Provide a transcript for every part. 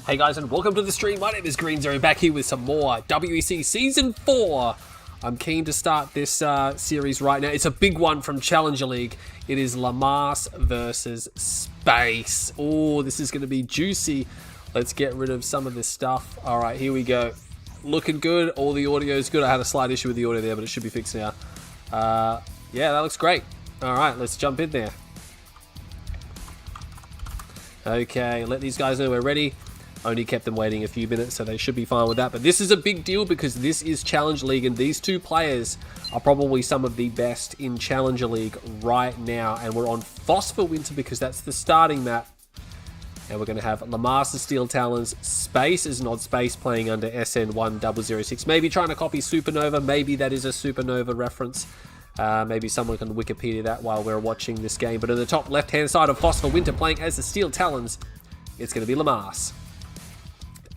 Hey guys, and welcome to the stream. My name is Green Zero, back here with some more WEC Season 4. I'm keen to start this series right now. It's a big one from Challenger League. It is Lamas versus Space. Oh, this is going to be juicy. Let's get rid of some of this stuff. All right, here we go. Looking good. All the audio is good. I had a slight issue with the audio there, but it should be fixed now. Yeah, that looks great. All right, let's jump in there. Okay, let these guys know we're ready. Only kept them waiting a few minutes, so they should be fine with that. But this is a big deal because this is Challenger League, and these two players are probably some of the best in Challenger League right now. And we're on Phosphor Winter because that's the starting map. And we're going to have Lamas as Steel Talons, Space as Nod Space playing under SN1006. Maybe trying to copy Supernova. Maybe that is a Supernova reference. Maybe someone can Wikipedia that while we're watching this game. But at the top left-hand side of Phosphor Winter playing as the Steel Talons, it's going to be Lamas.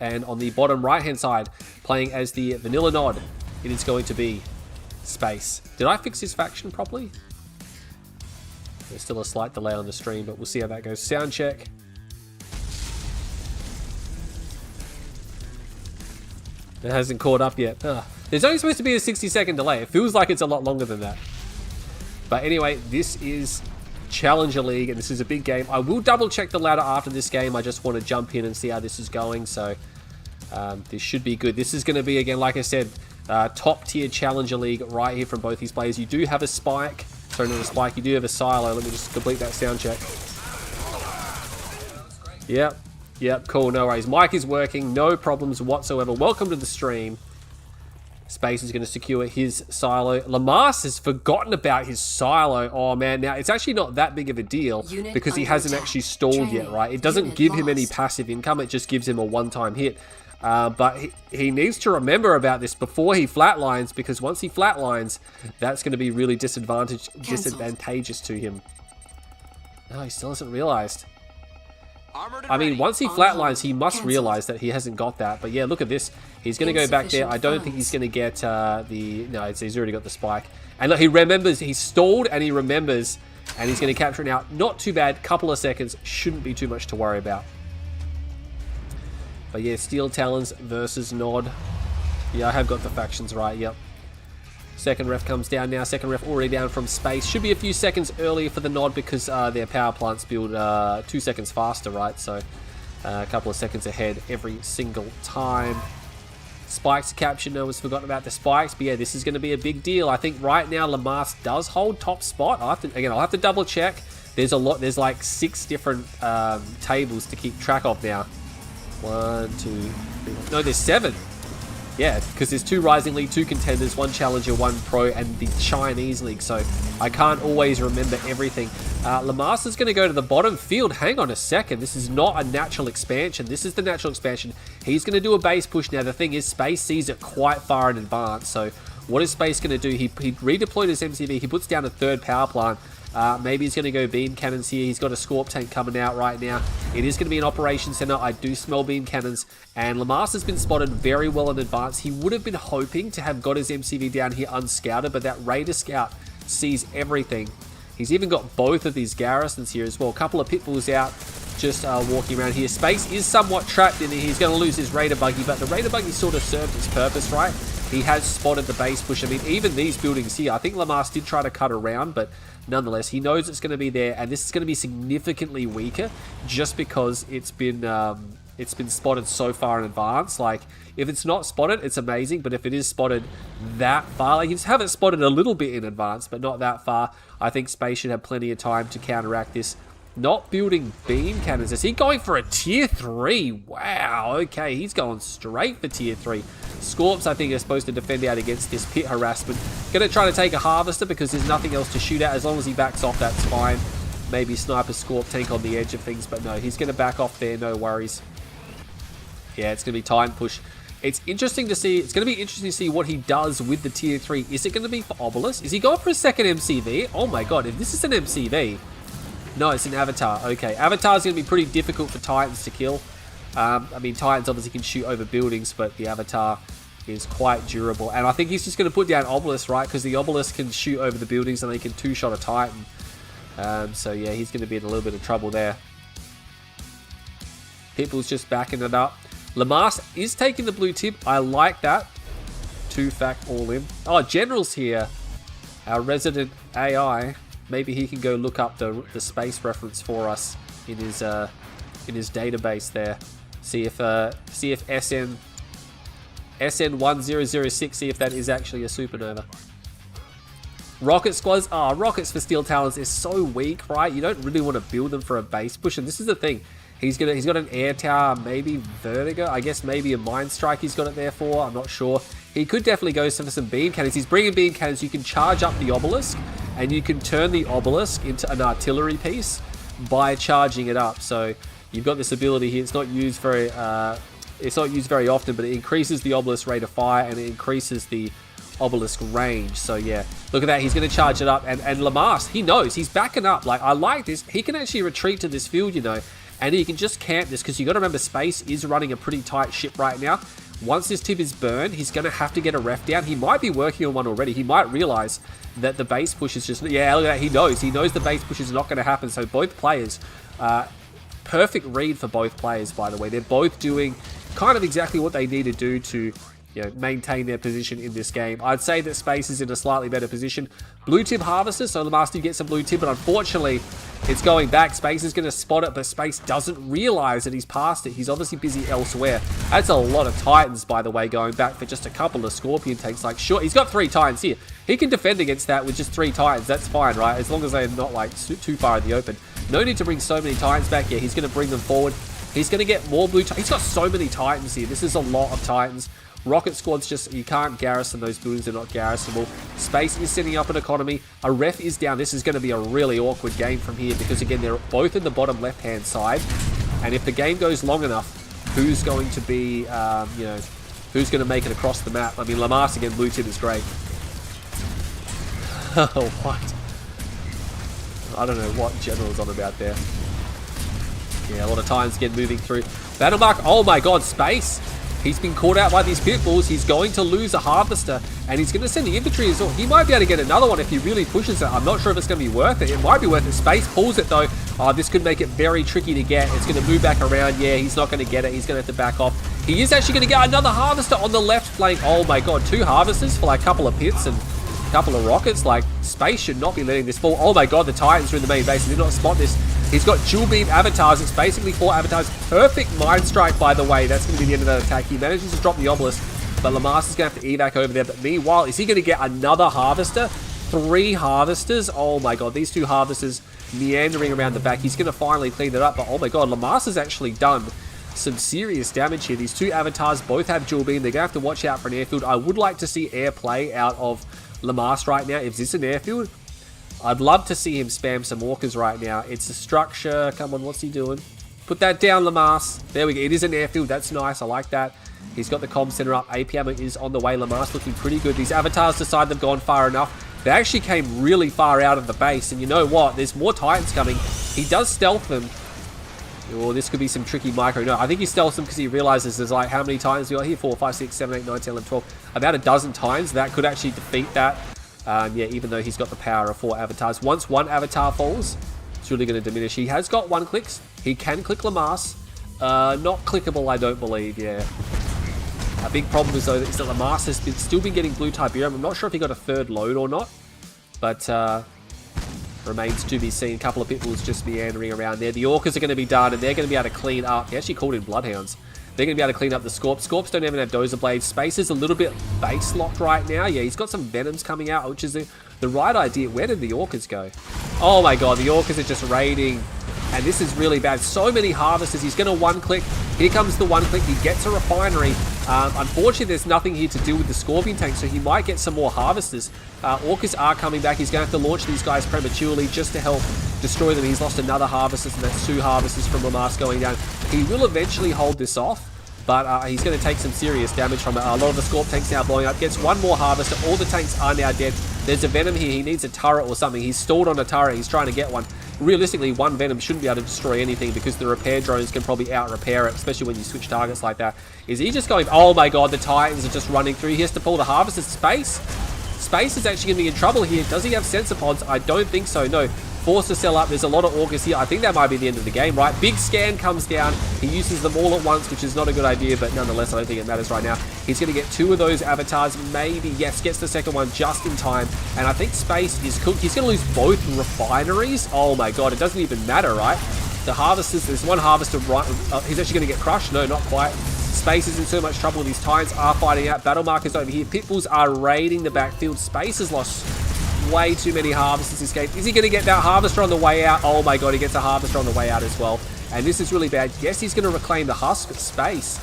And on the bottom right-hand side, playing as the Vanilla Nod, it is going to be Space. Did I fix his faction properly? There's still a slight delay on the stream, but we'll see how that goes. Sound check. It hasn't caught up yet. There's only supposed to be a 60-second delay. It feels like it's a lot longer than that. But anyway, this is Challenger League, and this is a big game. I will double check the ladder after this game. I just want to jump in and see how this is going. So this should be good. This is going to be, again, like I said, top tier Challenger League right here from both these players. You do have a spike. Sorry, not a spike. You do have a silo. Let me just complete that sound check. Yep, cool. No worries. Mic is working. No problems whatsoever. Welcome to the stream. Space is going to secure his silo. Lamas has forgotten about his silo. Oh, man. Now, it's actually not that big of a deal because he hasn't actually stalled yet, right? It doesn't give him any passive income. It just gives him a one-time hit. But he needs to remember about this before he flatlines, because once he flatlines, that's going to be really disadvantageous to him. No, he still hasn't realized. I mean, once he flatlines, he must realize that he hasn't got that. But yeah, look at this. He's going to go back there. I don't think he's going to get No, he's already got the spike. And look, he remembers. He's stalled and he remembers. And he's going to capture it now. Not too bad. Couple of seconds. Shouldn't be too much to worry about. But yeah, Steel Talons versus Nod. Yeah, I have got the factions right. Yep. Second ref comes down now. Second ref already down from Space. Should be a few seconds earlier for the Nod because their power plants build 2 seconds faster, right? So a couple of seconds ahead every single time. Spikes capture. No one's forgotten about the spikes. But yeah, this is going to be a big deal. I think right now Lamas does hold top spot. I'll have to double check. There's a lot. There's like 6 different tables to keep track of now. 1, 2, 3. No, there's 7. Yeah, because there's 2 Rising League, 2 Contenders, 1 Challenger, 1 Pro, and the Chinese League, so I can't always remember everything. Lamas is going to go to the bottom field. Hang on a second, this is not a natural expansion. This is the natural expansion. He's going to do a base push. Now, the thing is, Space sees it quite far in advance, so what is Space going to do? He redeployed his MCV, he puts down a 3rd power plant. Maybe he's going to go beam cannons here. He's got a Scorp tank coming out right now. It is going to be an operations center. I do smell beam cannons. And Lamas has been spotted very well in advance. He would have been hoping to have got his MCV down here unscouted, but that Raider Scout sees everything. He's even got both of these garrisons here as well. A couple of Pitbulls out just walking around here. Space is somewhat trapped in here. He's going to lose his Raider Buggy, but the Raider Buggy sort of served its purpose, right? He has spotted the base push. I mean, even these buildings here, I think Lamas did try to cut around, but nonetheless, he knows it's going to be there, and this is going to be significantly weaker just because it's been spotted so far in advance. Like, if it's not spotted, it's amazing, but if it is spotted that far, like, you just have it spotted a little bit in advance, but not that far, I think Space should have plenty of time to counteract this. Not building beam cannons. Is he going for a tier 3? Wow, okay, he's going straight for tier 3. Scorps, I think, are supposed to defend out against this pit harassment. Going to try to take a harvester because there's nothing else to shoot at. As long as he backs off, that's fine. Maybe sniper Scorp tank on the edge of things, but no, he's going to back off there, no worries. Yeah, it's going to be time push. It's interesting to see. It's going to be interesting to see what he does with the tier 3. Is it going to be for Obelisk? Is he going for a second MCV? Oh my god, if this is an MCV... No, it's an Avatar. Okay, Avatar's going to be pretty difficult for Titans to kill. I mean, Titans obviously can shoot over buildings, but the Avatar is quite durable. And I think he's just going to put down Obelisk, right? Because the Obelisk can shoot over the buildings and they can 2-shot a Titan. So yeah, he's going to be in a little bit of trouble there. Pitbull's just backing it up. Lamas is taking the blue tip. I like that. 2-fact all in. Oh, General's here. Our resident AI. Maybe he can go look up the space reference for us in his database there. See if SN1006, see if that is actually a supernova. Rocket squads, rockets for Steel Talons is so weak, right? You don't really want to build them for a base push, and this is the thing. He's got an air tower, maybe Vertigo. I guess maybe a Mind Strike he's got it there for. I'm not sure. He could definitely go for some beam cannons. He's bringing beam cannons. You can charge up the obelisk, and you can turn the obelisk into an artillery piece by charging it up. So you've got this ability here. It's not used very often, but it increases the obelisk rate of fire and it increases the obelisk range. So yeah, look at that. He's going to charge it up, and Lamas, he knows he's backing up. Like, I like this. He can actually retreat to this field, you know, and he can just camp this, because you got to remember, Space is running a pretty tight ship right now. Once this tip is burned, he's going to have to get a ref down. He might be working on one already. He might realize that the base push is just, yeah, look at that. He knows the base push is not going to happen. So both players, perfect read for both players, by the way. They're both doing kind of exactly what they need to do to, you know, maintain their position in this game. I'd say that Space is in a slightly better position. Blue tip harvester, so Lamas did get some blue tip, but unfortunately it's going back. Space is going to spot it, but Space doesn't realize that he's past it. He's obviously busy elsewhere. That's a lot of Titans, by the way, going back for just a couple of Scorpion tanks. Like, sure, he's got 3 Titans here. He can defend against that with just 3 Titans. That's fine, right? As long as they're not like too far in the open. No need to bring so many Titans back. Yeah, he's going to bring them forward. He's going to get more blue. He's got so many Titans here. This is a lot of Titans. Rocket squads, just, you can't garrison those buildings. They're not garrisonable. Space is setting up an economy. A ref is down. This is going to be a really awkward game from here, because again, they're both in the bottom left hand side, and if the game goes long enough, who's going to be you know, who's going to make it across the map? I mean, Lamas again, blue tip is great. Oh, what? I don't know what General's on about there. Yeah, a lot of times again moving through. Battle mark, oh my god, Space. He's been caught out by these pitbulls. He's going to lose a harvester, and he's going to send the infantry as well. He might be able to get another one if he really pushes it. I'm not sure if it's going to be worth it. It might be worth it. Space pulls it though. This could make it very tricky to get. It's going to move back around. Yeah, he's not going to get it. He's going to have to back off. He is actually going to get another harvester on the left flank. Oh my god, 2 harvesters for like a couple of pits and a couple of rockets. Like, Space should not be letting this fall. Oh my god, the Titans are in the main base. He did not spot this. He's got dual beam avatars. It's basically 4 avatars. Perfect Mind Strike, by the way. That's going to be the end of that attack. He manages to drop the obelisk, but Lamas is going to have to evac over there. But meanwhile, is he going to get another harvester? 3 harvesters? Oh my god, these 2 harvesters meandering around the back. He's going to finally clean it up, but oh my god, Lamas has actually done some serious damage here. These 2 avatars both have dual beam. They're going to have to watch out for an airfield. I would like to see air play out of Lamas right now. If this is an airfield, I'd love to see him spam some walkers right now. It's a structure. Come on, what's he doing? Put that down, Lamas. There we go. It is an airfield. That's nice. I like that. He's got the comm center up. AP ammo is on the way. Lamas looking pretty good. These avatars decide they've gone far enough. They actually came really far out of the base. And you know what? There's more Titans coming. He does stealth them. Oh, this could be some tricky micro. No, I think he stealths them because he realizes there's like, how many Titans we got here? 4, 5, 6, 7, 8, 9, 10, 11, 12. About a dozen Titans. That could actually defeat that. Yeah, even though he's got the power of 4 avatars. Once 1 avatar falls, it's really going to diminish. He has got 1 clicks. He can click Lamas. Not clickable, I don't believe, yeah. A big problem is, though, is that Lamas has still been getting blue Tiberium. I'm not sure if he got a 3rd load or not, but remains to be seen. A couple of pitbulls just meandering around there. The Orcas are going to be done, and they're going to be able to clean up. He actually called in Bloodhounds. They're going to be able to clean up the Scorps. Scorps don't even have Dozer Blades. Space is a little bit base locked right now. Yeah, he's got some Venoms coming out, which is the right idea. Where did the Orcas go? Oh my god, the Orcas are just raiding. And this is really bad. So many harvesters. He's going to 1-click. Here comes the 1-click. He gets a refinery. Unfortunately, there's nothing here to do with the Scorpion tank, so he might get some more harvesters. Orcas are coming back. He's going to have to launch these guys prematurely just to help destroy them. He's lost another harvester, and that's 2 harvesters from Lamas going down. He will eventually hold this off, but he's going to take some serious damage from it. A lot of the Scorp tanks now blowing up. Gets 1 more harvester. All the tanks are now dead. There's a Venom here. He needs a turret or something. He's stalled on a turret. He's trying to get one. Realistically, 1 Venom shouldn't be able to destroy anything because the repair drones can probably out-repair it, especially when you switch targets like that. Is he just going... Oh my god, the Titans are just running through. He has to pull the harvester. Space is actually going to be in trouble here. Does he have sensor pods? I don't think so, no. Forced to sell up. There's a lot of Augurs here. I think that might be the end of the game, right? Big scan comes down. He uses them all at once, which is not a good idea, but nonetheless, I don't think it matters right now. He's going to get 2 of those avatars. Maybe, yes, gets the second one just in time. And I think Space is cooked. He's going to lose both refineries. Oh my god, it doesn't even matter, right? The harvesters, there's one harvester right. He's actually going to get crushed. No, not quite. Space is in so much trouble. These Titans are fighting out. Battle markers over here. Pitbulls are raiding the backfield. Space has lost way too many harvesters this game. Is he going to get that harvester on the way out? Oh my god, he gets a harvester on the way out as well. And this is really bad. Yes, he's going to reclaim the husk, but Space,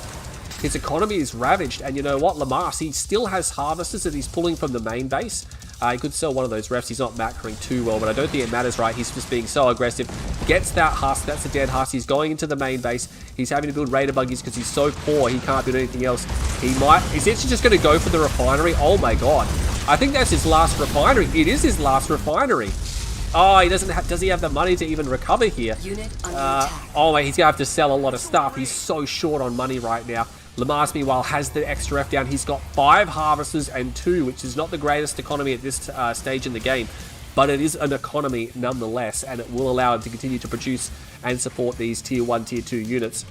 his economy is ravaged. And you know what? Lamas, he still has harvesters that he's pulling from the main base. He could sell one of those refs. He's not macroing too well, but I don't think it matters, right? He's just being so aggressive. Gets that husk. That's a dead husk. He's going into the main base. He's having to build raider buggies because he's so poor. He can't build anything else. He's actually just going to go for the refinery. Oh my god. I think that's his last refinery. It is his last refinery. Oh, he doesn't have, does he have the money to even recover here? Oh wait, he's going to have to sell a lot of stuff. He's so short on money right now. Lamas, meanwhile, has the extra F down. He's got 5 harvesters and 2, which is not the greatest economy at this stage in the game. But it is an economy nonetheless, and it will allow him to continue to produce and support these Tier 1, Tier 2 units.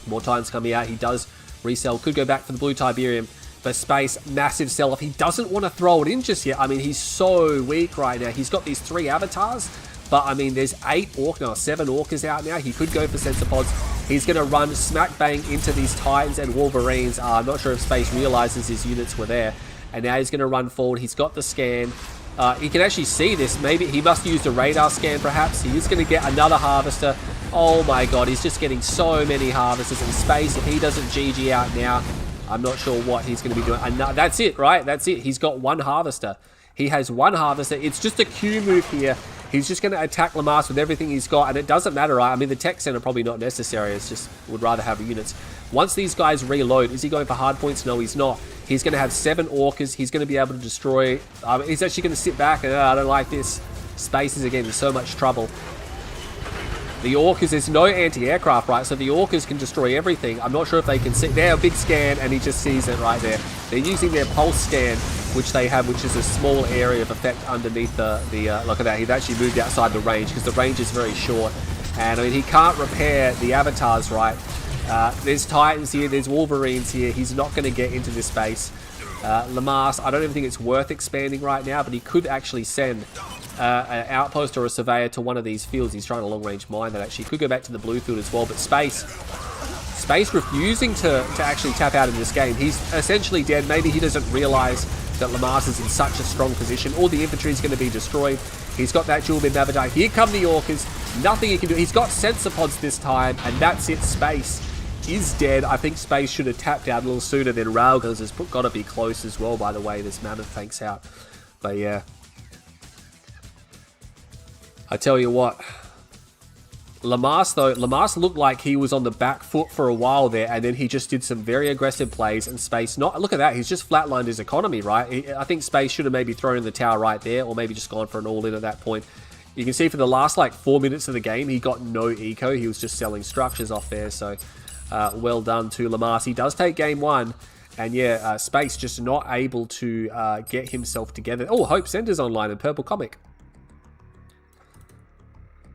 More Titans coming out. He does resell. Could go back for the blue Tiberium. But Space, massive sell-off. He doesn't want to throw it in just yet. I mean, he's so weak right now. He's got these 3 avatars. But, I mean, there's 7 Orcas out now. He could go for Sensor Pods. He's going to run smack bang into these Titans and Wolverines. I'm not sure if Space realizes his units were there. And now he's going to run forward. He's got the scan. He can actually see this. Maybe he must use the radar scan, perhaps. He is going to get another harvester. Oh, my God. He's just getting so many harvesters in Space. If he doesn't GG out now, I'm not sure what he's going to be doing. And that's it, right? That's it. He's got 1 harvester. He has 1 harvester. It's just a Q move here. He's just going to attack Lamas with everything he's got, and it doesn't matter, right? I mean, the tech center probably not necessary. It's just would rather have units. Once these guys reload, is he going for hard points? No, he's not. He's going to have 7 Orcas. He's going to be able to destroy. He's actually going to sit back and, I don't like this. Space is again in so much trouble. The Orcas, there's no anti-aircraft, right? So the Orcas can destroy everything. I'm not sure if they can see. There, a big scan, and he just sees it right there. They're using their pulse scan, which they have, which is a small area of effect underneath the look at that. He's actually moved outside the range because the range is very short. And I mean, he can't repair the avatars, right? There's Titans here, there's Wolverines here. He's not going to get into this base. Lamas, I don't even think it's worth expanding right now, but he could actually send an outpost or a surveyor to one of these fields. He's trying to long-range mine that actually could go back to the blue field as well, but Space refusing to actually tap out in this game. He's essentially dead. Maybe he doesn't realize that Lamas is in such a strong position. All the infantry is going to be destroyed. He's got that dual mid Navidai. Here come the Orcas. Nothing he can do. He's got sensor pods this time, and that's it. Space is dead. I think Space should have tapped out a little sooner than Railguns has got to be close as well, by the way. This Mammoth tanks out. But yeah. I tell you what. Lamas, though, Lamas looked like he was on the back foot for a while there, and then he just did some very aggressive plays, and Space, look at that, he's just flatlined his economy, right? I think Space should have maybe thrown in the tower right there, or maybe just gone for an all-in at that point. You can see for the last, 4 minutes of the game, he got no eco. He was just selling structures off there, so well done to Lamas. He does take game 1, and yeah, Space just not able to get himself together. Oh, Hope Center's online in Purple Comic.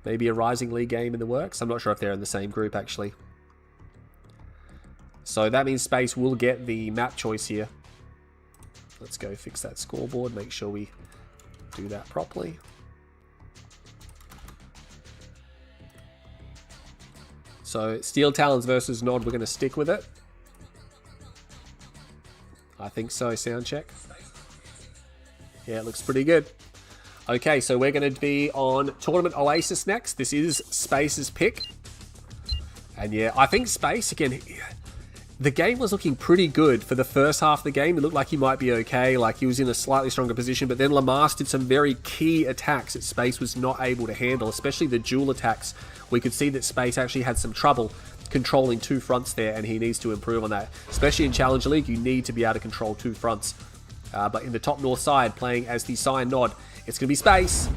Maybe a Rising League game in the works. I'm not sure if they're in the same group, actually. So that means Space will get the map choice here. Let's go fix that scoreboard. Make sure we do that properly. So Steel Talons versus Nod. We're going to stick with it. I think so. Sound check. Yeah, it looks pretty good. Okay, so we're going to be on Tournament Oasis next. This is Space's pick. And yeah, I think Space, again, the game was looking pretty good for the first half of the game. It looked like he might be okay, like he was in a slightly stronger position, but then Lamas did some very key attacks that Space was not able to handle, especially the dual attacks. We could see that Space actually had some trouble controlling 2 fronts there, and he needs to improve on that. Especially in Challenger League, you need to be able to control 2 fronts. But in the top north side, playing as the Sign Nod, it's going to be Space.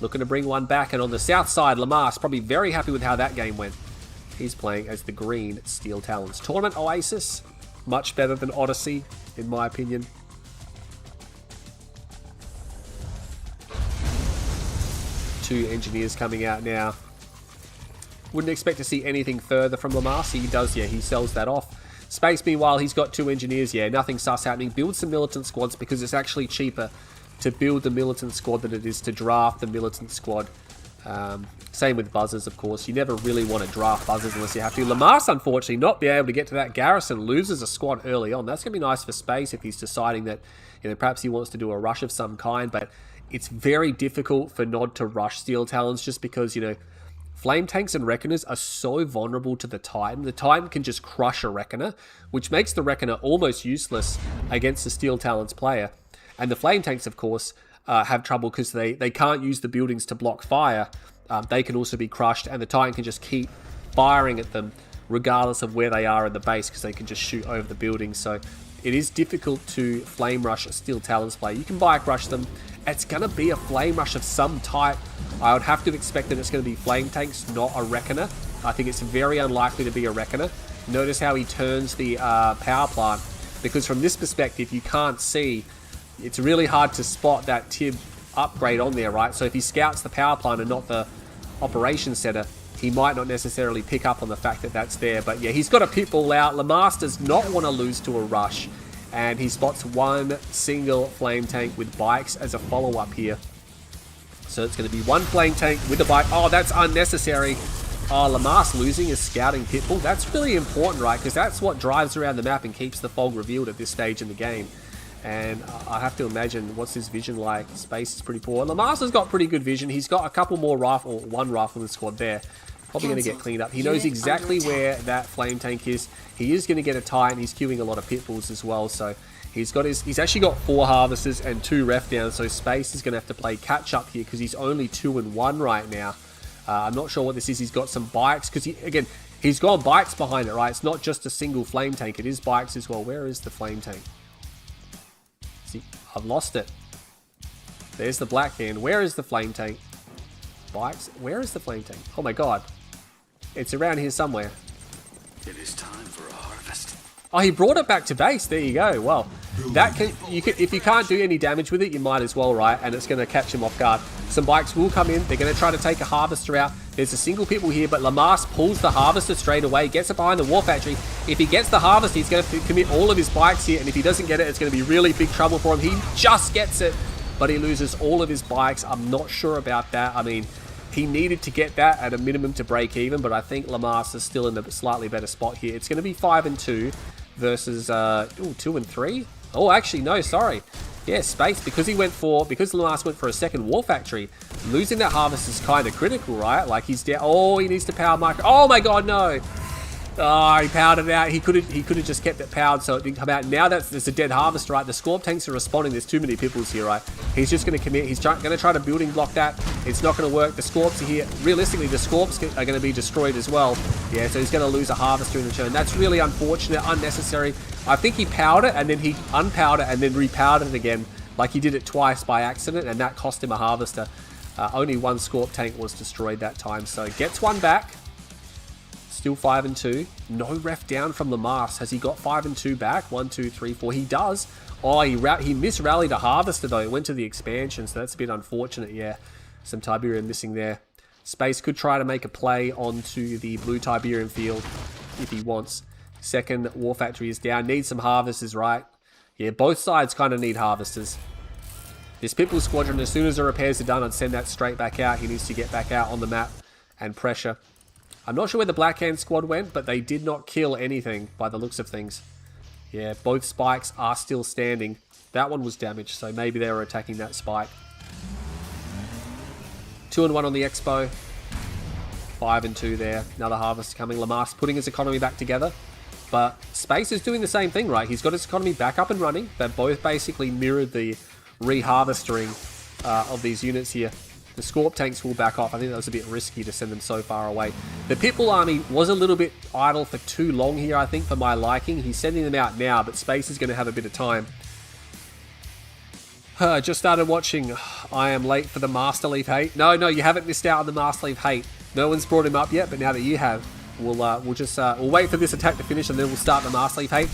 Looking to bring one back. And on the south side, Lamas probably very happy with how that game went. He's playing as the green Steel Talons. Tournament Oasis, much better than Odyssey, in my opinion. 2 engineers coming out now. Wouldn't expect to see anything further from Lamas. He does, yeah, he sells that off. Space, meanwhile, he's got 2 engineers, yeah, nothing sus happening. Build some militant squads because it's actually cheaper to build the militant squad than it is to draft the militant squad. Same with buzzers, of course. You never really want to draft buzzers unless you have to. Lamas, unfortunately, not be able to get to that garrison, loses a squad early on. That's going to be nice for Space if he's deciding that, you know, perhaps he wants to do a rush of some kind, but it's very difficult for Nod to rush Steel Talons just because, you know, Flame Tanks and Reckoners are so vulnerable to the Titan. The Titan can just crush a Reckoner, which makes the Reckoner almost useless against the Steel Talons player. And the Flame Tanks, of course, have trouble because they can't use the buildings to block fire. They can also be crushed, and the Titan can just keep firing at them regardless of where they are in the base because they can just shoot over the buildings. So it is difficult to flame rush a Steel Talons player. You can bike rush them. It's going to be a flame rush of some type. I would have to expect that it's going to be Flame Tanks, not a Reckoner. I think it's very unlikely to be a Reckoner. Notice how he turns the power plant, because from this perspective you can't see. It's really hard to spot that Tib upgrade on there, right? So if he scouts the power plant and not the operations center, he might not necessarily pick up on the fact that that's there. But yeah, he's got a pitbull out. Lamas does not want to lose to a rush, and he spots 1 single flame tank with bikes as a follow-up here. So it's going to be 1 flame tank with a bike. Oh, that's unnecessary. Oh, Lamas losing his scouting pitbull. That's really important, right? Because that's what drives around the map and keeps the fog revealed at this stage in the game. And I have to imagine, what's his vision like? Space is pretty poor. Lamas has got pretty good vision. He's got a couple more rifle, or 1 rifleman squad there. Probably going to get cleaned up. He knows exactly where that flame tank is. He is going to get a Titan. He's queuing a lot of pitbulls as well. So he's actually got 4 harvesters and 2 ref down. So Space is going to have to play catch up here because he's only 2 and 1 right now. I'm not sure what this is. He's got some bikes because he's got bikes behind it, right? It's not just a single flame tank. It is bikes as well. Where is the flame tank? See, I've lost it. There's the black hand. Where is the flame tank? Bikes? Where is the flame tank? Oh my god. It's around here somewhere. It is time for a harvest. Oh, he brought it back to base. There you go. Well, if you can't do any damage with it, you might as well, right? And it's going to catch him off guard. Some bikes will come in. They're going to try to take a harvester out. There's a single pitbull here, but Lamas pulls the harvester straight away, gets it behind the war factory. If he gets the harvester, he's going to commit all of his bikes here, and if he doesn't get it, it's going to be really big trouble for him. He just gets it, but he loses all of his bikes. I'm not sure about that. I mean, he needed to get that at a minimum to break even, but I think Lamas is still in a slightly better spot here. It's going to be 5 and 2 versus 2 and 3. Oh, actually, no, sorry. Yeah, Space, because Lamas went for a second war factory, losing that harvest is kind of critical, right? Like, he's down. Oh, he needs to power micro. Oh my god, no. Oh, he powered it out. He could have just kept it powered so it didn't come out. Now that there's a dead harvest, right? The Scorp tanks are responding. There's too many pitbulls here, right? He's just going to commit. He's going to try to building block that. It's not going to work. The Scorps are here. Realistically, the Scorps are going to be destroyed as well. Yeah, so he's going to lose a harvester in the turn. That's really unfortunate, unnecessary. I think he powered it, and then he unpowered it, and then repowered it again. Like he did it twice by accident, and that cost him a harvester. Only 1 Scorp tank was destroyed that time, so gets 1 back. Still 5 and 2. No ref down from Lamas. Has he got 5 and 2 back? 1, 2, 3, 4. He does. Oh, he mis-rallied a harvester though. It went to the expansion, so that's a bit unfortunate. Yeah, some Tiberium missing there. Space could try to make a play onto the blue Tiberium field if he wants. Second war factory is down. Needs some harvesters, right? Yeah, both sides kind of need harvesters. This Pitbull Squadron, as soon as the repairs are done, I'd send that straight back out. He needs to get back out on the map and pressure. I'm not sure where the Blackhand squad went, but they did not kill anything by the looks of things. Yeah, both spikes are still standing. That one was damaged, so maybe they were attacking that spike. 2 and 1 on the Expo. 5 and 2 there. Another harvest coming. Lamas putting his economy back together. But Space is doing the same thing, right? He's got his economy back up and running. They've both basically mirrored the reharvestering of these units here. The Scorp tanks will back off. I think that was a bit risky to send them so far away. The Pitbull army was a little bit idle for too long here, I think, for my liking. He's sending them out now, but Space is going to have a bit of time. Just started watching. I am late for the Master Leaf hate. No, you haven't missed out on the Master Leaf hate. No one's brought him up yet, but now that you have, we'll just wait for this attack to finish, and then we'll start the Master Leaf hate.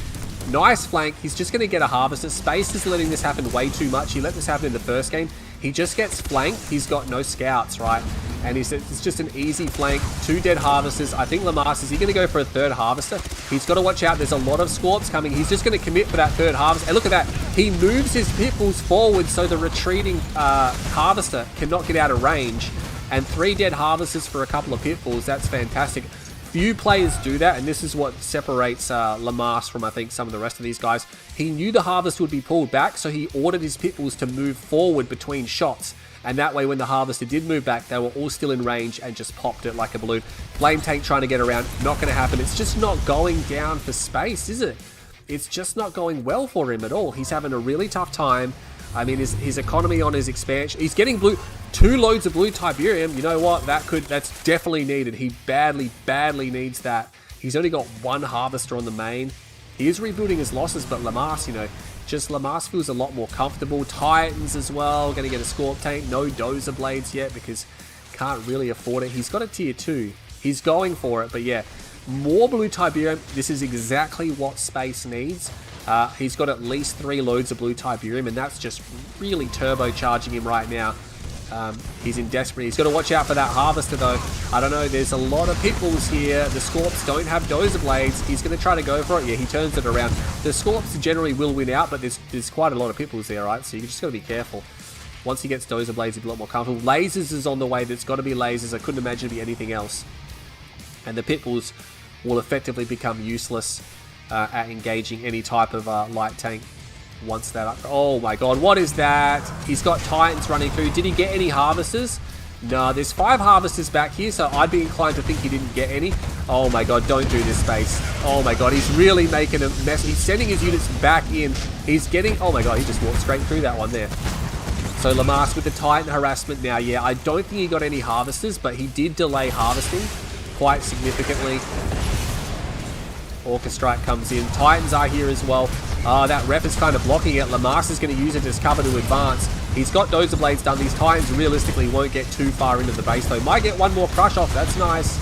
Nice flank. He's just going to get a harvester. Space is letting this happen way too much. He let this happen in the first game. He just gets flanked. He's got no scouts, right? And it's just an easy flank. 2 dead harvesters. I think Lamas, is he going to go for a 3rd harvester? He's got to watch out. There's a lot of scorps coming. He's just going to commit for that 3rd harvest. And look at that. He moves his pit bulls forward so the retreating harvester cannot get out of range. And 3 dead harvesters for a couple of pit bulls. That's fantastic. Few players do that, and this is what separates Lamas from, I think, some of the rest of these guys. He knew the harvest would be pulled back, so he ordered his pit bulls to move forward between shots. And that way, when the harvester did move back, they were all still in range and just popped it like a balloon. Flame tank trying to get around, not going to happen. It's just not going down for space, is it? It's just not going well for him at all. He's having a really tough time. I mean, his economy on his expansion, he's getting 2 loads of blue Tiberium. You know what? That's definitely needed. He badly needs that. He's only got 1 harvester on the main. He is rebuilding his losses, but Lamas, you know, just Lamas feels a lot more comfortable. Titans as well, going to get a Scorp tank. No Dozer Blades yet because can't really afford it. He's got a tier 2. He's going for it, but yeah, more blue Tiberium. This is exactly what space needs. He's got at least 3 loads of blue Tiberium, and that's just really turbocharging him right now. He's in desperate. He's got to watch out for that harvester, though. I don't know. There's a lot of pit bulls here. The Scorps don't have Dozer Blades. He's going to try to go for it. Yeah, he turns it around. The Scorps generally will win out, but there's quite a lot of pit bulls there, right? So you just got to be careful. Once he gets Dozer Blades, he'll be a lot more comfortable. Lasers is on the way. There's got to be lasers. I couldn't imagine it'd be anything else. And the pit bulls will effectively become useless at engaging any type of light tank once that up. Oh my god, what is that? He's got Titans running through. Did he get any harvesters? No, there's 5 harvesters back here, so I'd be inclined to think he didn't get any. Oh my god, don't do this, Space. Oh my god, he's really making a mess. He's sending his units back in. He's getting... Oh my god, he just walked straight through that one there. So Lamas with the Titan harassment now. Yeah, I don't think he got any harvesters, but he did delay harvesting quite significantly. Orchestrite comes in. Titans are here as well. That ref is kind of blocking it. Lamas is going to use it as cover to advance. He's got Dozer Blades done. These Titans realistically won't get too far into the base, though. Might get 1 more crush off. That's nice.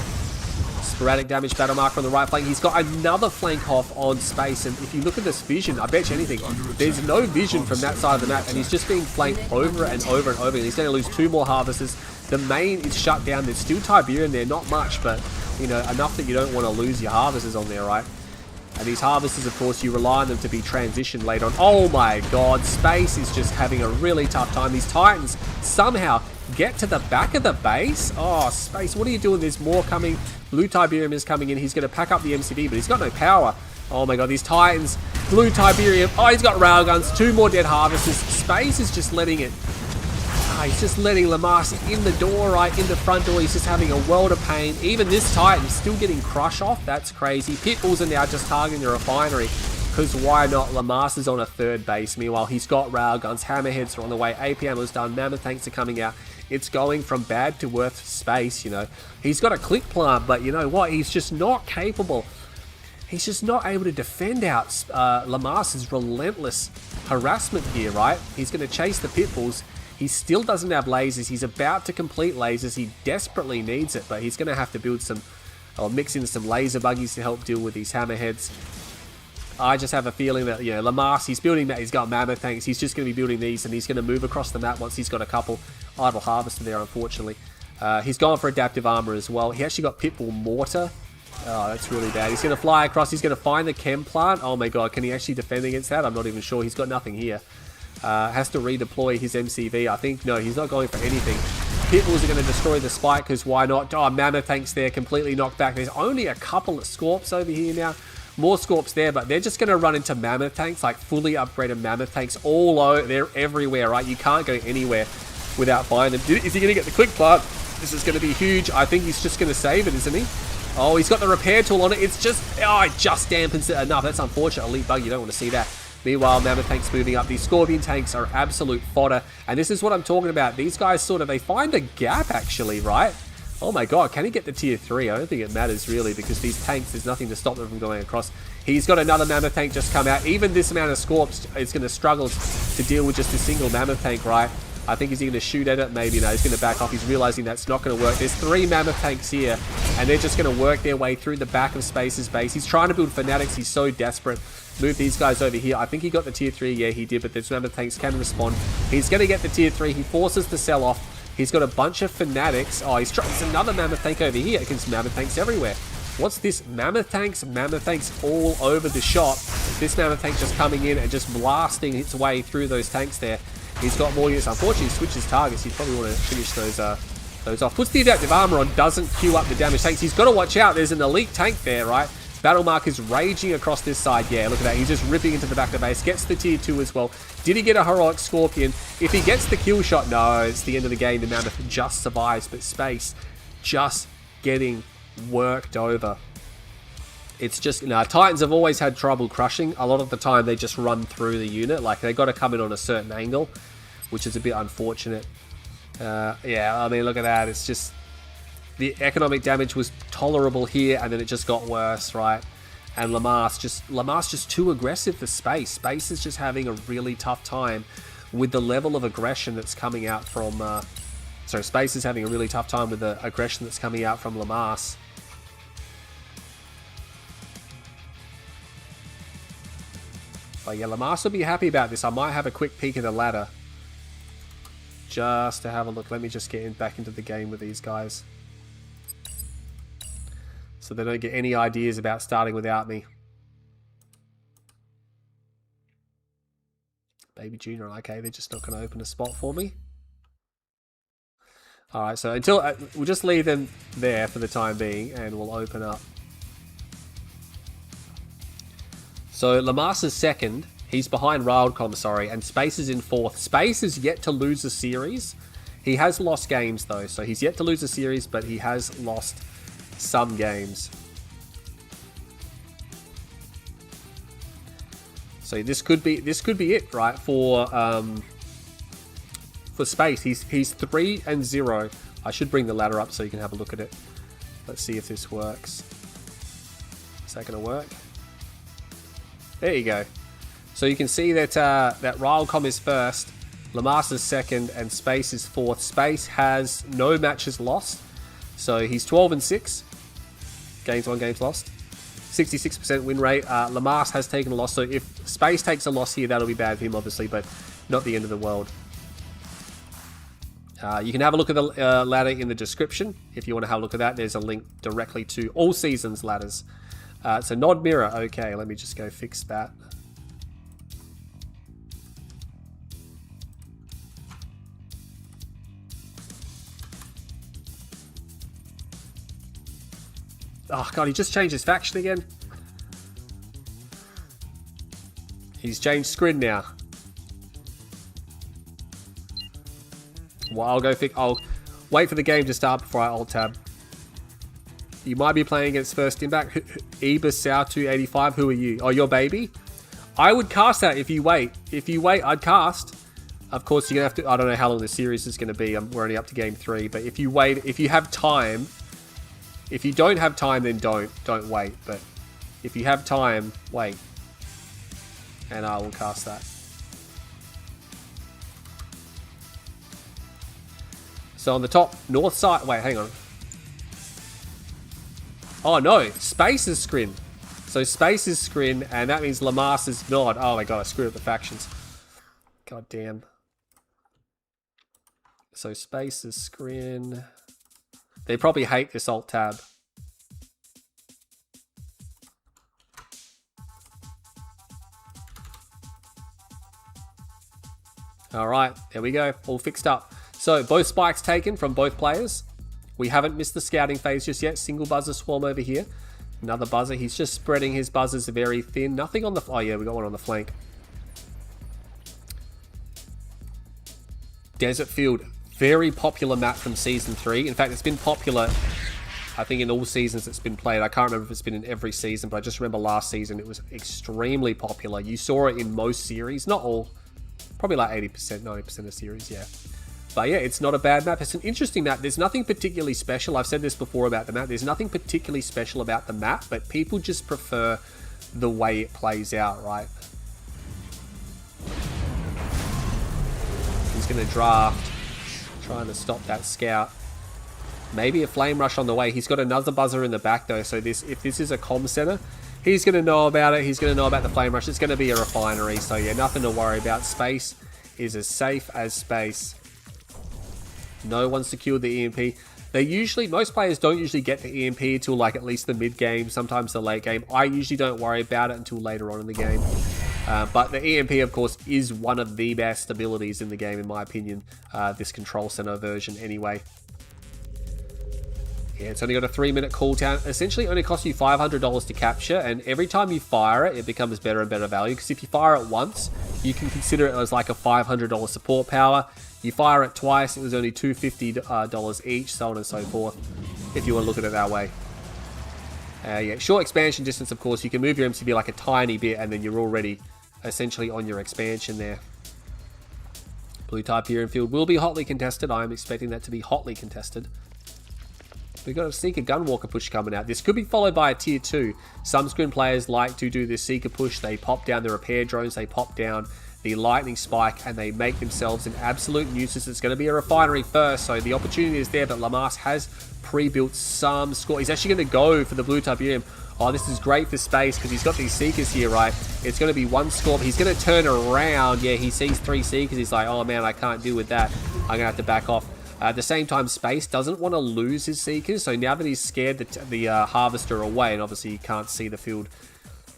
Sporadic damage battle marker on the right flank. He's got another flank off on space, and if you look at this vision, I bet you anything, there's no vision from that side of the map, and he's just being flanked over and over and over, and he's going to lose 2 more harvesters. The main is shut down. There's still Tiberium there, not much, but you know, enough that you don't want to lose your harvesters on there, right? And these harvesters, of course, you rely on them to be transitioned later on. Oh my god, Space is just having a really tough time. These Titans somehow get to the back of the base. Oh, Space, what are you doing? There's more coming. Blue Tiberium is coming in. He's going to pack up the MCV, but he's got no power. Oh my god, these Titans. Blue Tiberium. Oh, he's got railguns. 2 more dead harvesters. Space is just letting it... he's just letting Lamas in the door, right? In the front door. He's just having a world of pain. Even this Titan is still getting crush off. That's crazy. Pit bulls are now just targeting the refinery. Because why not? Lamas is on a 3rd base. Meanwhile, he's got railguns. Hammerheads are on the way. APM was done. Mammoth tanks are coming out. It's going from bad to worse Space, you know. He's got a click plant, but you know what? He's just not capable. He's just not able to defend out Lamas's relentless harassment here, right? He's going to chase the pit bulls. He still doesn't have lasers. He's about to complete lasers. He desperately needs it, but he's going to have to build some, or mix in some laser buggies to help deal with these hammerheads. I just have a feeling that, you know, Lamas, he's building that. He's got mammoth tanks. He's just going to be building these, and he's going to move across the map once he's got a couple. Idle harvester there, unfortunately. He's gone for adaptive armor as well. He actually got pitbull mortar. Oh, that's really bad. He's going to fly across. He's going to find the chem plant. Oh my god, can he actually defend against that? I'm not even sure. He's got nothing here. Has to redeploy his MCV. I think, no, he's not going for anything. Pitbulls are going to destroy the spike, because why not? Oh, mammoth tanks there, completely knocked back. There's only a couple of Scorps over here now. More Scorps there, but they're just going to run into mammoth tanks, like fully upgraded mammoth tanks all over. They're everywhere, right? You can't go anywhere without finding them. Is he going to get the quick plant? This is going to be huge. I think he's just going to save it, isn't he? Oh, he's got the repair tool on it. It's just, oh, it just dampens it enough. That's unfortunate. Elite bug, you don't want to see that. Meanwhile, mammoth tanks moving up. These Scorpion tanks are absolute fodder. And this is what I'm talking about. These guys sort of, they find a gap actually, right? Oh my god, can he get the tier 3? I don't think it matters really, because these tanks, there's nothing to stop them from going across. He's got another mammoth tank just come out. Even this amount of Scorps is going to struggle to deal with just a single mammoth tank, right? I think, is he going to shoot at it? Maybe no, he's going to back off. He's realizing that's not going to work. There's 3 mammoth tanks here, and they're just going to work their way through the back of Space's base. He's trying to build fanatics. He's so desperate. Move these guys over here. I think he got the tier 3. Yeah, he did, but those mammoth tanks can respond. He's going to get the tier 3. He forces the sell off. He's got a bunch of fanatics. Oh, he's trying. There's another mammoth tank over here. Against mammoth tanks everywhere. What's this? Mammoth tanks all over the shop. This mammoth tank just coming in and just blasting its way through those tanks there. He's got more units. Unfortunately, he switches targets. He'd probably want to finish those off. Puts the adaptive armor on, doesn't queue up the damage tanks. He's got to watch out. There's an elite tank there, right? Battle Mark is raging across this side. Yeah, look at that. He's just ripping into the back of the base. Gets the tier 2 as well. Did he get a heroic Scorpion? If he gets the kill shot, no, it's the end of the game. The Mammoth just survives, but Space just getting worked over. It's just, Titans have always had trouble crushing. A lot of the time, they just run through the unit. Like, they got to come in on a certain angle, which is a bit unfortunate. Yeah, I mean, look at that. It's just, the economic damage was tolerable here, and then it just got worse, right? And Lamas just too aggressive for Space. Space is just having a really tough time with the level of aggression that's coming out from... Space is having a really tough time with the aggression that's coming out from Lamas. But yeah, Lamas will be happy about this. I might have a quick peek at the ladder. Just to have a look. Let me just get back into the game with these guys. So they don't get any ideas about starting without me. BabyJr, okay, they're just not going to open a spot for me. Alright, so until we'll just leave them there for the time being, and we'll open up. So Lamas is second. He's behind Railcom, sorry, and Space is in fourth. Space is yet to lose a series. He has lost games though, so he's yet to lose a series, but he has lost some games. So this could be it, right? For Space, he's 3-0. I should bring the ladder up so you can have a look at it. Let's see if this works. Is that going to work? There you go. So you can see that that Railcom is first, Lamas is second, and Space is fourth. Space has no matches lost, so he's 12-6. Games won, games lost. 66% win rate. Lamas has taken a loss, so if Space takes a loss here, that'll be bad for him, obviously, but not the end of the world. You can have a look at the ladder in the description. If you want to have a look at that, there's a link directly to all seasons ladders. So Nod Mirror, okay, let me just go fix that. Oh god, he just changed his faction again. He's changed screen now. Well, I'll wait for the game to start before I alt tab. You might be playing against First Impact. Ebus South 285. Who are you? Oh, your baby? I would cast that if you wait. If you wait, I'd cast. Of course, you're going to have to... I don't know how long the series is going to be. We're only up to game 3. But if you wait, if you have time... If you don't have time, then don't wait. But if you have time, wait. And I will cast that. So on the top north side... Wait, hang on. Oh no, Space is Scrin. So Space is Scrin, and that means Lamas is Nod. Oh my god, I screwed up the factions. God damn. So Space is Scrin. They probably hate this alt tab. Alright, there we go. All fixed up. So both spikes taken from both players. We haven't missed the scouting phase just yet. Single buzzer swarm over here. Another buzzer. He's just spreading his buzzers very thin. Nothing on the... Oh yeah, we got one on the flank. Desert Field. Very popular map from Season 3. In fact, it's been popular, I think, in all seasons it's been played. I can't remember if it's been in every season, but I just remember last season it was extremely popular. You saw it in most series. Not all. Probably like 80%, 90% of series, yeah. But yeah, it's not a bad map. It's an interesting map. There's nothing particularly special. I've said this before about the map. There's nothing particularly special about the map, but people just prefer the way it plays out, right? He's going to draft, trying to stop that scout. Maybe a flame rush on the way. He's got another buzzer in the back though, so if this is a comm center, he's going to know about it. He's going to know about the flame rush. It's going to be a refinery, so yeah, nothing to worry about. Space is as safe as space. No one secured the EMP. Most players don't usually get the EMP until like at least the mid game, sometimes the late game. I usually don't worry about it until later on in the game. But the EMP, of course, is one of the best abilities in the game, in my opinion. This control center version, anyway. Yeah, it's only got a 3-minute cooldown. Essentially, only costs you $500 to capture, and every time you fire it, it becomes better and better value. Because if you fire it once, you can consider it as like a $500 support power. You fire it twice, it was only $250 each, so on and so forth. If you want to look at it that way. Yeah, short expansion distance, of course. You can move your MCB like a tiny bit, and then you're already essentially on your expansion there. Blue Tiberium field will be hotly contested. I am expecting that to be hotly contested. We've got a Seeker Gunwalker push coming out. This could be followed by a tier 2. Some scrim players like to do this Seeker push. They pop down the repair drones, they pop down the lightning spike, and they make themselves an absolute nuisance. It's going to be a refinery first, so the opportunity is there, but Lamas has pre-built some score. He's actually going to go for the Blue Tiberium. Oh, this is great for space because he's got these Seekers here, right? It's going to be one score, but he's going to turn around. Yeah, he sees 3 Seekers. He's like, oh man, I can't deal with that. I'm going to have to back off. At the same time, Space doesn't want to lose his Seekers, so now that he's scared the Harvester away, and obviously you can't see the field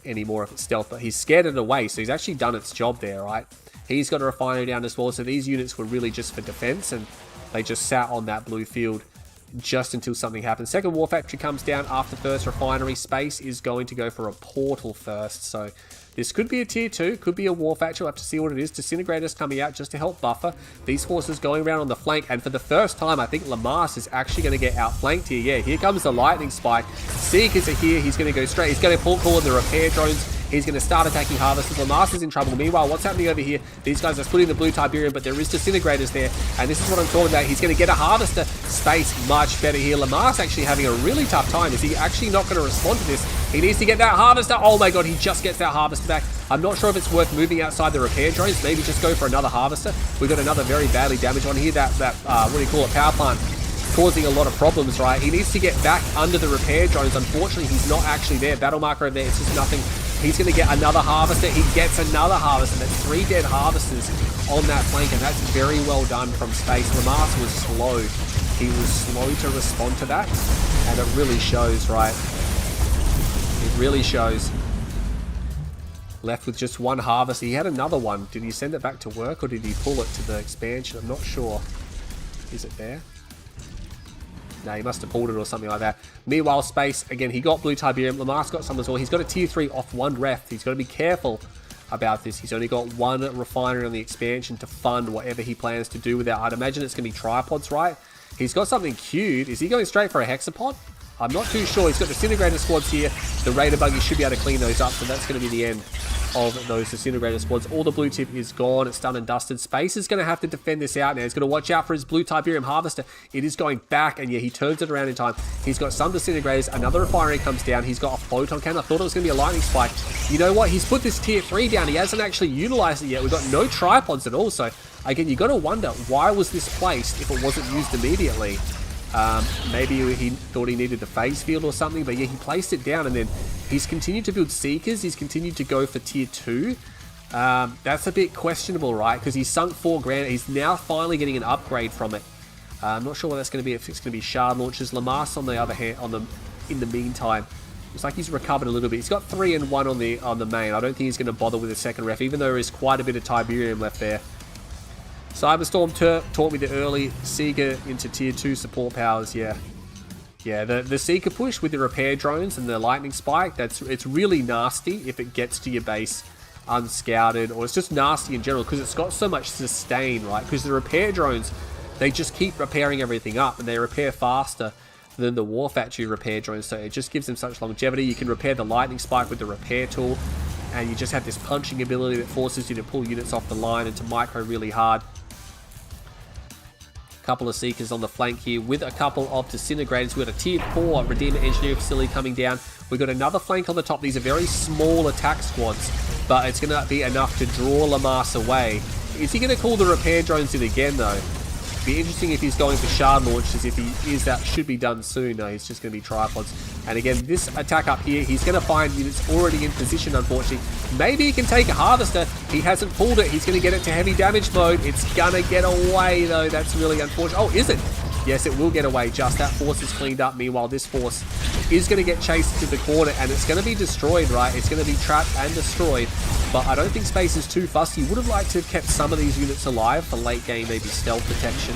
anymore if it's stealth, but he's scared it away, so he's actually done its job there, right? He's got a refinery down as well, so these units were really just for defense, and they just sat on that blue field just until something happens. Second War Factory comes down after first refinery. Space is going to go for a portal first, so this could be a tier 2, could be a War Factory. We'll have to see what it is. Disintegrators coming out just to help buffer these forces going around on the flank, and for the first time, I think Lamas is actually going to get outflanked here. Yeah, here comes the lightning spike. Seekers are here. He's going to go straight. He's going to call in the repair drones. He's going to start attacking Harvesters. Lamas is in trouble. Meanwhile, what's happening over here? These guys are splitting the Blue Tiberium, but there is Disintegrators there, and this is what I'm talking about. He's going to get a Harvester. Space much better here. Lamas actually having a really tough time. Is he actually not going to respond to this? He needs to get that Harvester. Oh my god, he just gets that Harvester back. I'm not sure if it's worth moving outside the repair drones. Maybe just go for another Harvester. We've got another very badly damaged one here. That what do you call it, power plant, causing a lot of problems, right? He needs to get back under the repair drones. Unfortunately, he's not actually there. Battle marker over there, it's just nothing. He's going to get another Harvester. He gets another Harvester. That's 3 dead Harvesters on that flank, and that's very well done from Space. Lamas was slow. He was slow to respond to that, and it really shows, right? It really shows. Left with just 1 Harvester. He had another one. Did he send it back to work, or did he pull it to the expansion? I'm not sure. Is it there? No, he must have pulled it or something like that. Meanwhile, Space, again, he got Blue Tiberium. Lamas got some as well. He's got a tier 3 off 1 ref. He's got to be careful about this. He's only got 1 refinery on the expansion to fund whatever he plans to do with that. I'd imagine it's going to be tripods, right? He's got something queued. Is he going straight for a hexapod? I'm not too sure. He's got disintegrator squads here. The Raider buggy should be able to clean those up, so that's going to be the end of those disintegrator squads. All the blue tip is gone. It's done and dusted. Space is going to have to defend this out now. He's going to watch out for his Blue Tiberium Harvester. It is going back, and yeah, he turns it around in time. He's got some disintegrators. Another refinery comes down. He's got a photon cannon. I thought it was going to be a lightning spike. You know what? He's put this tier 3 down. He hasn't actually utilized it yet. We've got no tripods at all, so again, you got to wonder, why was this placed if it wasn't used immediately? Maybe he thought he needed a phase field or something, but yeah, he placed it down, and then he's continued to build Seekers. He's continued to go for tier 2. That's a bit questionable, right? Because he's sunk 4 grand. He's now finally getting an upgrade from it. I'm not sure what that's going to be. If it's going to be shard launches. Lamas, on the other hand, in the meantime, looks like he's recovered a little bit. He's got 3 and 1 on the main. I don't think he's going to bother with a second ref, even though there is quite a bit of Tiberium left there. Cyberstorm taught me the early Seeker into tier 2 support powers. Yeah, the Seeker push with the repair drones and the lightning spike, it's really nasty if it gets to your base unscouted, or it's just nasty in general because it's got so much sustain, right? Because the repair drones, they just keep repairing everything up, and they repair faster than the War Factory repair drones, so it just gives them such longevity. You can repair the lightning spike with the repair tool, and you just have this punching ability that forces you to pull units off the line and to micro really hard. Couple of Seekers on the flank here with a couple of disintegrators. We've got a tier 4 Redeemer Engineering Facility coming down. We've got another flank on the top. These are very small attack squads, but it's going to be enough to draw Lamas away. Is he going to call the repair drones in again, though? Be interesting if he's going for shard launches. If he is, that should be done soon. No, he's just going to be tripods. And again, this attack up here, he's going to find units already in position, unfortunately. Maybe he can take a harvester. He hasn't pulled it. He's going to get it to heavy damage mode. It's going to get away, though. That's really unfortunate. Oh, is it? Yes, it will get away. Just that force is cleaned up. Meanwhile, this force is going to get chased to the corner, and it's going to be destroyed, right? It's going to be trapped and destroyed. But I don't think Space is too fussy. Would have liked to have kept some of these units alive for late game, maybe stealth protection,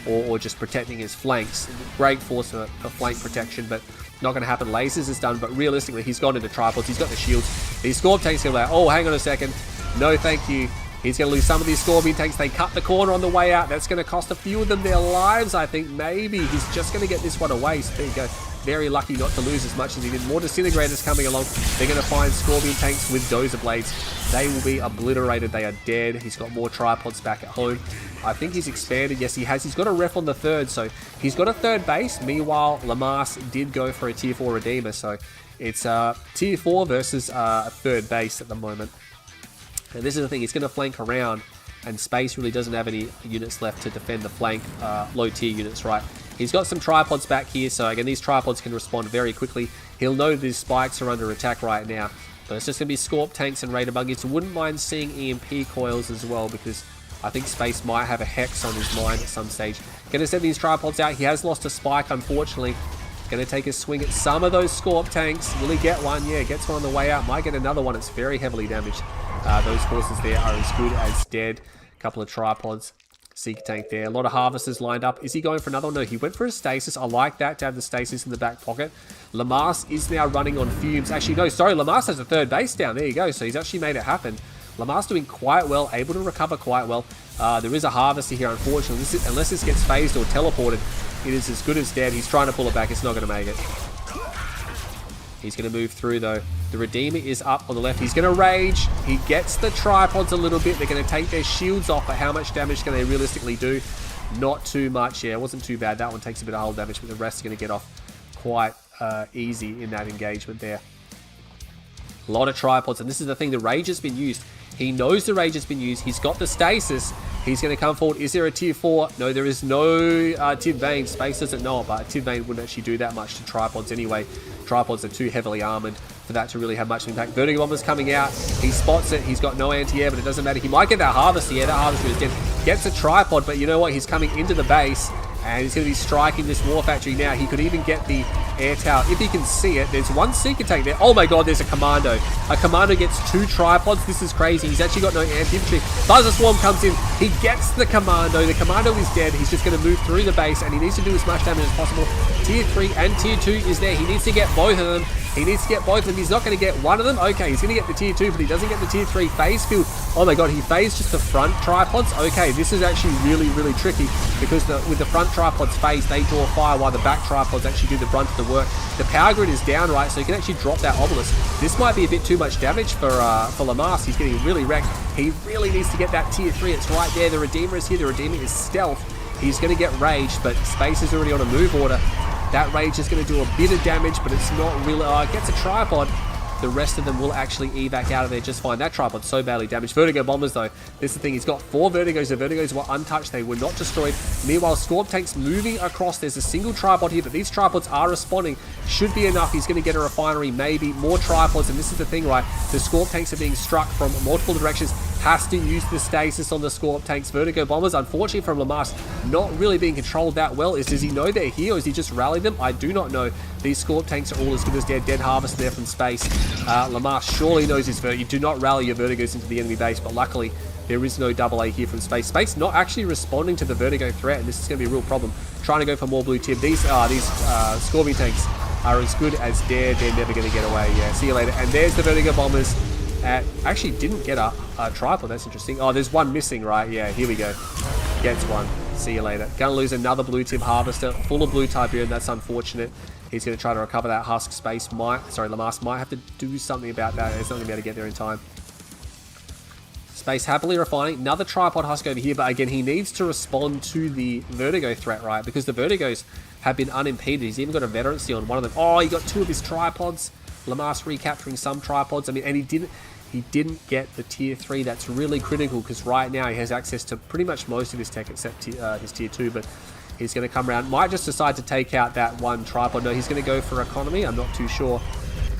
or just protecting his flanks. Great force for flank protection, but not going to happen. Lasers is done, but realistically, he's gone into tripods. He's got the shields. These Scorp tanks going to be like, oh, hang on a second. No, thank you. He's going to lose some of these Scorpion tanks. They cut the corner on the way out. That's going to cost a few of them their lives, I think. Maybe he's just going to get this one away. So there you go. Very lucky not to lose as much as he did. More Disintegrators coming along. They're going to find Scorpion tanks with Dozer Blades. They will be obliterated. They are dead. He's got more tripods back at home. I think he's expanded. Yes, he has. He's got a ref on the third, so he's got a third base. Meanwhile, Lamas did go for a tier 4 Redeemer, so it's tier 4 versus a third base at the moment. And this is the thing, he's going to flank around, and Space really doesn't have any units left to defend the flank, low tier units, right? He's got some tripods back here, so again, these tripods can respond very quickly. He'll know these spikes are under attack right now, but it's just going to be Scorp tanks and Raider buggies. Wouldn't mind seeing EMP coils as well, because I think Space might have a Hex on his mind at some stage. Going to send these tripods out. He has lost a spike, unfortunately. Going to take a swing at some of those Scorp tanks. Will he get one? Yeah, gets one on the way out. Might get another one. It's very heavily damaged. Those forces there are as good as dead. A couple of tripods. Seeker tank there. A lot of harvesters lined up. Is he going for another one? No, he went for a stasis. I like that, to have the stasis in the back pocket. Lamas is now running on fumes. Actually, no, sorry. Lamas has a third base down. There you go. So he's actually made it happen. Lamas doing quite well. Able to recover quite well. There is a harvester here, unfortunately. Unless this gets phased or teleported, it is as good as dead. He's trying to pull it back. It's not going to make it. He's going to move through, though. The Redeemer is up on the left. He's going to rage. He gets the tripods a little bit. They're going to take their shields off, but how much damage can they realistically do? Not too much. Yeah, it wasn't too bad. That one takes a bit of hull damage, but the rest are going to get off quite easy in that engagement there. A lot of tripods, and this is the thing. The rage has been used. He knows the rage has been used. He's got the stasis. He's going to come forward. Is there a tier 4? No, there is no Tid Vane. Space doesn't know it, but Tid Vane wouldn't actually do that much to tripods anyway. Tripods are too heavily armored for that to really have much impact. Vertigo Bomber's coming out. He spots it. He's got no anti-air, but it doesn't matter. He might get that harvester. Yeah, that harvester is dead. Gets a tripod, but you know what? He's coming into the base, and he's going to be striking this war factory now. He could even get the air tower if he can see it. There's one Seeker tank there. Oh my god, there's a commando. A commando gets 2 tripods. This is crazy. He's actually got no anti-infantry. Buzzer Swarm comes in. He gets the commando. The commando is dead. He's just going to move through the base, and he needs to do as much damage as possible. Tier 3 and Tier 2 is there. He needs to get both of them. He needs to get both of them. He's not going to get one of them. Okay, he's going to get the Tier 2, but he doesn't get the Tier 3 phase field. Oh my god, he phased just the front tripods. Okay, this is actually really, really tricky, because with the front tripods phased, they draw fire while the back tripods actually do the brunt of the work. The power grid is down, right, so he can actually drop that obelisk. This might be a bit too much damage for Lamas. He's getting really wrecked. He really needs to get that Tier 3. It's right there. The Redeemer is here. The Redeemer is stealth. He's going to get raged, but Space is already on a move order. That rage is going to do a bit of damage, but it's not really... it gets a tripod. The rest of them will actually evac out of there just fine. That tripod's so badly damaged. Vertigo Bombers, though, this is the thing. He's got 4 Vertigos. The Vertigos were untouched. They were not destroyed. Meanwhile, Scorp tanks moving across. There's a single tripod here, but these tripods are responding. Should be enough. He's going to get a refinery, maybe. More tripods, and this is the thing, right? The Scorp tanks are being struck from multiple directions. Has to use the stasis on the Scorp tanks. Vertigo Bombers, unfortunately from Lamas, not really being controlled that well. Does he know they're here, or is he just rallied them? I do not know. These Scorp tanks are all as good as dead. Dead Harvest there from Space. Lamas surely knows his Vertigo. You do not rally your Vertigos into the enemy base, but luckily there is no AA here from Space. Space not actually responding to the Vertigo threat, and this is going to be a real problem. Trying to go for more blue tip. These Scorpion tanks are as good as dead. They're never going to get away. Yeah, see you later. And there's the Vertigo Bombers. Actually didn't get a tripod. That's interesting. Oh, there's one missing, right? Yeah, here we go. Gets one. See you later. Gonna lose another blue tip harvester. Full of blue Tiberian. That's unfortunate. He's going to try to recover that husk. Space Lamas might have to do something about that. He's not going to be able to get there in time. Space happily refining. Another tripod husk over here, but again, he needs to respond to the Vertigo threat, right? Because the Vertigos have been unimpeded. He's even got a veterancy on one of them. Oh, he got 2 of his tripods. Lamas recapturing some tripods. I mean, and he didn't... He didn't get the tier 3. That's really critical because right now he has access to pretty much most of his tech except his tier 2, but he's going to come around. Might just decide to take out that one tripod. No, he's going to go for economy. I'm not too sure.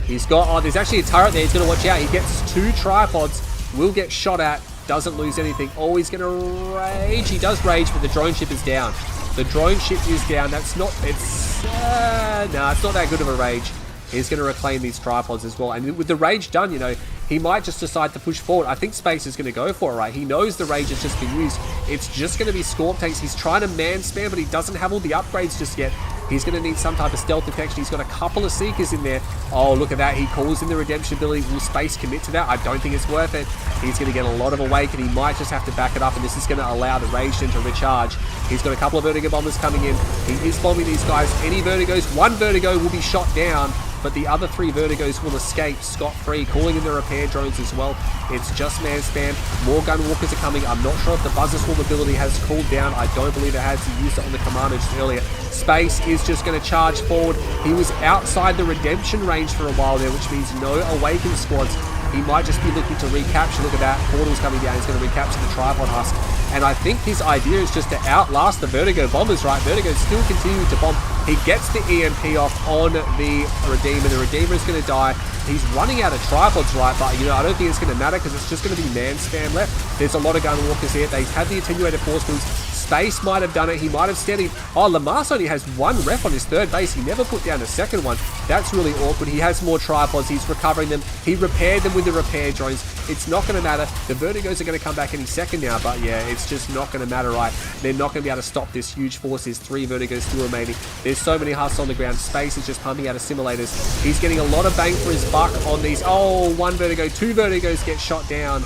He's got... Oh, there's actually a turret there. He's going to watch out. He gets 2 tripods. Will get shot at. Doesn't lose anything. Oh, he's going to rage. He does rage, but the drone ship is down. The drone ship is down. That's not... It's... no, it's not that good of a rage. He's going to reclaim these tripods as well. And with the rage done, you know, he might just decide to push forward. I think Space is going to go for it, right? He knows the rage has just been used. It's just going to be Scorp tanks. He's trying to man spam, but he doesn't have all the upgrades just yet. He's going to need some type of stealth detection. He's got a couple of Seekers in there. Oh, look at that. He calls in the redemption ability. Will Space commit to that? I don't think it's worth it. He's going to get a lot of awake, and he might just have to back it up, and this is going to allow the rage then to recharge. He's got a couple of Vertigo bombers coming in. He is bombing these guys. Any Vertigos, one Vertigo will be shot down, but the other 3 Vertigos will escape scot-free, calling in the repair drones as well. It's just man spam. More Gunwalkers are coming. I'm not sure if the Buzzer Swarm ability has cooled down. I don't believe it has. He used it on the Commander just earlier. Space is just going to charge forward. He was outside the redemption range for a while there, which means no Awakened squads. He might just be looking to recapture. Look at that. Portal's coming down. He's going to recapture the tripod husk. And I think his idea is just to outlast the Vertigo bombers, right? Vertigo's still continuing to bomb. He gets the EMP off on the Redeemer. The Redeemer is going to die. He's running out of tripods, right? But, you know, I don't think it's going to matter because it's just going to be man spam left. There's a lot of Gunwalkers here. They have the attenuated force fields. Space might have done it. He might have steadied. Oh, Lamas only has 1 ref on his 3rd base. He never put down a 2nd one. That's really awkward. He has more tripods. He's recovering them. He repaired them with the repair drones. It's not going to matter. The Vertigos are going to come back any second now, but yeah, it's just not going to matter, right? They're not going to be able to stop this huge force. There's 3 Vertigos still remaining. There's so many husks on the ground. Space is just pumping out of simulators. He's getting a lot of bang for his buck on these. Oh, 1 Vertigo, 2 Vertigos get shot down.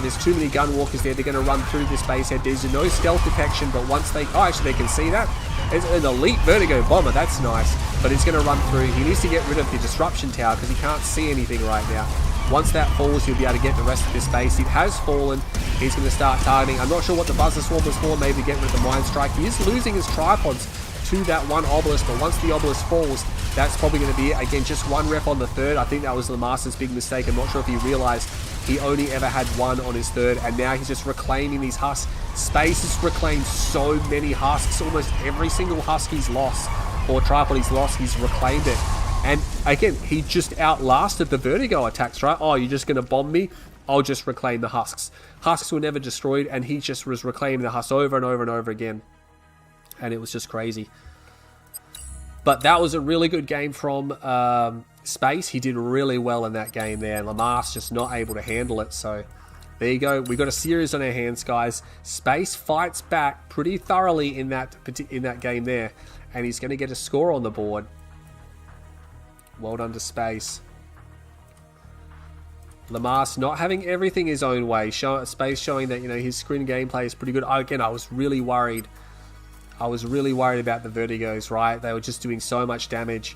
There's too many Gunwalkers there. They're going to run through this base head. There's no stealth detection, but once they... Oh, actually, they can see that. It's an elite Vertigo bomber. That's nice. But he's going to run through. He needs to get rid of the disruption tower because he can't see anything right now. Once that falls, he'll be able to get the rest of this base. It has fallen. He's going to start targeting. I'm not sure what the Buzzer Swarm was for. Maybe get rid of the Mind Strike. He is losing his tripods to that 1 obelisk, but once the obelisk falls, that's probably going to be it. Again, just 1 ref on the 3rd. I think that was Lamas' big mistake. I'm not sure if he realized he only ever had 1 on his 3rd, and now he's just reclaiming these husks. Space has reclaimed so many husks. Almost every single husk he's lost, or tripod he's lost, he's reclaimed it. And again, he just outlasted the Vertigo attacks, right? Oh, you're just going to bomb me? I'll just reclaim the husks. Husks were never destroyed, and he just was reclaiming the husks over and over and over again. And it was just crazy. But that was a really good game from Space. He did really well in that game there. Lamas just not able to handle it. So there you go. We got a series on our hands, guys. Space fights back pretty thoroughly in that game there. And he's going to get a score on the board. Well done to Space. Lamas not having everything his own way. Space showing that, you know, his screen gameplay is pretty good. Again, I was really worried. I was really worried about the Vertigos, right? They were just doing so much damage.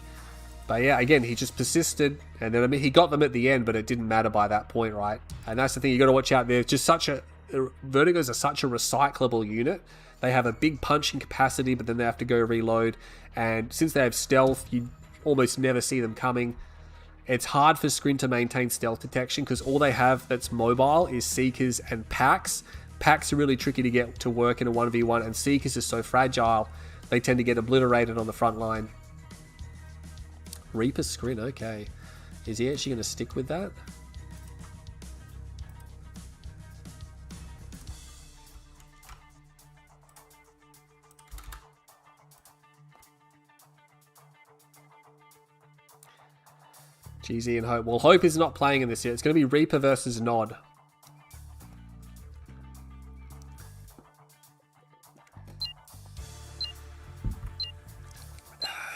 But yeah, again, he just persisted. And then, I mean, he got them at the end, but it didn't matter by that point, right? And that's the thing you got to watch out there. Just Vertigos are such a recyclable unit. They have a big punching capacity, but then they have to go reload. And since they have stealth, you almost never see them coming. It's hard for Screen to maintain stealth detection because all they have that's mobile is Seekers and Packs. Packs are really tricky to get to work in a 1v1, and Seekers are so fragile, they tend to get obliterated on the front line. Reaper Screen, okay. Is he actually going to stick with that? GZ and Hope. Well, Hope is not playing in this yet. It's going to be Reaper versus Nod.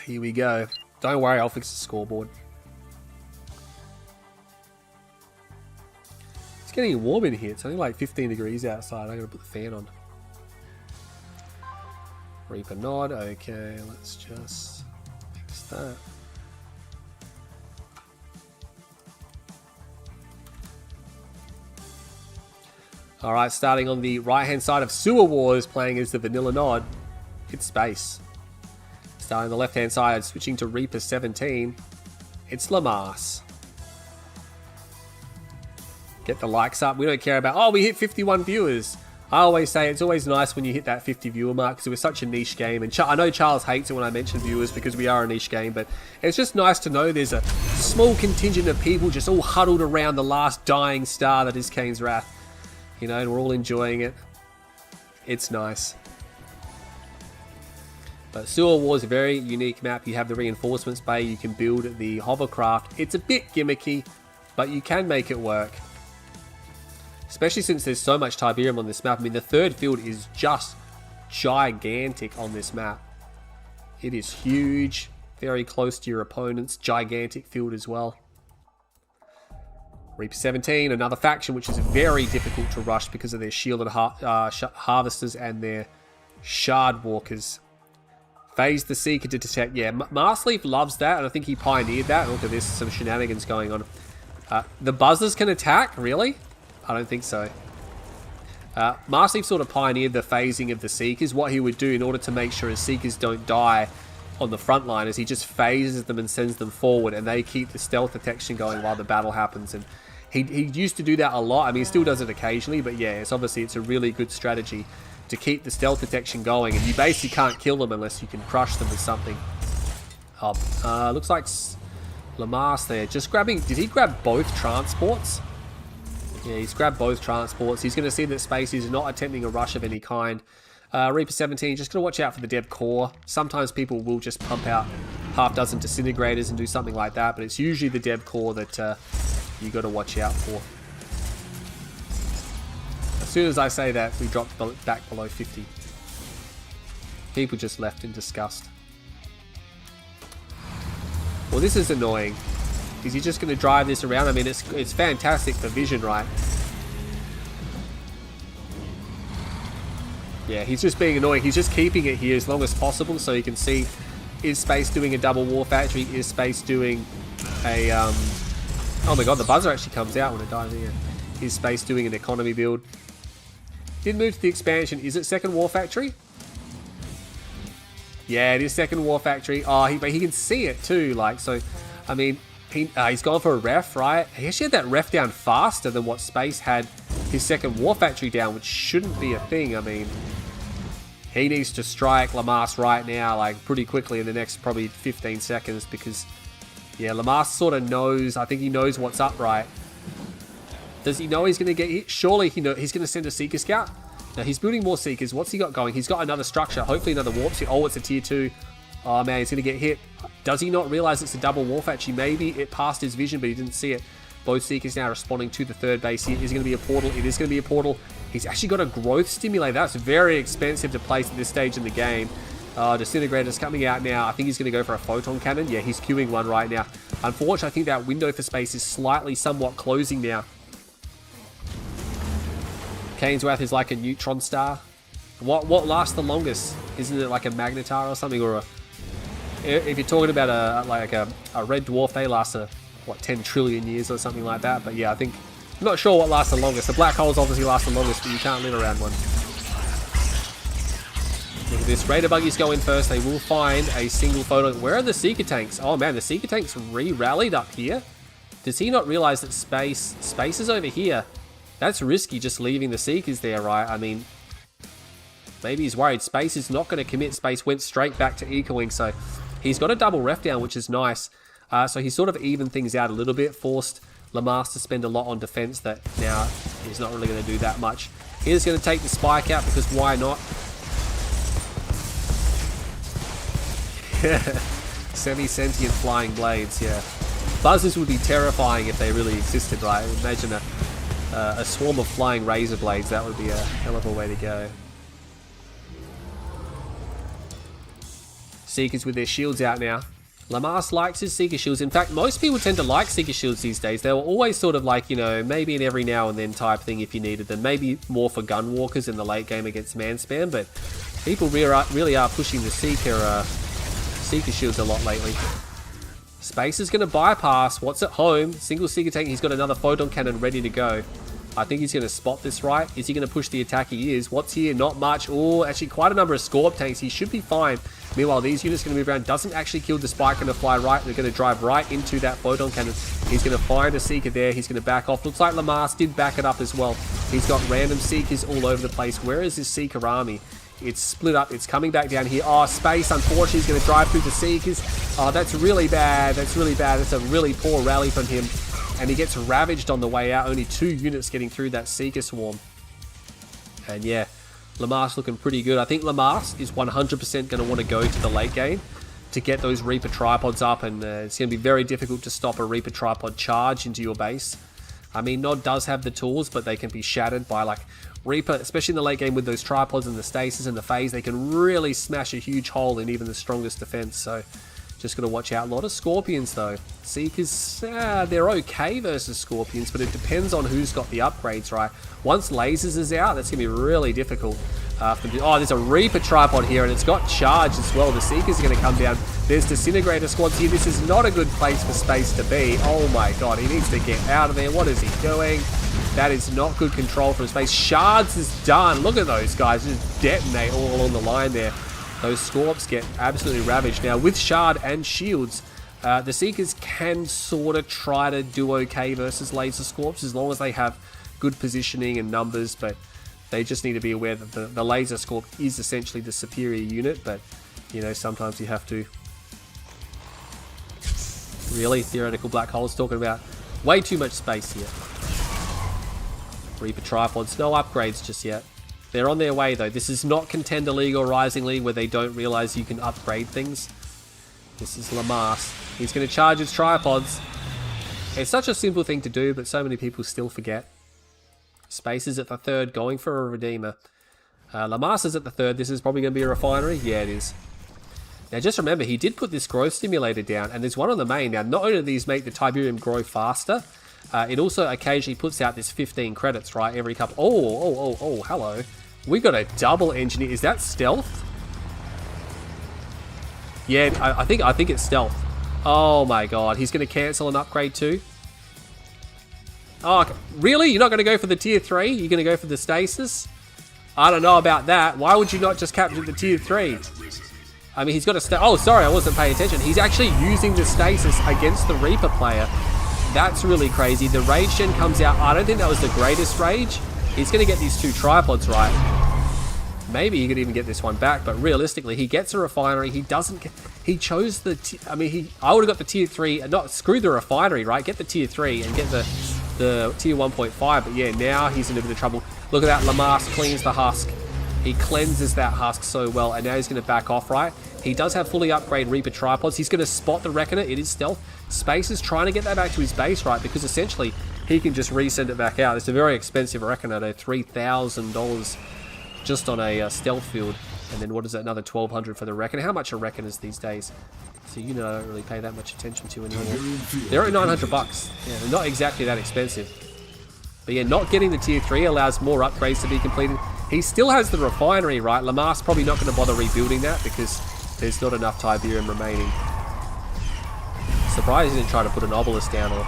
Here we go. Don't worry, I'll fix the scoreboard. It's getting warm in here. It's only like 15 degrees outside. I'm going to put the fan on. Reaper Nod. Okay, let's just fix that. Alright, starting on the right-hand side of Sewer Wars, playing as the Vanilla Nod, it's Space. Starting on the left-hand side, switching to Reaper 17, it's Lamas. Get the likes up. We don't care about, oh, we hit 51 viewers. I always say it's always nice when you hit that 50 viewer mark because it was such a niche game. And I know Charles hates it when I mention viewers because we are a niche game, but it's just nice to know there's a small contingent of people just all huddled around the last dying star that is Kane's Wrath. You know, and we're all enjoying it. It's nice. But Sewer War is a very unique map. You have the reinforcements bay, you can build the hovercraft. It's a bit gimmicky, but you can make it work. Especially since there's so much Tiberium on this map. I mean, the third field is just gigantic on this map. It is huge, very close to your opponents. Gigantic field as well. Reaper 17, another faction which is very difficult to rush because of their shielded harvesters and their shard walkers. Phase the Seeker to detect. Yeah, Marsleaf loves that, and I think he pioneered that. Look at this, some shenanigans going on. The buzzers can attack? Really? I don't think so. Marsleaf sort of pioneered the phasing of the Seekers. What he would do in order to make sure his Seekers don't die on the front line is he just phases them and sends them forward, and they keep the stealth detection going while the battle happens. And he used to do that a lot. I mean, he still does it occasionally, but yeah, it's a really good strategy to keep the stealth detection going, and you basically can't kill them unless you can crush them with something. Looks like Lamas there. Just grabbing... Did he grab both transports? Yeah, he's grabbed both transports. He's going to see that Space is not attempting a rush of any kind. Reaper 17, just going to watch out for the Deb core. Sometimes people will just pump out half dozen disintegrators and do something like that, but it's usually the Deb core that you got to watch out for. As soon as I say that, we dropped back below 50. People just left in disgust. Well, this is annoying. Is he just going to drive this around? I mean, it's fantastic for vision, right? Yeah, he's just being annoying. He's just keeping it here as long as possible so you can see, is Space doing a double war factory? Is Space doing a... Oh my god, the buzzer actually comes out when it dies here. Is Space doing an economy build? Did move to the expansion. Is it second war factory? Yeah, it is second war factory. Oh, but he can see it too. Like, so, I mean... he's gone for a ref, right? He actually had that ref down faster than what Space had his second war factory down, which shouldn't be a thing. I mean, he needs to strike Lamas right now, like pretty quickly in the next probably 15 seconds because, yeah, Lamas sort of knows. I think he knows what's up, right? Does he know he's going to get hit? Surely he he's going to send a Seeker Scout. Now he's building more Seekers. What's he got going? He's got another structure. Hopefully another warp. Oh, it's a tier 2. Oh man, he's going to get hit. Does he not realize it's a double war factory? Maybe it passed his vision, but he didn't see it. Both Seekers now responding to the third base here. Is it going to be a portal? It is going to be a portal. He's actually got a growth stimulator. That's very expensive to place at this stage in the game. Disintegrator's coming out now. I think he's going to go for a photon cannon. Yeah, he's queuing one right now. Unfortunately, I think that window for Space is somewhat closing now. Kane's Wrath is like a neutron star. What lasts the longest? Isn't it like a magnetar or something, or a... If you're talking about a red dwarf, they last what, 10 trillion years or something like that. But yeah, I'm not sure what lasts the longest. The black holes obviously last the longest, but you can't live around one. Look at this. Raider buggies go in first. They will find a single photon. Where are the Seeker tanks? Oh man, the Seeker tanks re-rallied up here. Does he not realize that Space is over here? That's risky just leaving the Seekers there, right? I mean, maybe he's worried. Space is not going to commit. Space went straight back to ecoing, so he's got a double ref down, which is nice. So he sort of evened things out a little bit, forced Lamas to spend a lot on defense that now he's not really going to do that much. He's going to take the spike out because why not? Semi-sentient flying blades, yeah. Buzzers would be terrifying if they really existed, right? Imagine a swarm of flying razor blades. That would be a hell of a way to go. Seekers with their shields out now. Lamas likes his Seeker shields. In fact, most people tend to like Seeker shields these days. They were always sort of like, you know, maybe an every now and then type thing if you needed them. Maybe more for gun walkers in the late game against man spam, but people really are pushing the Seeker shields a lot lately. Space is going to bypass what's at home. Single Seeker tank. He's got another photon cannon ready to go. I think he's going to spot this right. Is he going to push the attack? He is. What's here? Not much. Oh, actually quite a number of Scorp tanks. He should be fine. Meanwhile, these units going to move around. Doesn't actually kill the spike. Going to fly right. They're going to drive right into that photon cannon. He's going to find a Seeker there. He's going to back off. Looks like Lamas did back it up as well. He's got random Seekers all over the place. Where is his Seeker army? It's split up. It's coming back down here. Oh, Space, unfortunately, is going to drive through the Seekers. Oh, that's really bad. That's really bad. That's a really poor rally from him. And he gets ravaged on the way out. Only 2 units getting through that Seeker swarm. And yeah, Lamas looking pretty good. I think Lamas is 100% going to want to go to the late game to get those Reaper tripods up. And it's going to be very difficult to stop a Reaper tripod charge into your base. I mean, Nod does have the tools, but they can be shattered by like Reaper, especially in the late game with those tripods and the stasis and the phase. They can really smash a huge hole in even the strongest defense. So just got to watch out. A lot of Scorpions though. Seekers, they're okay versus Scorpions, but it depends on who's got the upgrades, right? Once Lasers is out, that's going to be really difficult. Oh, there's a Reaper tripod here, and it's got charge as well. The Seekers are going to come down. There's Disintegrator squads here. This is not a good place for Space to be. Oh my god, he needs to get out of there. What is he doing? That is not good control from Space. Shards is done. Look at those guys just detonate all along the line there. Those Scorps get absolutely ravaged. Now, with Shard and Shields, the Seekers can sort of try to do okay versus Laser Scorps as long as they have good positioning and numbers, but they just need to be aware that the Laser Scorp is essentially the superior unit, but, you know, sometimes you have to. Really? Theoretical Black Holes talking about way too much space here. Reaper tripods, no upgrades just yet. They're on their way though. This is not Contender League or Rising League where they don't realize you can upgrade things. This is Lamas. He's going to charge his tripods. It's such a simple thing to do, but so many people still forget. Space is at the 3rd, going for a Redeemer. Lamas is at the 3rd. This is probably going to be a refinery. Yeah, it is. Now just remember, he did put this growth stimulator down, and there's one on the main. Now, not only do these make the Tiberium grow faster, it also occasionally puts out this 15 credits, right, every couple. Oh, hello. We got a double engineer. Is that stealth? Yeah, I think it's stealth. Oh my god, he's going to cancel an upgrade too. Oh, really? You're not going to go for the tier 3? You're going to go for the stasis? I don't know about that. Why would you not just capture the tier 3? I mean, he's got a oh, sorry, I wasn't paying attention. He's actually using the stasis against the Reaper player. That's really crazy. The rage gen comes out. I don't think that was the greatest rage. He's going to get these 2 tripods right. Maybe he could even get this one back, but realistically, he gets a refinery. He doesn't get... He chose the... I would have got the tier 3... Not screw the refinery, right? Get the tier 3 and get the tier 1.5. But yeah, now he's in a bit of trouble. Look at that. Lamas cleans the husk. He cleanses that husk so well, and now he's going to back off, right? He does have fully upgraded Reaper tripods. He's going to spot the Reckoner. It is stealth. Space is trying to get that back to his base, right? Because essentially, he can just resend it back out. It's a very expensive Reckoner, though. $3,000 just on a stealth field. And then what is that? Another $1,200 for the Reckoner. How much are Reckoners these days? So you know, I don't really pay that much attention to anymore. They're at $900. Yeah, they're not exactly that expensive. But yeah, not getting the tier 3 allows more upgrades to be completed. He still has the refinery, right? Lamas probably not going to bother rebuilding that because there's not enough Tiberium remaining. Surprised he didn't try to put an obelisk down or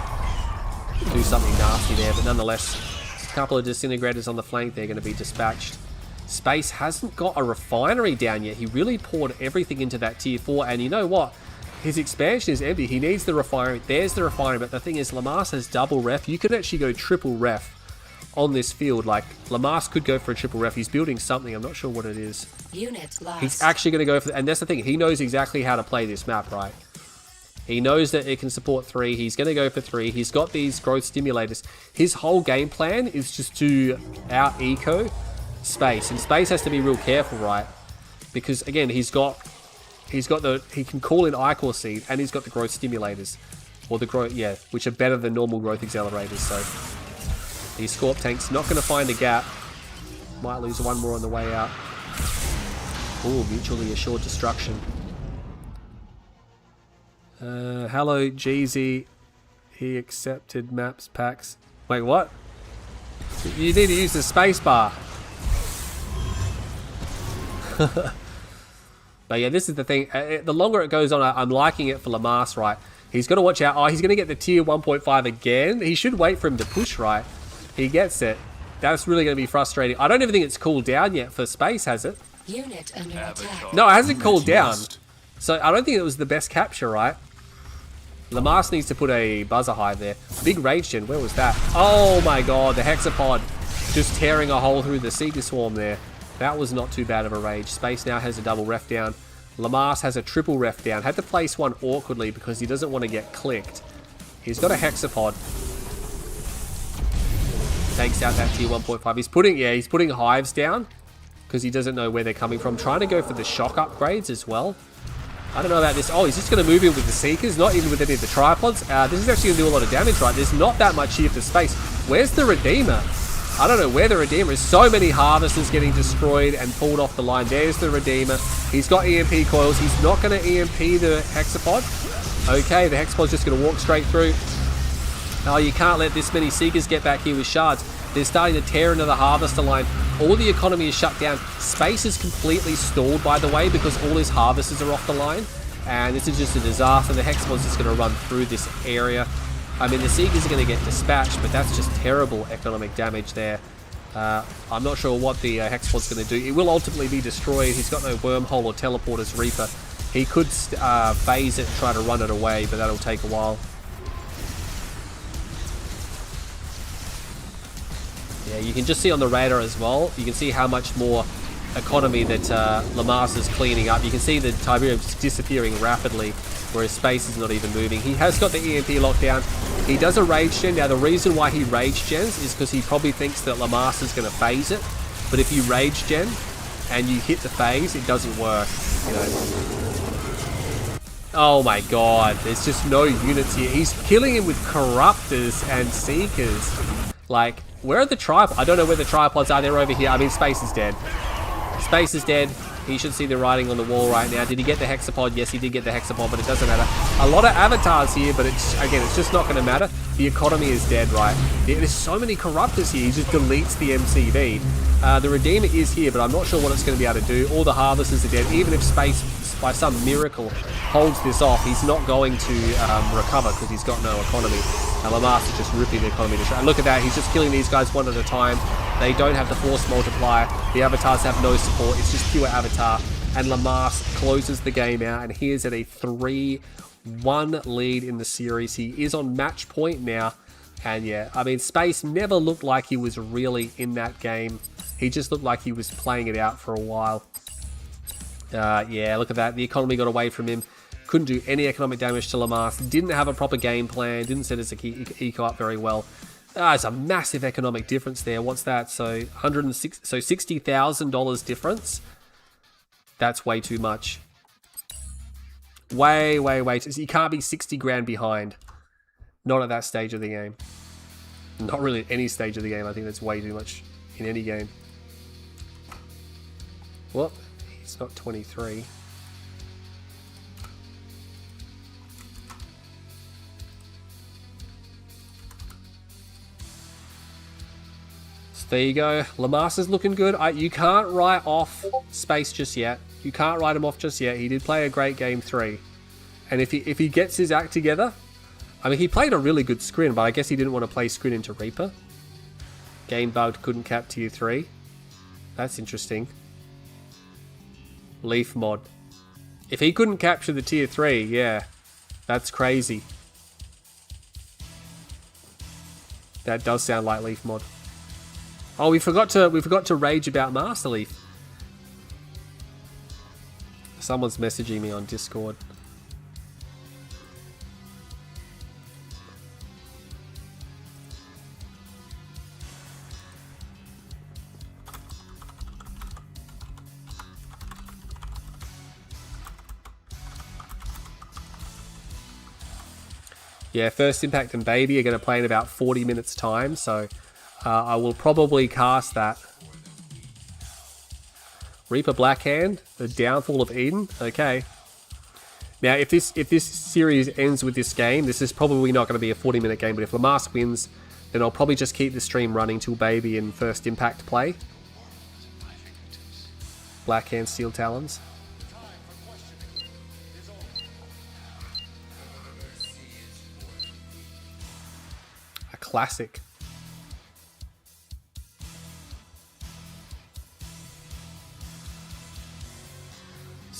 do something nasty there, but nonetheless, a couple of disintegrators on the flank, they're going to be dispatched. Space hasn't got a refinery down yet. He really poured everything into that tier 4, and you know what? His expansion is empty. He needs the refinery. There's the refinery, but the thing is, Lamas has double ref. You could actually go triple ref on this field. Like, Lamas could go for a triple ref. He's building something. I'm not sure what it is. Unit lost. He's actually going to go for... And that's the thing. He knows exactly how to play this map, right? He knows that it can support 3. He's going to go for 3. He's got these growth stimulators. His whole game plan is just to out-eco Space. And Space has to be real careful, right? Because, again, he can call in Ichor Seed, and he's got the growth stimulators. Or the growth... Yeah, which are better than normal growth accelerators, so... These Scorp tanks not going to find a gap. Might lose one more on the way out. Ooh, mutually assured destruction. Hello, Jeezy. He accepted maps packs. Wait, what? You need to use the space bar. But yeah, this is the thing. The longer it goes on, I'm liking it for Lamas, right? He's got to watch out. Oh, he's going to get the tier 1.5 again. He should wait for him to push, right? He gets it. That's really going to be frustrating. I don't even think it's cooled down yet for Space, has it? Unit under attack. No, it hasn't cooled down. So I don't think it was the best capture, right? Lamas needs to put a buzzer hive there. Big rage gen, where was that? Oh my god, the hexapod just tearing a hole through the Seeker Swarm there. That was not too bad of a rage. Space now has a double ref down. Lamas has a triple ref down. Had to place one awkwardly because he doesn't want to get clicked. He's got a hexapod. Takes out that tier 1.5. He's putting hives down because he doesn't know where they're coming from. Trying to go for the shock upgrades as well. I don't know about this. Oh, he's just going to move in with the Seekers, not even with any of the tripods. This is actually going to do a lot of damage, right? There's not that much here for space. Where's the Redeemer? I don't know where the Redeemer is. So many Harvesters getting destroyed and pulled off the line. There's the Redeemer. He's got EMP coils. He's not going to EMP the Hexapod. Okay, the Hexapod's just going to walk straight through. Oh, you can't let this many Seekers get back here with shards. They're starting to tear into the Harvester line. All the economy is shut down. Space is completely stalled, by the way, because all his Harvesters are off the line. And this is just a disaster. The Hexapod's just going to run through this area. I mean, the Seekers are going to get dispatched, but that's just terrible economic damage there. I'm not sure what the Hexapod's going to do. It will ultimately be destroyed. He's got no wormhole or teleport as Reaper. He could phase it and try to run it away, but that'll take a while. Yeah, you can just see on the radar as well, you can see how much more economy that Lamas is cleaning up. You can see the Tiberium's disappearing rapidly, whereas Space is not even moving. He has got the EMP lockdown. He does a rage gen. Now, the reason why he rage gens is because he probably thinks that Lamas is going to phase it. But if you rage gen and you hit the phase, it doesn't work, you know. Oh my god, there's just no units here. He's killing him with Corruptors and Seekers. Like, where are the tripods? I don't know where the tripods are. They're over here. I mean, Space is dead. Space is dead. He should see the writing on the wall right now. Did he get the Hexapod? Yes, he did get the Hexapod, but it doesn't matter. A lot of avatars here, but it's just not going to matter. The economy is dead, right? There's so many Corruptors here. He just deletes the MCV. The Redeemer is here, but I'm not sure what it's going to be able to do. All the Harvesters are dead. Even if Space, by some miracle, holds this off, he's not going to recover because he's got no economy. Lamas is just ripping the economy to shred. Look at that. He's just killing these guys one at a time. They don't have the force multiplier. The avatars have no support. It's just pure avatar. And Lamas closes the game out, and he is at a 3-1 lead in the series. He is on match point now. And yeah, I mean, Space never looked like he was really in that game. He just looked like he was playing it out for a while. Yeah, look at that. The economy got away from him. Couldn't do any economic damage to Lamas. Didn't have a proper game plan. Didn't set his eco up very well. It's a massive economic difference there. What's that? So $60,000 difference. That's way too much. Way. You can't be 60 grand behind. Not at that stage of the game. Not really at any stage of the game. I think that's way too much in any game. Well, he's got 23. There you go. Lamas is looking good. You can't write off Space just yet. You can't write him off just yet. He did play a great game 3. And if he gets his act together, I mean, he played a really good screen, but I guess he didn't want to play screen into Reaper. Game bugged, couldn't cap tier 3. That's interesting. Leaf mod. If he couldn't capture the tier 3, yeah, that's crazy. That does sound like Leaf mod. Oh, we forgot to rage about Master Leaf. Someone's messaging me on Discord. Yeah, First Impact and Baby are going to play in about 40 minutes time, so I will probably cast that. Reaper Blackhand, the downfall of Eden. Okay. Now, if this series ends with this game, this is probably not going to be a 40-minute game, but if Lamas wins, then I'll probably just keep the stream running till Baby and First Impact play. Blackhand, Steel Talons. A classic.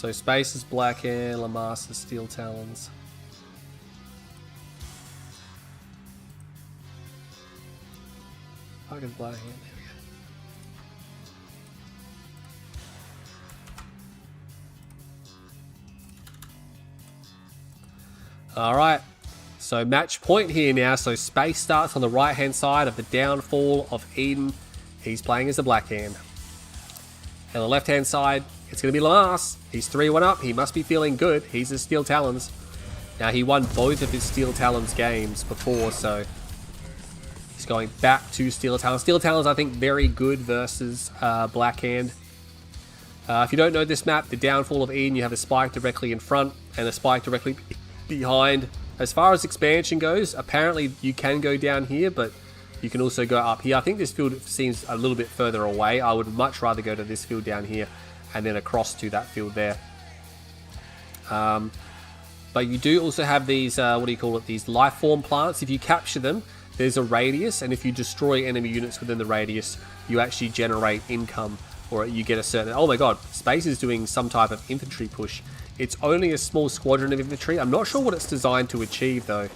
So Space is Black Hand, Lamas is Steel Talons. Fuck is Black Hand? There we go. Alright. So match point here now. So Space starts on the right hand side of the downfall of Eden. He's playing as the Black Hand. And on the left hand side, it's going to be Lamas. He's 3-1 up. He must be feeling good. He's the Steel Talons. Now he won both of his Steel Talons games before, so he's going back to Steel Talons. Steel Talons, I think, very good versus Black Hand. If you don't know this map, the downfall of Eden, you have a spike directly in front and a spike directly behind. As far as expansion goes, apparently you can go down here, but you can also go up here. I think this field seems a little bit further away. I would much rather go to this field down here and then across to that field there. But you do also have these, what do you call it, these life form plants. If you capture them, there's a radius, and if you destroy enemy units within the radius, you actually generate income, or you get a certain... Oh my god, Space is doing some type of infantry push. It's only a small squadron of infantry. I'm not sure what it's designed to achieve, though.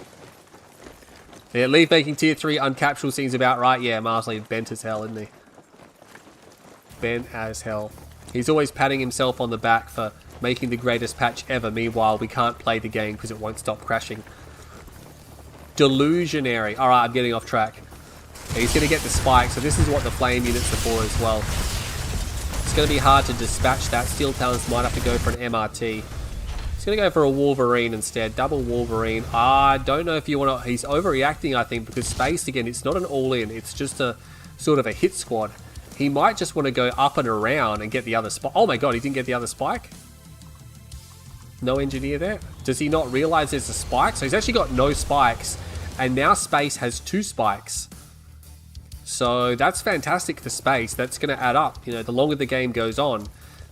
Yeah, Leaf making tier 3 uncapturable seems about right. Yeah, Marsley bent as hell, isn't he? Bent as hell. He's always patting himself on the back for making the greatest patch ever. Meanwhile, we can't play the game because it won't stop crashing. Delusionary. Alright, I'm getting off track. He's going to get the spike, so this is what the flame units are for as well. It's going to be hard to dispatch that. Steel Talons might have to go for an MRT. He's going to go for a Wolverine instead. Double Wolverine. I don't know if you want to... He's overreacting, I think, because Space, again, it's not an all-in. It's just a sort of a hit squad. He might just want to go up and around and get the other spike. Oh my god, he didn't get the other spike? No engineer there? Does he not realize there's a spike? So he's actually got no spikes. And now Space has 2 spikes. So that's fantastic for Space. That's going to add up. You know, the longer the game goes on,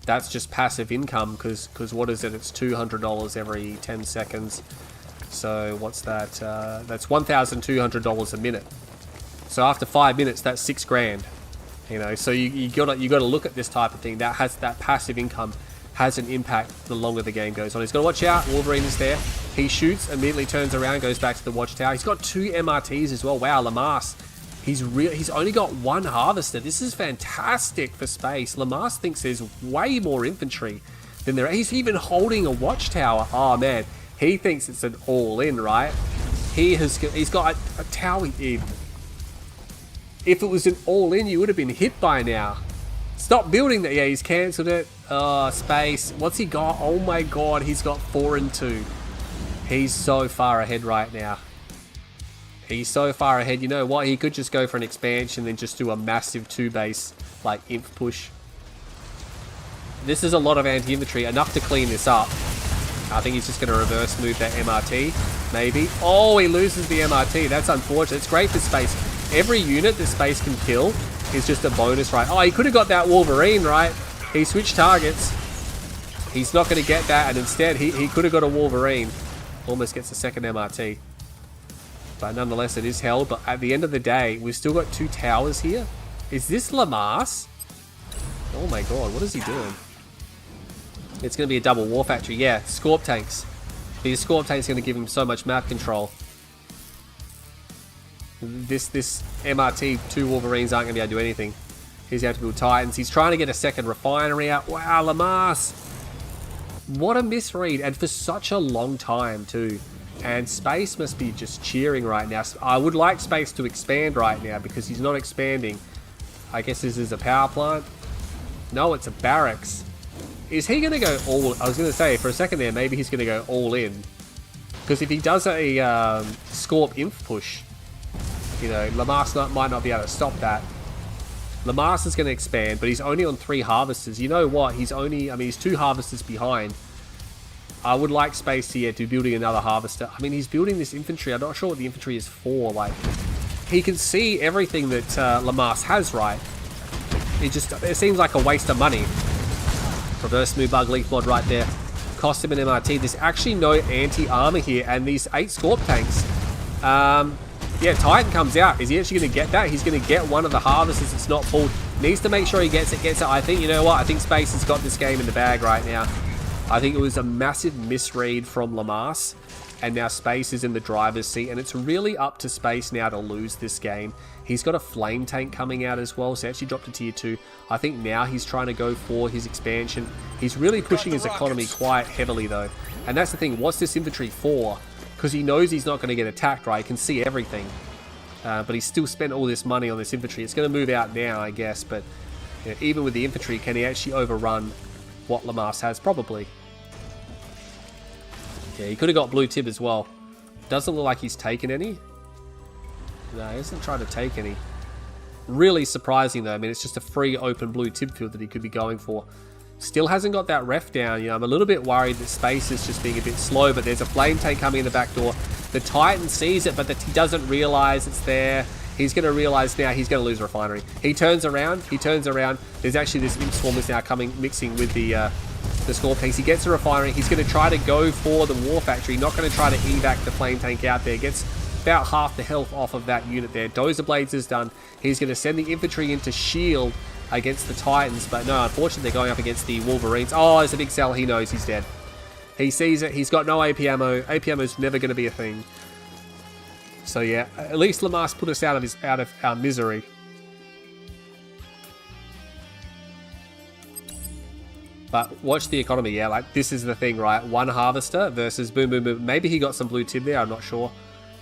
that's just passive income. Because what is it? It's $200 every 10 seconds. So what's that? That's $1,200 a minute. So after 5 minutes, that's 6 grand. You know, so you gotta look at this type of thing. That has that passive income has an impact the longer the game goes on. He's got to watch out. Wolverine is there. He shoots, immediately turns around, goes back to the watchtower. He's got 2 MRTs as well. Wow, Lamas. He's only got 1 harvester. This is fantastic for Space. Lamas thinks there's way more infantry than there. He's even holding a watchtower. Oh man, he thinks it's an all-in, right? He's got a tower in. If it was an all-in, you would have been hit by now. Stop building that. Yeah, he's cancelled it. Oh, Space. What's he got? Oh my god, he's got 4 and 2. He's so far ahead right now. He's so far ahead. You know what? He could just go for an expansion and just do a massive 2-base, like, imp push. This is a lot of anti-infantry. Enough to clean this up. I think he's just going to reverse move that MRT. Maybe. Oh, he loses the MRT. That's unfortunate. It's great for Space. Every unit that Space can kill is just a bonus, right? Oh, he could have got that Wolverine, right? He switched targets. He's not going to get that, and instead he could have got a Wolverine. Almost gets a second MRT. But nonetheless, it is held. But at the end of the day, we've still got 2 towers here. Is this Lamas? Oh my god, what is he doing? It's going to be a double war factory. Yeah, Scorp tanks. These Scorp tanks are going to give him so much map control. This MRT, 2 Wolverines aren't going to be able to do anything. He's going to have to build Titans. He's trying to get a second refinery out. Wow, Lamas. What a misread. And for such a long time, too. And Space must be just cheering right now. I would like Space to expand right now because he's not expanding. I guess this is a power plant. No, it's a barracks. Is he going to go all... I was going to say, for a second there, maybe he's going to go all in. Because if he does a Scorp Inf push, you know, Lamas might not be able to stop that. Lamas is going to expand, but he's only on 3 harvesters. You know what? He's only... I mean, he's 2 harvesters behind. I would like Space to, to building another harvester. I mean, he's building this infantry. I'm not sure what the infantry is for. Like, he can see everything that Lamas has, right? It seems like a waste of money. Reverse move bug leaf mod right there. Cost him an MRT. There's actually no anti-armor here, and these 8 Scorp tanks. Yeah, Titan comes out. Is he actually going to get that? He's going to get one of the harvesters that's not pulled. Needs to make sure he gets it. I think, you know what? I think Space has got this game in the bag right now. I think it was a massive misread from Lamas, and now Space is in the driver's seat, and it's really up to Space now to lose this game. He's got a flame tank coming out as well, so he actually dropped to tier 2. I think now he's trying to go for his expansion. He's really pushing his economy quite heavily though, and that's the thing, what's this infantry for? Because he knows he's not going to get attacked, right? He can see everything, but he's still spent all this money on this infantry. It's going to move out now, I guess, but you know, even with the infantry, can he actually overrun what Lamas has? Probably. Yeah, he could have got blue tib as well. Doesn't look like he's taken any. No, he hasn't tried to take any. Really surprising though. I mean, it's just a free open blue tib field that he could be going for. Still hasn't got that ref down. You know, I'm a little bit worried that Space is just being a bit slow, but there's a flame tank coming in the back door. The Titan sees it, but he doesn't realize it's there. He's going to realize now he's going to lose refinery. He turns around. There's actually this imp swarm is now coming, mixing with the score piece. He gets a refinery. He's going to try to go for the war factory. Not going to try to evac the flame tank out there. Gets about half the health off of that unit there. Dozer Blades is done. He's going to send the infantry into shield against the Titans, but no, unfortunately they're going up against the Wolverines. Oh, there's a big cell. He knows he's dead. He sees it. He's got no AP ammo. AP ammo is never going to be a thing. So yeah, at least Lamas put us out of our misery. But watch the economy, yeah, like this is the thing, right? One harvester versus boom, boom, boom. Maybe he got some blue tib there, I'm not sure.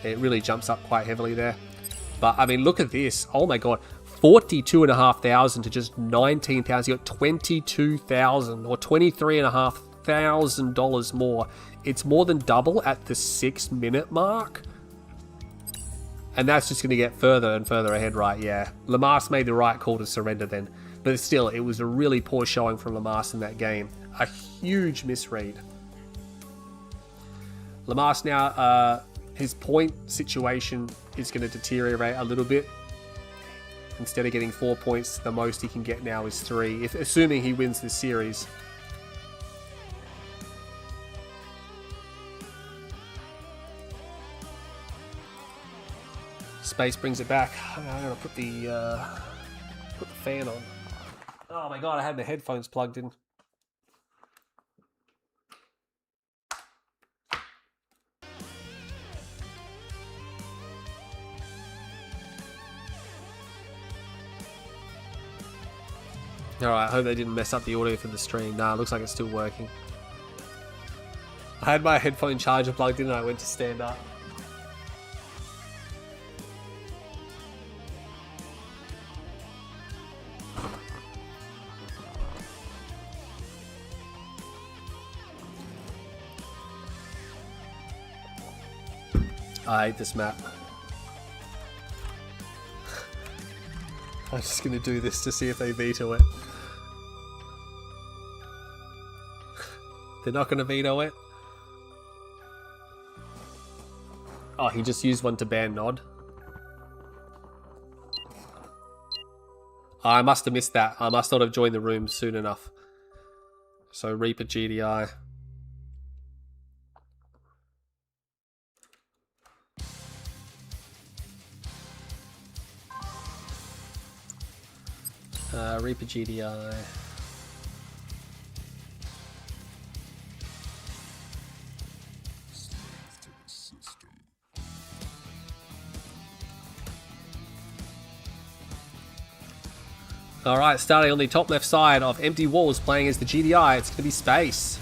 It really jumps up quite heavily there. But I mean, look at this. Oh my god. 42,500 to just 19,000. You got 22,000 or $23,500 more. It's more than double at the 6-minute mark. And that's just going to get further and further ahead, right? Yeah. Lamas made the right call to surrender then. But still, it was a really poor showing from Lamas in that game. A huge misread. Lamas now, his point situation is going to deteriorate a little bit. Instead of getting 4 points, the most he can get now is 3, assuming he wins this series. Space brings it back. I'm gonna put the fan on. Oh my god, I had the headphones plugged in. Alright, I hope they didn't mess up the audio for the stream. Nah, it looks like it's still working. I had my headphone charger plugged in and I went to stand up. I hate this map. I'm just going to do this to see if they veto it. They're not going to veto it. Oh, he just used one to ban Nod. I must have missed that. I must not have joined the room soon enough. So Reaper GDI. Reaper GDI. Alright, starting on the top left side of Empty Walls, playing as the GDI, it's going to be Space.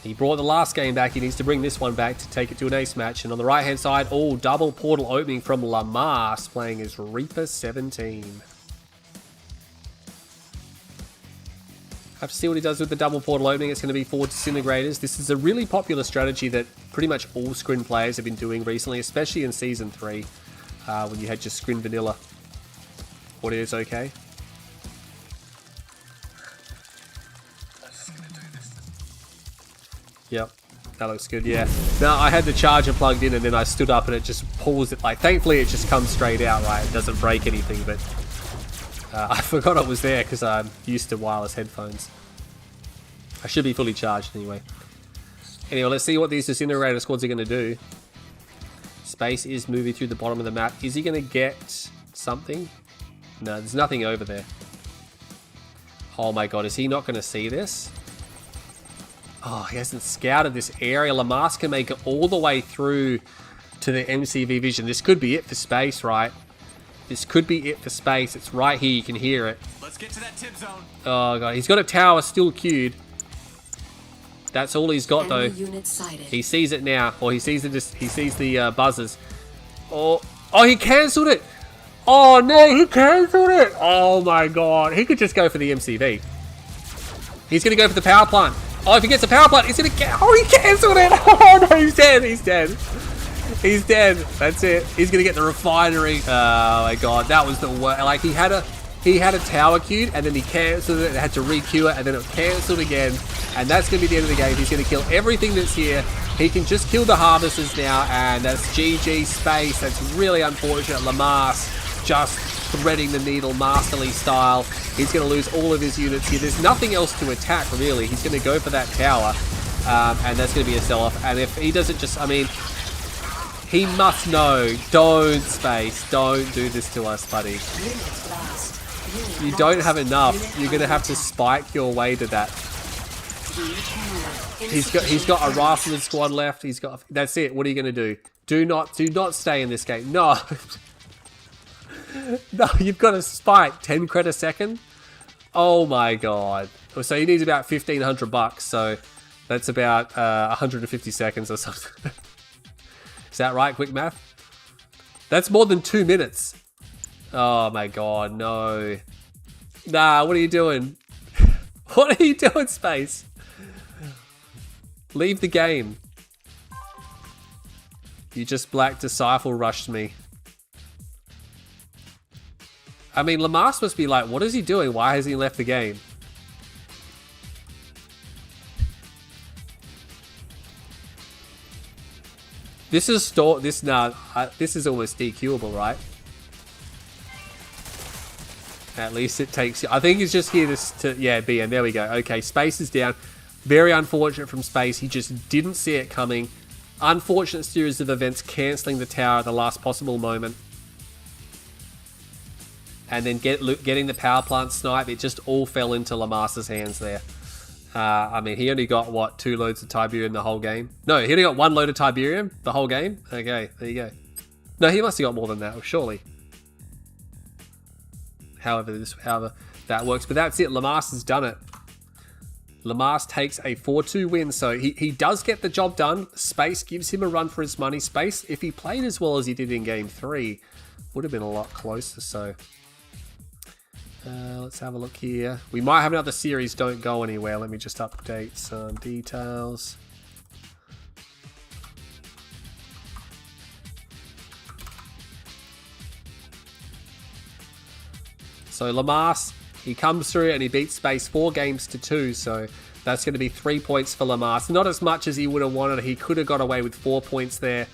He brought the last game back, he needs to bring this one back to take it to an ace match. And on the right hand side, oh, double portal opening from Lamas, playing as Reaper 17. Have to see what he does with the double portal opening. It's going to be 4 Disintegrators. This is a really popular strategy that pretty much all Scrin players have been doing recently, especially in Season 3, when you had just Scrin Vanilla. Audio is okay. Yep, that looks good, yeah. Now, I had the charger plugged in and then I stood up and it just pulls it, like, thankfully it just comes straight out, right? It doesn't break anything, but I forgot it was there because I'm used to wireless headphones. I should be fully charged anyway. Anyway, let's see what these Disintegrator squads are going to do. Space is moving through the bottom of the map. Is he going to get something? No, there's nothing over there. Oh my god, is he not going to see this? Oh, he hasn't scouted this area. Lamas can make it all the way through to the MCV vision. This could be it for space, right? This could be it for space. It's right here. You can hear it. Let's get to that tip zone. Oh, God. He's got a tower still queued. That's all he's got, though. He sees it now. Or he sees the buzzers. Oh, he cancelled it. Oh, no, he cancelled it. Oh, my God. He could just go for the MCV. He's going to go for the power plant. Oh, if he gets a power plant, he's going to get... Oh, he cancelled it. Oh, no, he's dead. He's dead. He's dead. That's it. He's going to get the refinery. Oh, my God. That was the worst. Like, he had a tower queued, and then he cancelled it and had to re-queue it, and then it cancelled again. And that's going to be the end of the game. He's going to kill everything that's here. He can just kill the harvesters now, and that's GG space. That's really unfortunate. Lamas just threading the needle masterly style. He's going to lose all of his units here. There's nothing else to attack, really. He's going to go for that tower, and that's going to be a sell-off. And if he doesn't just, I mean, he must know. Don't, space. Don't do this to us, buddy. You don't have enough. You're going to have to spike your way to that. He's got a rifleman squad left. He's got. That's it. What are you going to do? Do not stay in this game. No. No, you've got to spike 10 credit a second. Oh my God. So he needs about $1,500. So that's about 150 seconds or something. Is that right? Quick math. That's more than 2 minutes. Oh my God, no. Nah, what are you doing? What are you doing, space? Leave the game. You just black disciple rushed me. I mean, Lamas must be like, what is he doing? Why has he left the game? This is this is almost DQable, right? At least it takes. I think he's just here to yeah, BM. There we go. Okay, space is down. Very unfortunate from space. He just didn't see it coming. Unfortunate series of events cancelling the tower at the last possible moment. And then getting the power plant snipe, it just all fell into Lamas's hands there. I mean, he only got, what, 2 loads of Tiberium the whole game? No, he only got 1 load of Tiberium the whole game? Okay, there you go. No, he must have got more than that, surely. However that works. But that's it, Lamas has done it. Lamas takes a 4-2 win, so he does get the job done. Space gives him a run for his money. Space, if he played as well as he did in Game 3, would have been a lot closer, so... let's have a look here. We might have another series. Don't go anywhere. Let me just update some details. So Lamas, he comes through and he beats Space 4 games to 2. So that's going to be 3 points for Lamas. Not as much as he would have wanted. He could have got away with 4 points there,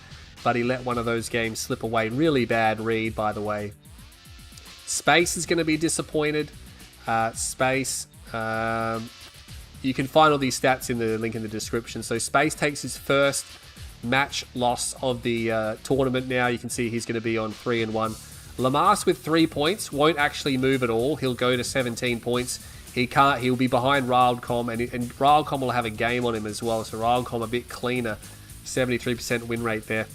but he let one of those games slip away. Really bad read, by the way. Space is going to be disappointed. Space, you can find all these stats in the link in the description. So Space takes his first match loss of the tournament now. You can see he's going to be on 3-1. Lamas with 3 points won't actually move at all. He'll go to 17 points. He'll be behind Railcom, and Railcom will have a game on him as well. So Railcom a bit cleaner, 73% win rate there.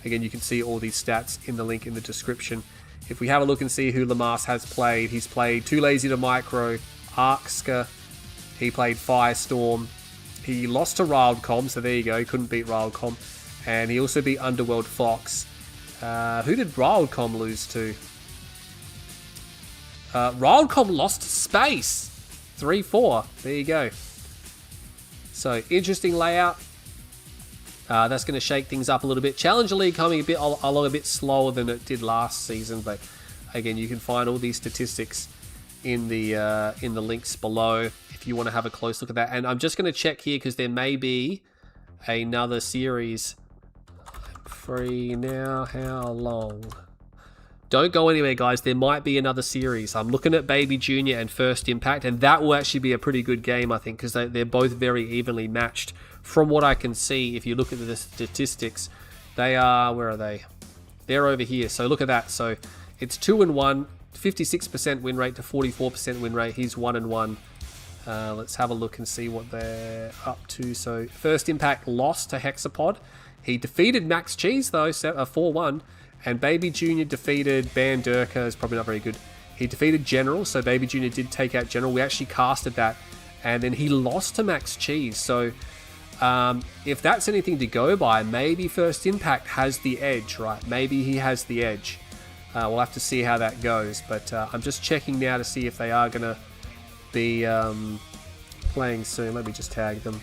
Again, you can see all these stats in the link in the description. If we have a look and see who Lamas has played, he's played Too Lazy to Micro, Arkska, he played Firestorm, he lost to Railcom, so there you go, he couldn't beat Railcom, and he also beat Underworld Fox. Who did Railcom lose to? Railcom lost to Space, 3-4, there you go. So, interesting layout. That's going to shake things up a little bit. Challenger League coming along a bit slower than it did last season, but again, you can find all these statistics in the links below if you want to have a close look at that. And I'm just going to check here because there may be another series. I'm free now. How long? Don't go anywhere, guys. There might be another series. I'm looking at BabyJr and First Impact, and that will actually be a pretty good game, I think, because they're both very evenly matched. From what I can see, if you look at the statistics, they are, where are they? They're over here. So look at that. So it's 2-1, 56% win rate to 44% win rate. He's 1-1. Let's have a look and see what they're up to. So, First Impact lost to Hexapod. He defeated Max Cheese, though, 4-1. And BabyJr defeated Bandurka. Is probably not very good. He defeated General, so BabyJr did take out General. We actually casted that. And then he lost to Max Cheese. So, if that's anything to go by, maybe First Impact has the edge, right? Maybe he has the edge. We'll have to see how that goes. But I'm just checking now to see if they are going to be playing soon. Let me just tag them.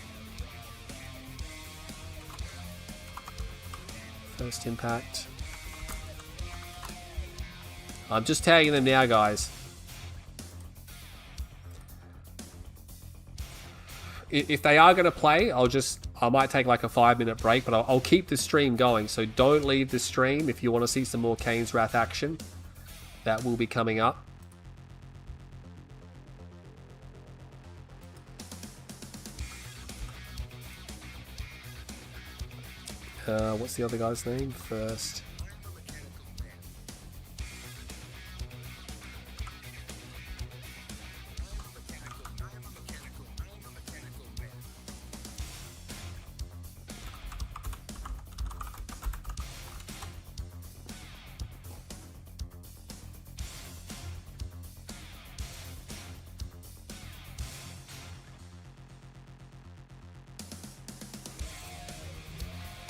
First Impact. I'm just tagging them now, guys. If they are going to play, I might take like a 5-minute break, but I'll keep the stream going. So don't leave the stream if you want to see some more Kane's Wrath action. That will be coming up. What's the other guy's name? First.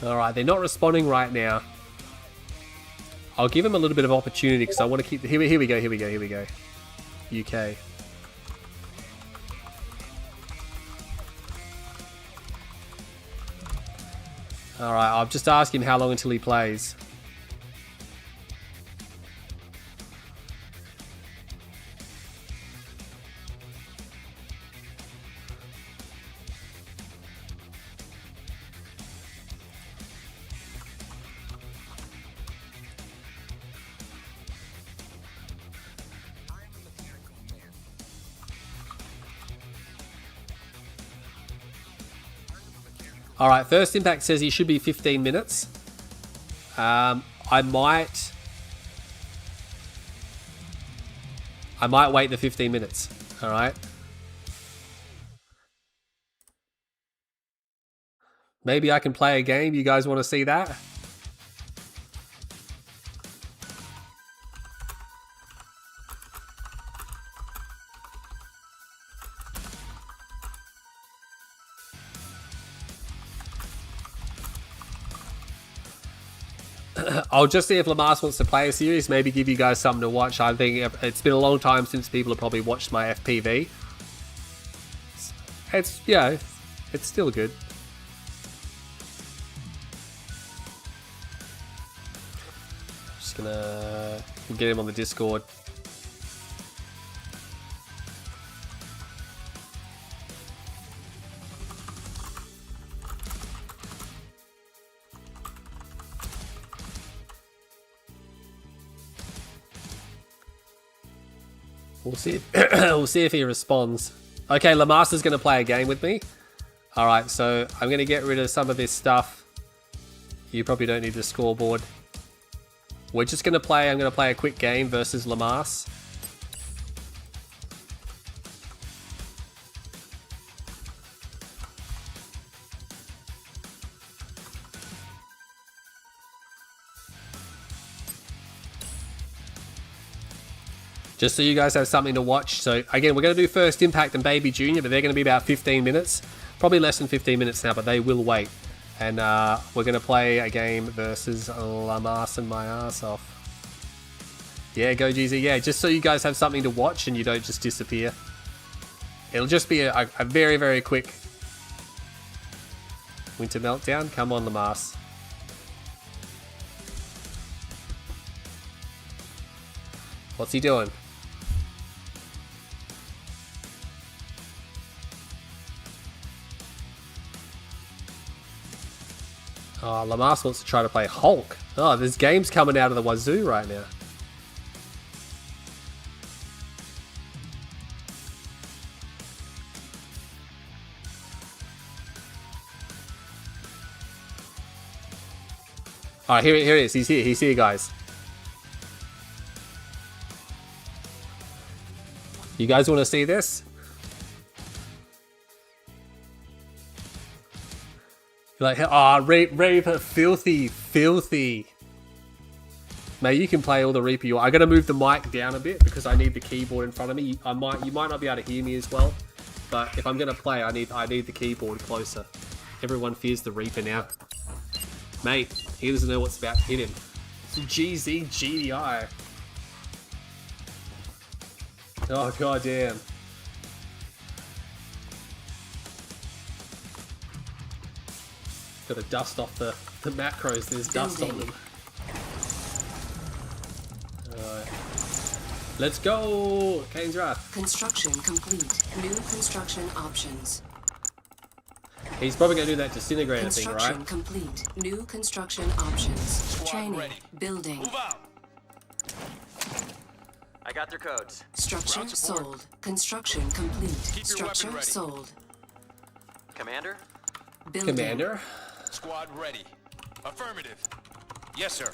Alright, they're not responding right now. I'll give them a little bit of opportunity because I want to keep... Here we go. UK. Alright, I'll just ask him how long until he plays. Alright, First Impact says he should be 15 minutes. I might wait the 15 minutes. Alright. Maybe I can play a game. You guys want to see that? I'll just see if Lamas wants to play a series, maybe give you guys something to watch. I think it's been a long time since people have probably watched my FPV. It's still good. Just gonna get him on the Discord. We'll see. We'll see if he responds. Okay, Lamas is going to play a game with me. All right, so I'm going to get rid of some of this stuff. You probably don't need the scoreboard. We're just going to play. I'm going to play a quick game versus Lamas. Just so you guys have something to watch. So again, we're going to do First Impact and BabyJr, but they're going to be about 15 minutes. Probably less than 15 minutes now, but they will wait. And we're going to play a game versus Lamas and my ass off. Yeah, go GZ. Yeah, just so you guys have something to watch and you don't just disappear. It'll just be a very, very quick Winter Meltdown. Come on, Lamas. What's he doing? Oh, Lamas wants to try to play Hulk. Oh, there's games coming out of the wazoo right now. Alright, here it is. He's here, guys. You guys want to see this? Like, ah, Reaper, filthy, filthy. Mate, you can play all the Reaper you want. I gotta move the mic down a bit because I need the keyboard in front of me. You might not be able to hear me as well, but if I'm gonna play, I need the keyboard closer. Everyone fears the Reaper now. Mate, he doesn't know what's about to hit him. GZ GDI. Oh goddamn. Gotta dust off the macros. There's dust on them. Let's go! Kane's Wrath. Construction complete. New construction options. He's probably gonna do that disintegrator thing, Construction right? complete. New construction options. Training. ready. Building. Move out. I got their codes. Structure Ground support. sold. Construction complete. Keep your Structure weapon ready. sold. Commander? Building. Commander? Squad ready. Affirmative. Yes, sir.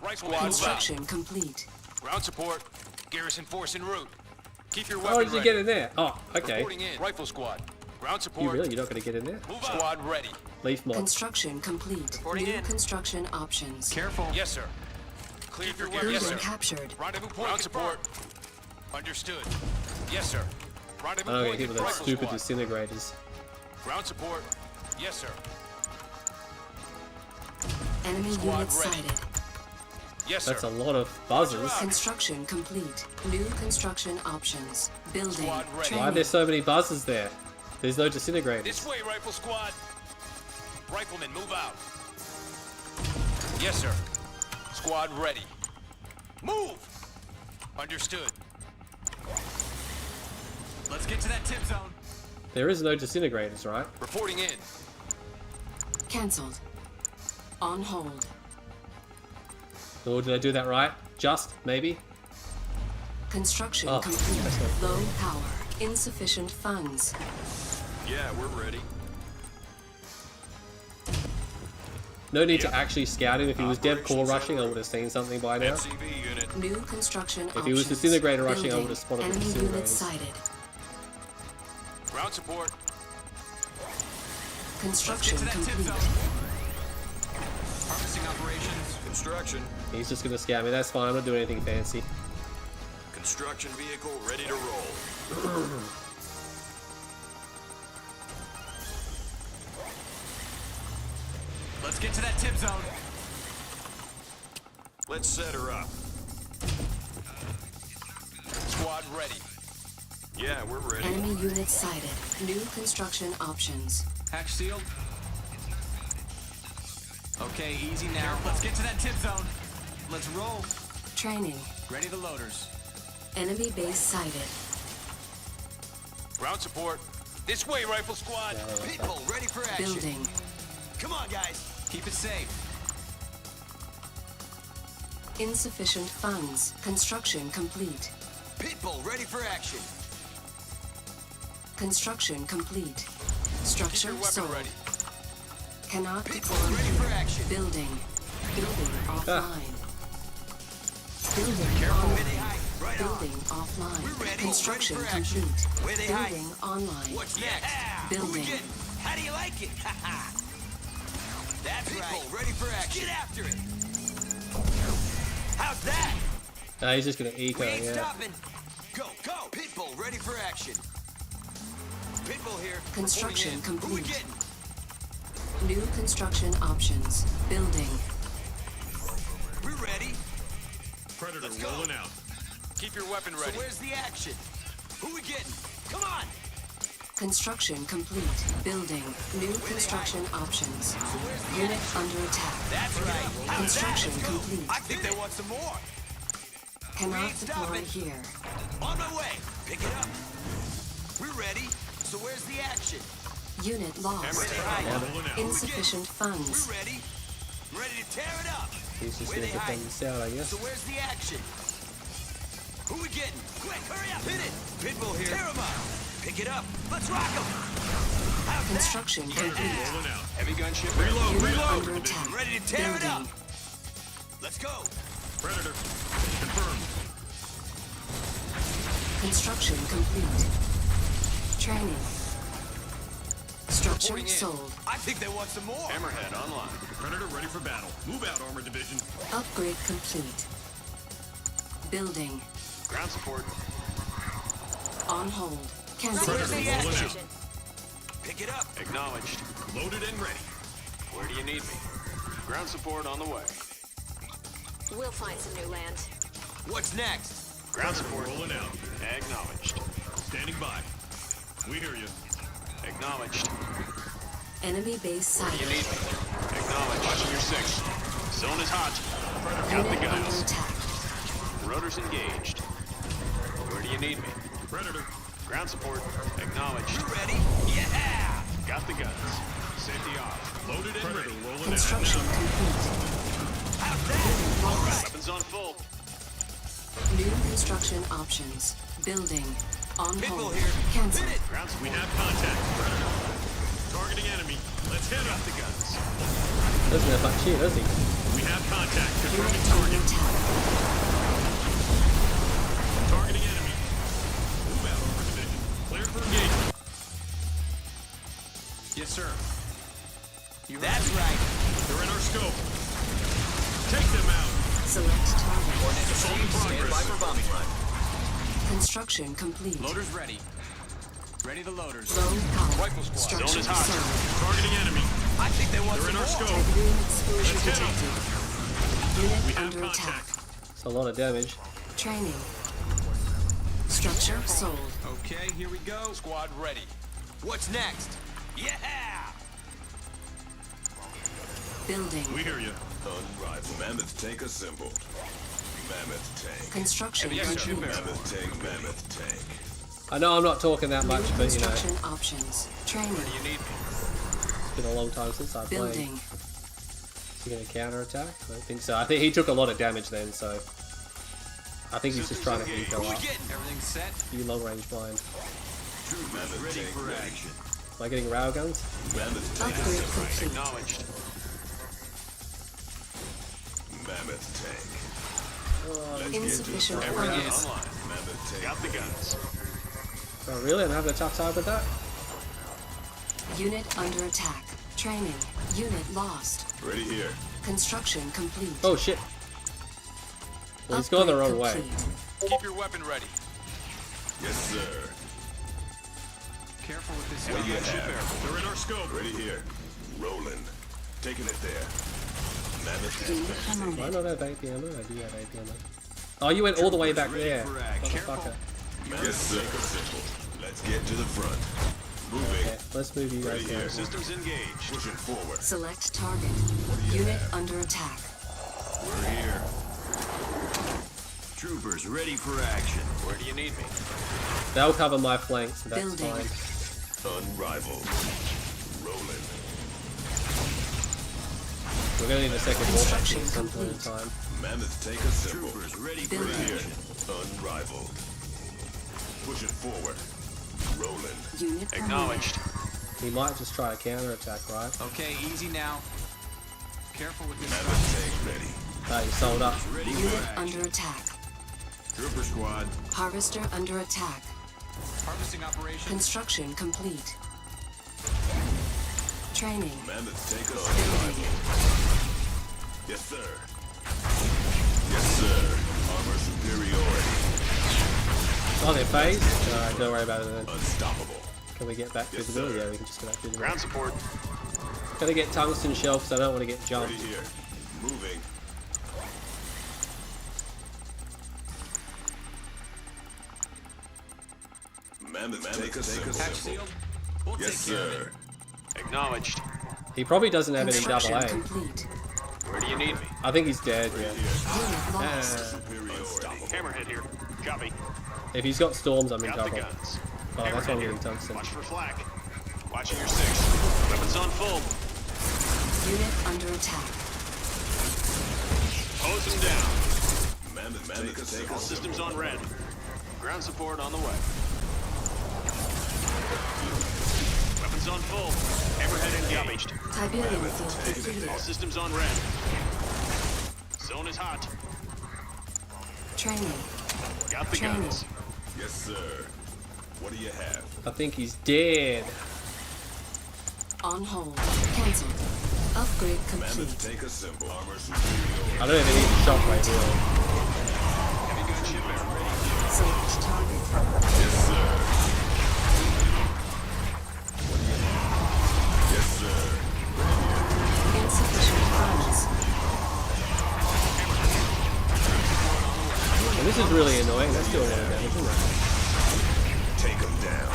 Rifle Construction move out. Construction complete. Ground support. Garrison force en route. Keep your Oh, weapon did you ready. get in there? Oh, okay. Reporting in. Rifle squad. Ground You support. really? You're not gonna get in there? Move out. Squad ready. Leaf mod. Construction complete. Reporting New in. construction options. Careful. Yes, sir. Clear your weapon. Building Yes, sir. captured. Rendezvous point. Ground support. Understood. Yes, sir. Rendezvous I'm gonna point. hit with those Rifle stupid squad. disintegrators. Ground support. Yes, sir. Enemy Squad units ready. sighted. Yes, sir. That's a lot of buzzers. Construction complete. New construction options. Building. Squad ready. Training. Why are there so many buzzers there? There's no disintegrators. This way, rifle squad. Riflemen, move out. Yes, sir. Squad ready. Move! Understood. Let's get to that tip zone. There is no disintegrators, right? Reporting in. Cancelled. On hold. Or did I do that right? Just, maybe? Construction Oh, complete. that's not Low power. Insufficient funds. Yeah, we're ready. No need to actually scout him. If he was dev core rushing, I would have seen something by now. MCV unit. New construction options. If he was disintegrator rushing, I Building. would have spotted the Enemy units disintegrators. sighted. Ground support. Construction Get to that tip complete. zone. Harvesting operations. Construction. He's just gonna scout me. That's fine. I'm not doing anything fancy. Construction vehicle ready to roll. Let's get to that tip zone. Let's set her up. Squad ready. Yeah, we're ready. Enemy units sighted. New construction options. Hatch sealed. Okay, easy now. Let's get to that tip zone. Let's roll. Training. Ready the loaders. Enemy base sighted. Ground support. This way, rifle squad. People ready for action. Building. Come on, guys. Keep it safe. Insufficient funds. Construction complete. People ready for action. Construction complete. Keep Structure your weapon sold. ready. Cannot People deploy. ready for action. Building. Building offline. Building Where they online. hide? Right on. Building offline. We're ready. Construction Ready for action. complete. Where they hide? Building online. What's next? Who we Building. getting? How do you like it? That's people right. Ready for action. Get after it. How's that? He's just gonna eco, We ain't yeah. stopping. Go, go. Pitbull ready for action. Pitbull here. Construction Reporting in. Who we complete. getting? New construction options. Building. We're ready. Predator Let's go. rolling out. Keep your weapon So ready. where's the action? Who we getting? Come on. Construction complete. Building. New construction options. So where's the Unit action? under attack. That's right. How's Construction that? Let's go. complete. I think they want some more. Cannot ain't deploy stopping. here. On my way. Pick it up. We're ready. So where's the action? Unit lost. Where they hide? Rolling out. Insufficient funds. We're ready. Ready to tear it up. He's just Where gonna they hide? defend this out, I guess. So where's the action? Who we getting? Quick, hurry up. Hit it. Pitbull here. Tear him up. Pick it up. Let's rock him. How's Construction complete. Rolling out. Heavy gunship. Reload, Unit reload. under attack. that? Ready to tear it up. Building. Let's go. Predator. Confirmed. Construction complete. Training. Structure Reporting in. sold. I think they want some more. Hammerhead online. Predator ready for battle. Move out, Armor Division. Upgrade complete. Building. Ground support. On hold. Cancel. Predator rolling out. Pick it up. Acknowledged. Loaded and ready. Where do you need me? Ground support on the way. We'll find some new land. What's next? Ground support rolling out. Acknowledged. Standing by. We hear you. Acknowledged. Enemy base You sighted. need me. Acknowledged. Watching your six. Zone is hot. Got the Unit under guns. attack. Rotors engaged. Where do you need me? Predator. Ground support. Acknowledged. You ready? Yeah! Got the guns. Safety off. Loaded and ready. Rolling Construction complete. How's that? All right. Weapons on full. New construction options. Building. On Pitbull hold. here. Cancel. Hit it. Ground support. We have contact. Predator. Targeting enemy. Let's hit up the guns. Doesn't have much here, does he? We have contact. Unit Confirming under target. attack. Targeting enemy. Move out, Armor Division. Clear for engagement. Yes, sir. That's right. They're in our scope. Take them out. Select target. Assault in progress. for bombing run. Construction complete. Loaders ready. Ready the loaders. Low power. Rifle squad. Structure Zone is hot. sold. Targeting enemy. I think they want They're in some our more. scope. Tibetan exposure Let's hit 'em. detected. We Unit have under attack. contact. It's a lot of damage. Training. Structure sold. Okay, here we go. Squad ready. What's next? Yeah! Building. We hear you. Unrivaled. Mammoth tank assembled. Mammoth tank. Construction Yes, sir. complete. Mammoth tank. Mammoth tank. I know I'm not talking that New much, but you know, construction options. Training. You need me. it's been a long time since I played. Building. Is he going to counterattack? I don't think so. I think he took a lot of damage then, so I think he's just trying to eco Who we up. getting? Everything's set. You long range blind. Mammoth Ready tank for ready. action. Am I getting railguns? Mammoth tank Upgrade assembled. complete. Acknowledged. Mammoth tank. Insufficient Hammerhead funds. online. Mammoth tank. Got the guns. Oh really? I'm having a tough time with that? Unit under attack. Training. Unit lost. Ready here. Construction complete. Oh shit. Well, he's going the Upgrade wrong way. complete. Keep your weapon ready. Yes, sir. Careful with this. What do you Ship have? air. They're in our scope. Ready here. Rolling. Taking it there. Mammoth tank. Unit Do I promoted. not have AP ammo? I do have AP ammo. Oh, you went all the way back there. for action. Motherfucker. Yes, sir. Assembled. Let's get to the front. Moving. Okay, let's move you guys Ready here. down. Systems engaged. Pushing forward. Select target. you Unit have? under attack. We're here. Troopers ready for action. Where do you need me? They'll cover my flanks, that's Building. fine. Unrivaled. Rolling. We're gonna need a second war Construction at some point in complete. time. Mammoth tank assembled. Troopers ready for Building. Here. action. Unrivaled. Pushing forward. Rolling. Unit promoted. Acknowledged. He might just try a counterattack, right? Okay, easy now. Careful with this. Mammoth tank ready. He sold up. Ready for Unit action. under attack. Trooper squad. Harvester under attack. Harvesting operation. Construction complete. Training. Mammoth tank Building. assembled. Yes, sir. Yes, sir. Armor superiority. Oh, they're phased? Alright, don't worry about it then. Unstoppable. Can we get back Yes, visibility? sir. Yeah, we can just get back visibility. Ground support. Gotta get tungsten shelves, I don't want to get jumped. Ready here. Moving. Mammoth tank Hatch assembled. sealed. We'll Yes, take care of sir. Acknowledged. He probably doesn't have any double Construction A. complete. Where do you need me? I think he's dead, yeah. Unit lost. Superiority. Hammerhead here. Copy. If he's got storms, I'm in Got the trouble. guns. Oh, that's why Hammerhead I'm here. getting tungsten. Watch for flak. Watching your six. Weapons on full. Unit under attack. Hose them down. Mammoth tank All assembled. systems on red. Ground support on the way. Weapons on full. Hammerhead engaged. Tiberium field depleted. All systems on red. Zone is hot. Training. Got the Training. guns. Yes, sir. What do you have? I think he's dead. On hold. Cancelled. Upgrade Mammoth, complete. take a symbol. Armor superiority. I don't even need the shockwave really. Heavy gun ship ready. Select target. Yes, sir. Yes, sir. Insufficient funds. And this is really annoying. That's doing a lot of damage, isn't it? Take him down.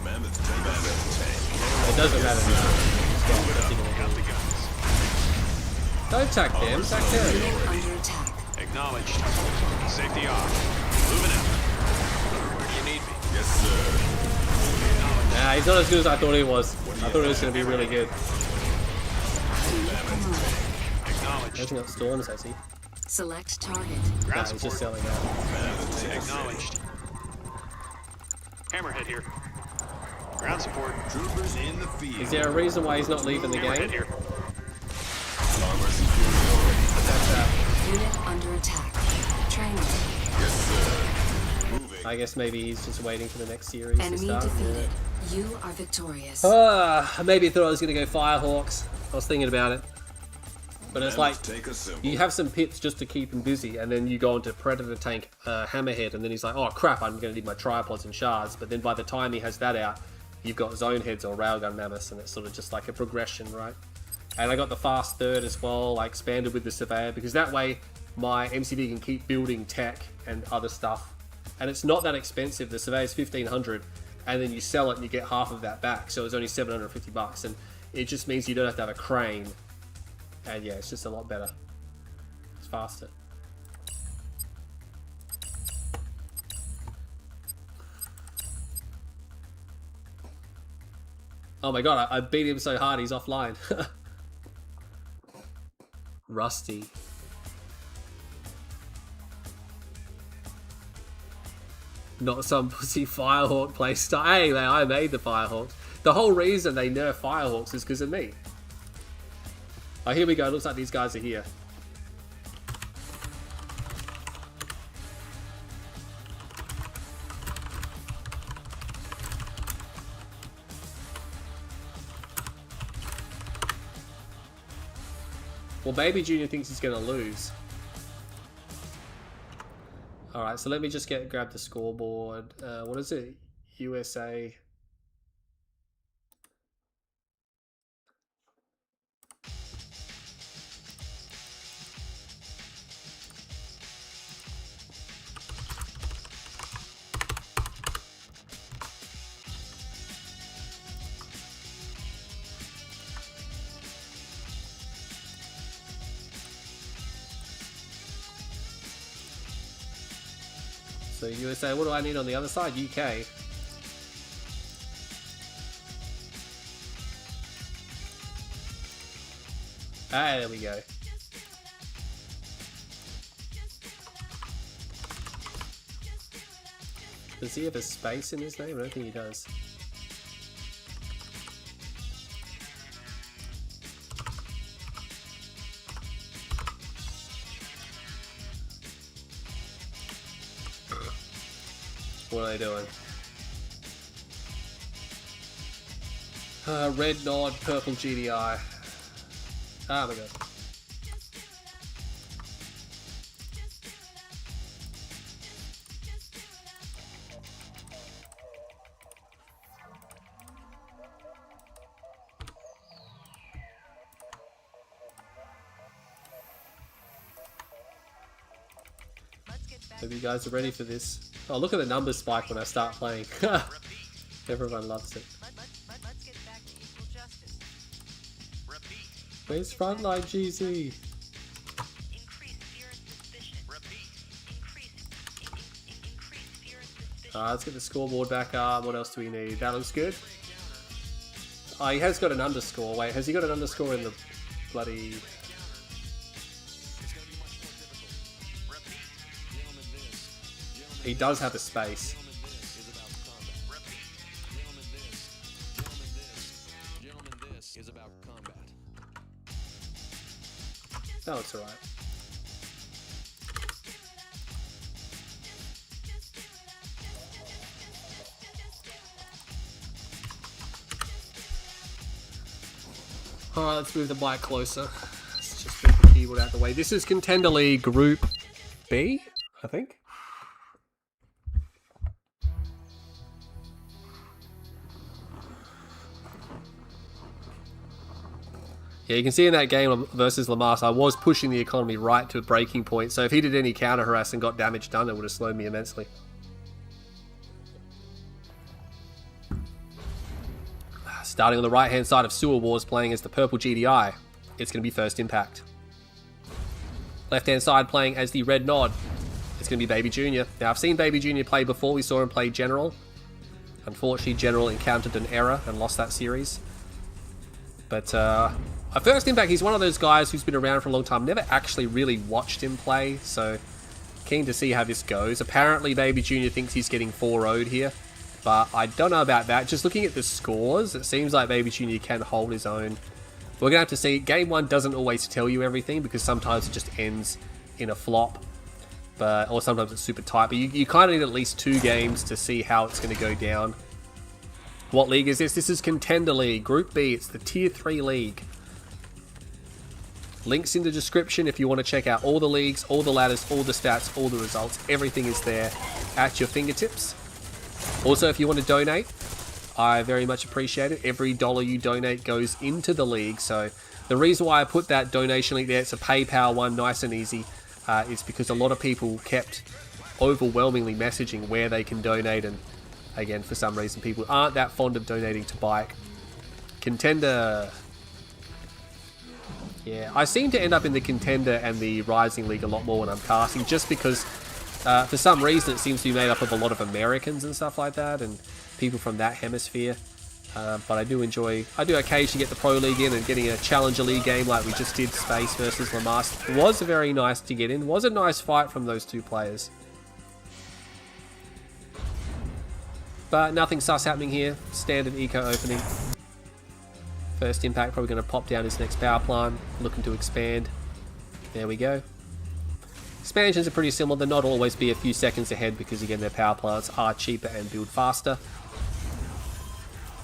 Mammoth tank. It doesn't matter now. Got the guns. Don't attack them, attack them. Unit under attack. Acknowledged. Safety off. Moving out. Where do you need me? Yes, sir. Nah, he's not as good as I thought he was. I thought he was going to be really good. Acknowledged. Hasn't got storms, has he? Select target. Nah, Ground he's support. just selling out. Acknowledged. Hammerhead here. Ground support. Troopers in the field. Is there a reason why he's not leaving the Hammerhead game? here. Armor superiority. That's Unit under attack. Training. Yes, sir. Moving. I guess maybe he's just waiting for the next series to Enemy start. defeated. You are victorious. Maybe thought I was going to go Firehawks. I was thinking about it. But it's like, Mammoth, take a symbol. you have some pits just to keep him busy, and then you go into Predator Tank Hammerhead, and then he's like, oh crap, I'm going to need my tripods and shards. But then by the time he has that out, you've got Zone Heads or Railgun Mammoths, and it's sort of just like a progression, right? And I got the Fast Third as well, like expanded with the Surveyor, because that way my MCD can keep building tech and other stuff. And it's not that expensive. The Surveyor's $1,500, and then you sell it and you get half of that back, so it's only $750, and it just means you don't have to have a crane. And yeah, it's just a lot better. It's faster. Oh my god, I beat him so hard he's offline. Rusty. Not some pussy Firehawk playstyle. Hey man, I made the Firehawks. The whole reason they nerf Firehawks is because of me. Oh, here we go. Looks like these guys are here. Well, BabyJr thinks he's going to lose. Alright, so let me just grab the scoreboard. What is it? USA. So USA, what do I need on the other side? UK. Ah, there we go. Does he have a space in his name? I don't think he does. What are they doing? Red nod, purple GDI. Ah, my god. Hope you guys are ready for this. Oh, look at the numbers spike when I start playing. Everyone loves it. Let's get back to equal justice. Repeat. Where's Frontline GZ? Increase fear and suspicion. Repeat. Increase fear and suspicion. Alright, let's get the scoreboard back up. What else do we need? That looks good. Oh, he has got an underscore. Wait, has he got an underscore in the bloody... He does have a space. That looks alright. Alright, let's move the bike closer. Let's just move the keyboard out the way. This is Contender League Group B, I think. Yeah, you can see in that game versus Lamas, I was pushing the economy right to a breaking point, so if he did any counter harass and got damage done, it would have slowed me immensely. Starting on the right-hand side of Sewer Wars, playing as the purple GDI, it's going to be First Impact. Left-hand side playing as the red Nod, it's going to be BabyJr. Now, I've seen BabyJr play before. We saw him play General. Unfortunately, General encountered an error and lost that series. But at First Impact, he's one of those guys who's been around for a long time. Never actually really watched him play, so keen to see how this goes. Apparently, BabyJr thinks he's getting 4-0'd here, but I don't know about that. Just looking at the scores, it seems like BabyJr can hold his own. We're going to have to see. Game 1 doesn't always tell you everything, because sometimes it just ends in a flop, or sometimes it's super tight. But you kind of need at least 2 games to see how it's going to go down. What league is this? This is Contender League, Group B. It's the Tier 3 league. Links in the description if you want to check out all the leagues, all the ladders, all the stats, all the results. Everything is there at your fingertips. Also, if you want to donate, I very much appreciate it. Every dollar you donate goes into the league. So the reason why I put that donation link there, it's a PayPal one, nice and easy, is because a lot of people kept overwhelmingly messaging where they can donate. And again, for some reason, people aren't that fond of donating to Bike. Contender. Yeah, I seem to end up in the Contender and the Rising League a lot more when I'm casting, just because for some reason it seems to be made up of a lot of Americans and stuff like that, and people from that hemisphere. But I do occasionally get the Pro League in, and getting a Challenger League game like we just did, Space versus Lamas, was very nice to get in. Was a nice fight from those 2 players. But nothing sus happening here. Standard eco opening. First Impact probably going to pop down his next power plant, looking to expand. There we go. Expansions are pretty similar. They'll not always be a few seconds ahead because, again, their power plants are cheaper and build faster.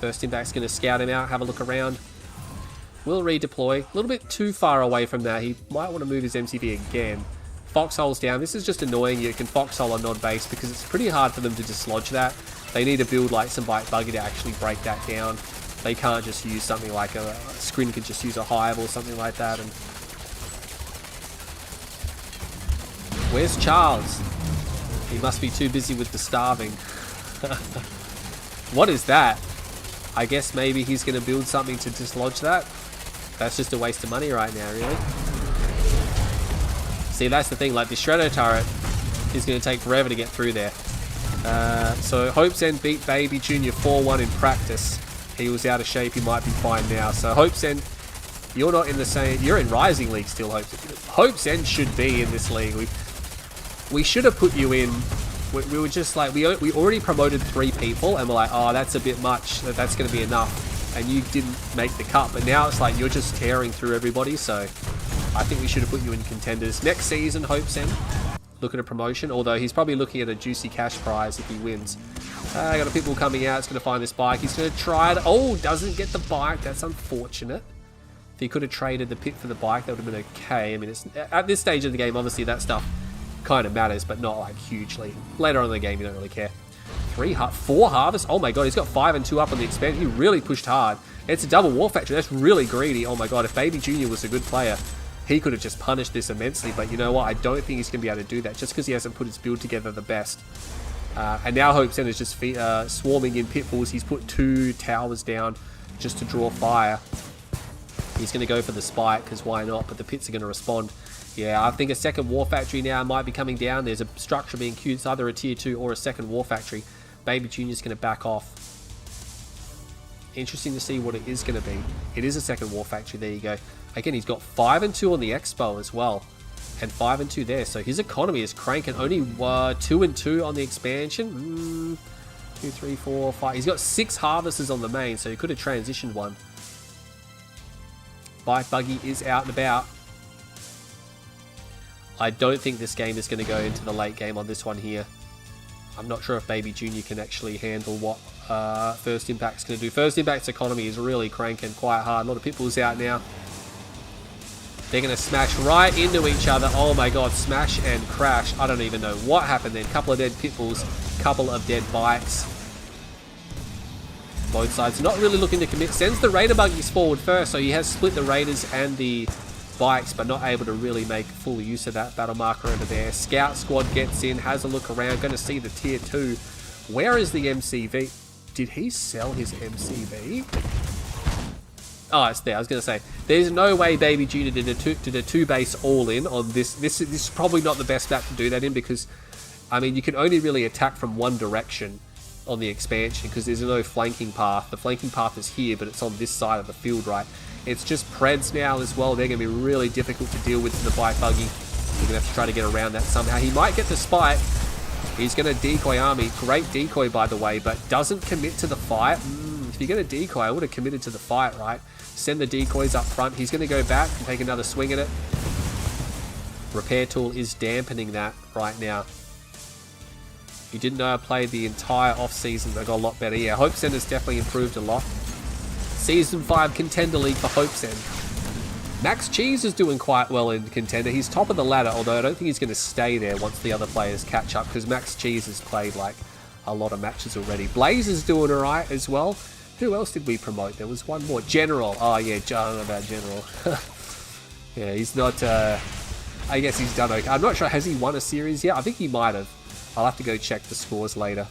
First Impact's going to scout him out, have a look around. Will redeploy. A little bit too far away from that. He might want to move his MCV again. Foxhole's down. This is just annoying. You can foxhole on Nod base because it's pretty hard for them to dislodge that. They need to build like some bite buggy to actually break that down. They can't just use something like a Scrin could just use a hive or something like that. And where's Charles? He must be too busy with the starving. What is that? I guess maybe he's going to build something to dislodge that. That's just a waste of money right now, really. See, that's the thing. Like, the Shredder turret is going to take forever to get through there. So Hope's End beat BabyJr 4-1 in practice. He was out of shape. He might be fine now. So Hope's End, you're not in the same. You're in Rising League still. Hope's End should be in this league. We should have put you in. We were just like, we already promoted 3 people, and we're like, oh, that's a bit much. That's going to be enough. And you didn't make the cut. But now it's like you're just tearing through everybody. So I think we should have put you in contenders next season. Hope's End. Look at a promotion, although he's probably looking at a juicy cash prize if he wins. I got a Pitbull coming out. It's going to find this bike. He's going to try it. Oh, doesn't get the bike. That's unfortunate. If he could have traded the pit for the bike, that would have been okay. I mean, it's, at this stage of the game, obviously that stuff kind of matters, but not like hugely. Later on in the game, you don't really care. 4 harvests. Oh my god, he's got 5 and 2 up on the expansion. He really pushed hard. It's a double war factory. That's really greedy. Oh my god, if BabyJr was a good player, he could have just punished this immensely. But you know what? I don't think he's going to be able to do that just because he hasn't put his build together the best. And now Hope's End is just swarming in pitfalls. He's put 2 towers down just to draw fire. He's going to go for the spike because why not? But the pits are going to respond. Yeah, I think a second war factory now might be coming down. There's a structure being queued. It's either a tier 2 or a second war factory. BabyJr is going to back off. Interesting to see what it is going to be. It is a second war factory. There you go. Again, he's got 5 and 2 on the expo as well. And 5 and 2 there. So his economy is cranking. Only 2 and 2 on the expansion. 2, 3, 4, 5. He's got 6 harvesters on the main, so he could have transitioned one. Bike buggy is out and about. I don't think this game is going to go into the late game on this one here. I'm not sure if BabyJr can actually handle what First Impact's going to do. First Impact's economy is really cranking quite hard. A lot of pitbulls out now. They're going to smash right into each other. Oh my god, smash and crash. I don't even know what happened then. Couple of dead pitbulls, couple of dead bikes. Both sides not really looking to commit. Sends the Raider buggies forward first, so he has split the Raiders and the bikes, but not able to really make full use of that battle marker over there. Scout squad gets in, has a look around, going to see the tier 2. Where is the MCV? Did he sell his MCV? Oh, it's there. I was going to say, there's no way BabyJr did a two base all-in on this. This is probably not the best map to do that in because, I mean, you can only really attack from one direction on the expansion because there's no flanking path. The flanking path is here, but it's on this side of the field, right? It's just Preds now as well. They're going to be really difficult to deal with in the bike buggy. You're going to have to try to get around that somehow. He might get the spike. He's going to decoy army. Great decoy, by the way, but doesn't commit to the fight. If you're going to decoy, I would have committed to the fight, right? Send the decoys up front. He's going to go back and take another swing at it. Repair tool is dampening that right now. You didn't know I played the entire off-season. I got a lot better. Yeah, Hope Send has definitely improved a lot. Season 5 Contender League for Hope Send. Max Cheese is doing quite well in Contender. He's top of the ladder, although I don't think he's going to stay there once the other players catch up, because Max Cheese has played like a lot of matches already. Blaze is doing alright as well. Who else did we promote? There was one more. General. Oh yeah, I don't know about General. Yeah, he's not... I guess he's done okay. I'm not sure. Has he won a series yet? I think he might have. I'll have to go check the scores later.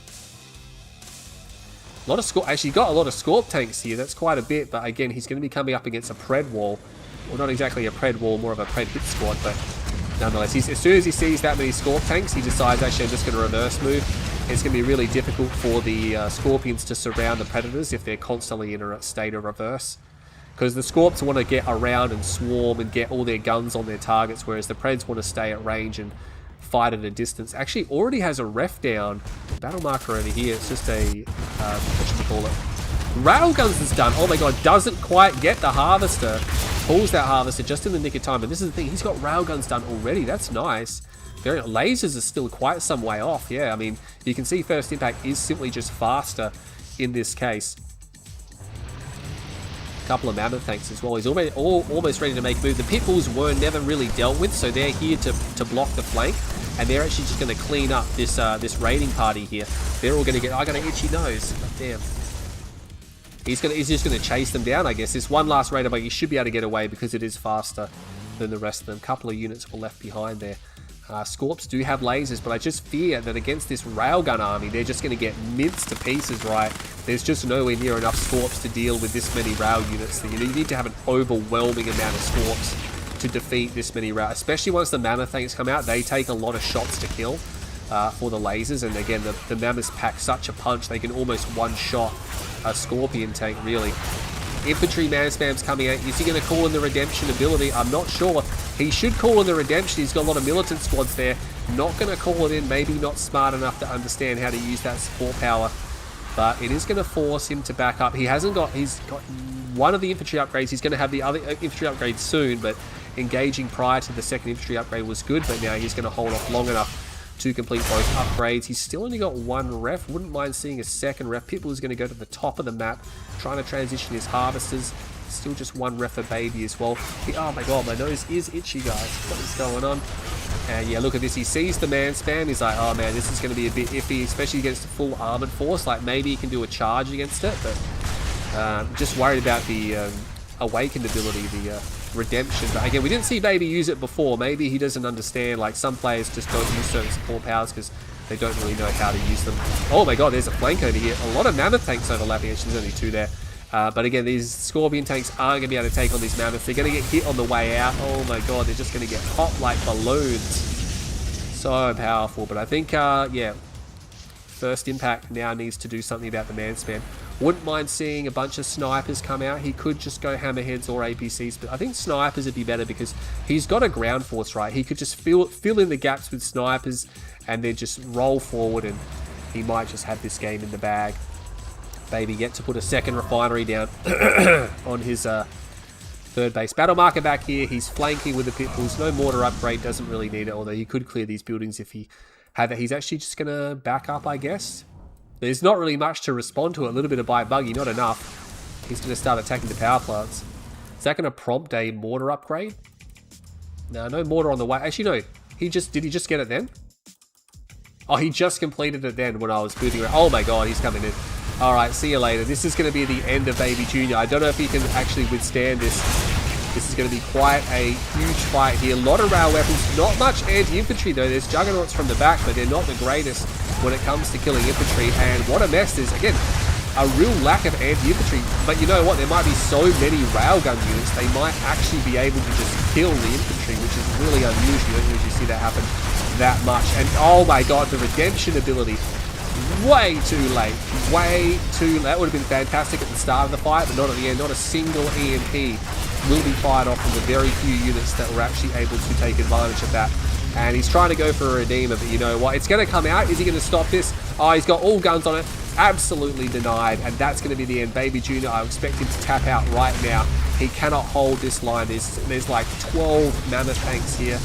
A lot of score. Actually, got a lot of Scorp tanks here. That's quite a bit. But again, he's going to be coming up against a Pred wall. Well, not exactly a Pred wall, more of a Pred hit squad. But nonetheless, as soon as he sees that many Scorp tanks, he decides, actually, I'm just going to reverse move. It's going to be really difficult for the Scorpions to surround the Predators if they're constantly in a state of reverse. Because the Scorps want to get around and swarm and get all their guns on their targets, whereas the Preds want to stay at range and fight at a distance. Actually, already has a ref down. Battle marker over here. It's just a, what should we call it? Railguns is done. Oh my god, doesn't quite get the Harvester. Pulls that Harvester just in the nick of time. And this is the thing, he's got Railguns done already. That's nice. Lasers are still quite some way off. Yeah, I mean, you can see First Impact is simply just faster in this case. Couple of Mammoth tanks as well. He's already almost ready to make a move. The Pitbulls were never really dealt with, so they're here to block the flank, and they're actually just going to clean up this this raiding party here. They're all going to get... I got an itchy nose. Oh, damn. He's just going to chase them down, I guess. This one last raider, but you should be able to get away because it is faster than the rest of them. Couple of units were left behind there. Scorps do have lasers, but I just fear that against this railgun army, they're just going to get minced to pieces, right? There's just nowhere near enough Scorps to deal with this many rail units. You need to have an overwhelming amount of Scorps to defeat this many rail, especially once the Mammoth tanks come out. They take a lot of shots to kill for the lasers, and again, the Mammoths pack such a punch, they can almost one-shot a Scorpion tank, really. Infantry man spam's coming out. Is he going to call in the redemption ability? I'm not sure. He should call in the redemption. He's got a lot of militant squads there. Not going to call it in. Maybe not smart enough to understand how to use that support power. But it is going to force him to back up. He's got one of the infantry upgrades. He's going to have the other infantry upgrade soon. But engaging prior to the second infantry upgrade was good. But now he's going to hold off long enough to complete both upgrades. He's still only got one ref. Wouldn't mind seeing a second ref. Pitbull is going to go to the top of the map, trying to transition his harvesters. Still just one ref for Baby as well. Oh my god, my nose is itchy, guys. What is going on? And yeah, look at this. He sees the man spam. He's like, oh man, this is going to be a bit iffy, especially against a full armored force. Like, maybe he can do a charge against it, but just worried about the awakened ability, the redemption. But again, we didn't see Baby use it before. Maybe he doesn't understand. Like, some players just don't use certain support powers because they don't really know how to use them. Oh my god, there's a flank over here. A lot of Mammoth tanks overlapping. Actually, there's only two there. But again, these Scorpion tanks aren't going to be able to take on these Mammoths. They're going to get hit on the way out. Oh my god, they're just going to get popped like balloons. So powerful. But I think, yeah, First Impact now needs to do something about the man spam. Wouldn't mind seeing a bunch of snipers come out. He could just go hammerheads or APCs, but I think snipers would be better because he's got a ground force, right? He could just fill in the gaps with snipers and then just roll forward, and he might just have this game in the bag. Baby get to put a second refinery down on his third base. Battle marker back here. He's flanking with the Pitbulls. No mortar upgrade. Doesn't really need it, although he could clear these buildings if he had that. He's actually just going to back up, I guess. There's not really much to respond to. A little bit of bite buggy, not enough. He's going to start attacking the power plants. Is that going to prompt a mortar upgrade? No, no mortar on the way. Actually, no. Did he just get it then? Oh, he just completed it then when I was booting around. Oh my god, he's coming in. Alright, see you later. This is going to be the end of BabyJr. I don't know if he can actually withstand this. This is going to be quite a huge fight here. A lot of rail weapons. Not much anti-infantry though. There's juggernauts from the back, but they're not the greatest when it comes to killing infantry. And what a mess. There's, again, a real lack of anti-infantry. But you know what? There might be so many railgun units, they might actually be able to just kill the infantry, which is really unusual. You don't usually see that happen that much. And oh my god, the redemption ability. Way too late. Way too late. That would have been fantastic at the start of the fight, but not at the end. Not a single EMP will be fired off from the very few units that were actually able to take advantage of that. And he's trying to go for a redeemer, but you know what? It's going to come out. Is he going to stop this? Oh, he's got all guns on it. Absolutely denied, and that's going to be the end. BabyJr, I expect him to tap out right now. He cannot hold this line. There's like 12 mammoth tanks here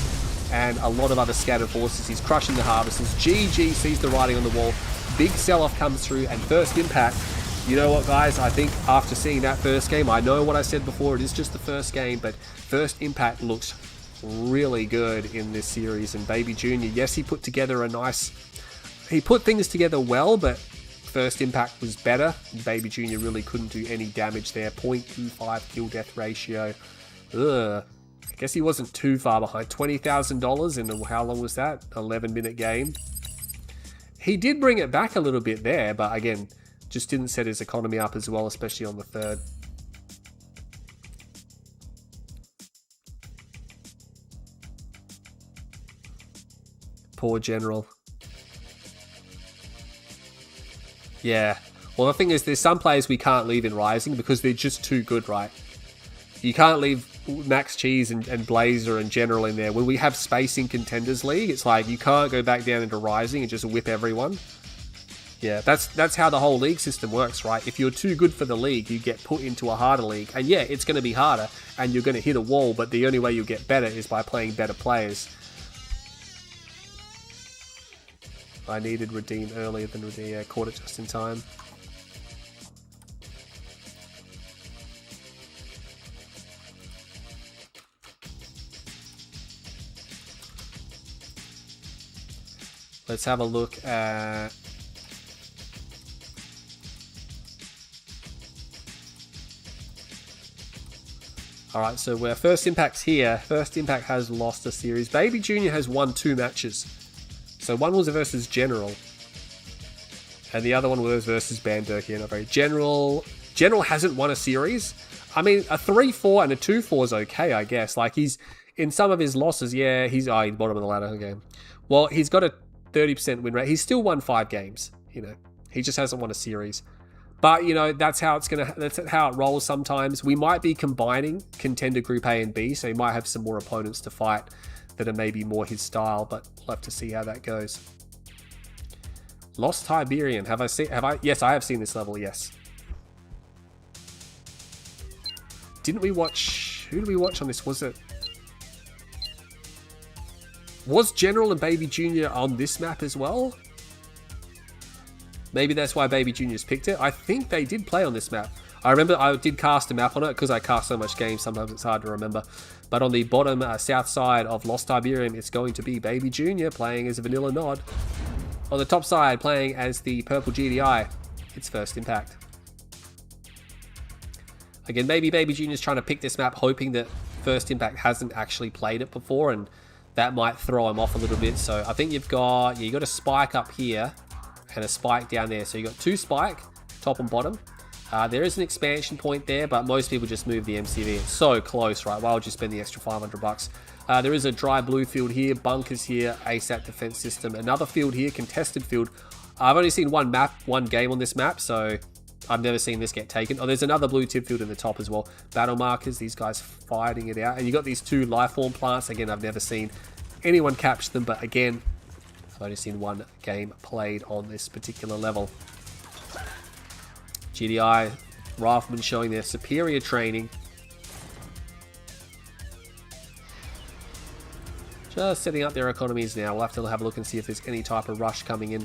and a lot of other scattered forces. He's crushing the harvesters. GG sees the writing on the wall. Big sell-off comes through, and first impact. You know what, guys? I think after seeing that first game, I know what I said before. It is just the first game, but first impact looks really good in this series. And BabyJr, yes, he put together a nice... He put things together well, but first impact was better. BabyJr really couldn't do any damage there. 0.25 kill-death ratio. Ugh. I guess he wasn't too far behind. $20,000 in how long was that? 11-minute game. He did bring it back a little bit there, but again, just didn't set his economy up as well, especially on the third. Poor general. Yeah. Well, the thing is, there's some players we can't leave in Rising because they're just too good, right? You can't leave Max Cheese and Blazer and General in there. When we have space in Contenders League, it's like you can't go back down into Rising and just whip everyone. Yeah, that's how the whole league system works, right? If you're too good for the league, you get put into a harder league. And yeah, it's going to be harder, and you're going to hit a wall, but the only way you'll get better is by playing better players. I needed Redeem earlier than Redeem. Yeah, caught it just in time. Let's have a look at... Alright, so where First Impact's here, First Impact has lost a series. BabyJr has won 2 matches. So one was versus General, and the other one was versus Bandurk. Yeah, not very. General hasn't won a series. I mean, a 3-4 and a 2-4 is okay, I guess. Like, he's, in some of his losses, yeah, he's bottom of the ladder game. Well, he's got a 30% win rate. He's still won 5 games, you know. He just hasn't won a series. But, you know, that's how it rolls sometimes. We might be combining Contender Group A and B, so he might have some more opponents to fight that are maybe more his style, but we'll have to see how that goes. Lost Tiberian. Yes, I have seen this level, yes. Didn't we watch... Who did we watch on this? Was General and BabyJr on this map as well? Maybe that's why BabyJr's picked it. I think they did play on this map. I remember I did cast a map on it because I cast so much games, sometimes it's hard to remember. But on the bottom south side of Lost Tiberium, it's going to be BabyJr playing as a vanilla Nod. On the top side, playing as the purple GDI, it's First Impact. Again, maybe BabyJr is trying to pick this map, hoping that First Impact hasn't actually played it before, and that might throw him off a little bit. So I think you've got a spike up here and a spike down there. So you've got 2 spike, top and bottom. There is an expansion point there, but most people just move the MCV. It's so close, right? Why would you spend the extra $500? There is a dry blue field here, bunkers here, ASAT defense system, another field here, contested field. I've only seen one game on this map, so I've never seen this get taken. Oh, there's another blue tip field in the top as well. Battle markers, these guys fighting it out. And you got these 2 lifeform plants. Again, I've never seen anyone capture them, but again, I've only seen one game played on this particular level. GDI, Riflemen showing their superior training. Just setting up their economies now. We'll have to have a look and see if there's any type of rush coming in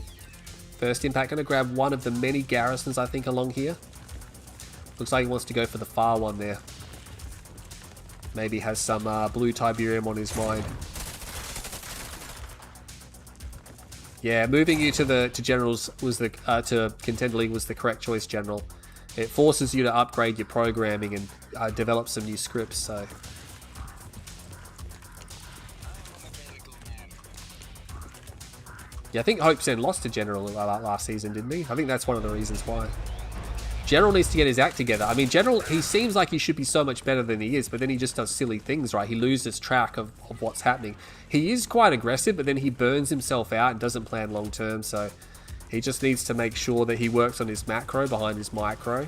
First Impact going to grab one of the many garrisons, I think, along here. Looks like he wants to go for the far one there. Maybe has some blue Tiberium on his mind. Yeah, moving you to generals was the to Contender League was the correct choice, General. It forces you to upgrade your programming and develop some new scripts. So. Yeah, I think Hope Sen lost to General last season, didn't he? I think that's one of the reasons why. General needs to get his act together. I mean, General, he seems like he should be so much better than he is, but then he just does silly things, right? He loses track of what's happening. He is quite aggressive, but then he burns himself out and doesn't plan long term, so he just needs to make sure that he works on his macro behind his micro.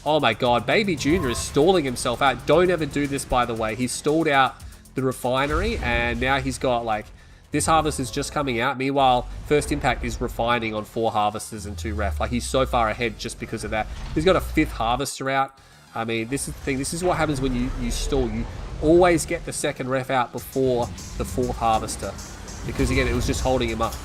Oh my god, BabyJr is stalling himself out. Don't ever do this, by the way. He's stalled out the refinery, and now he's got, like, this harvest is just coming out. Meanwhile, First Impact is refining on 4 harvesters and 2 ref. Like, he's so far ahead just because of that. He's got a 5th harvester out. I mean, this is the thing. This is what happens when you stall. You always get the 2nd ref out before the 4th harvester. Because, again, it was just holding him up.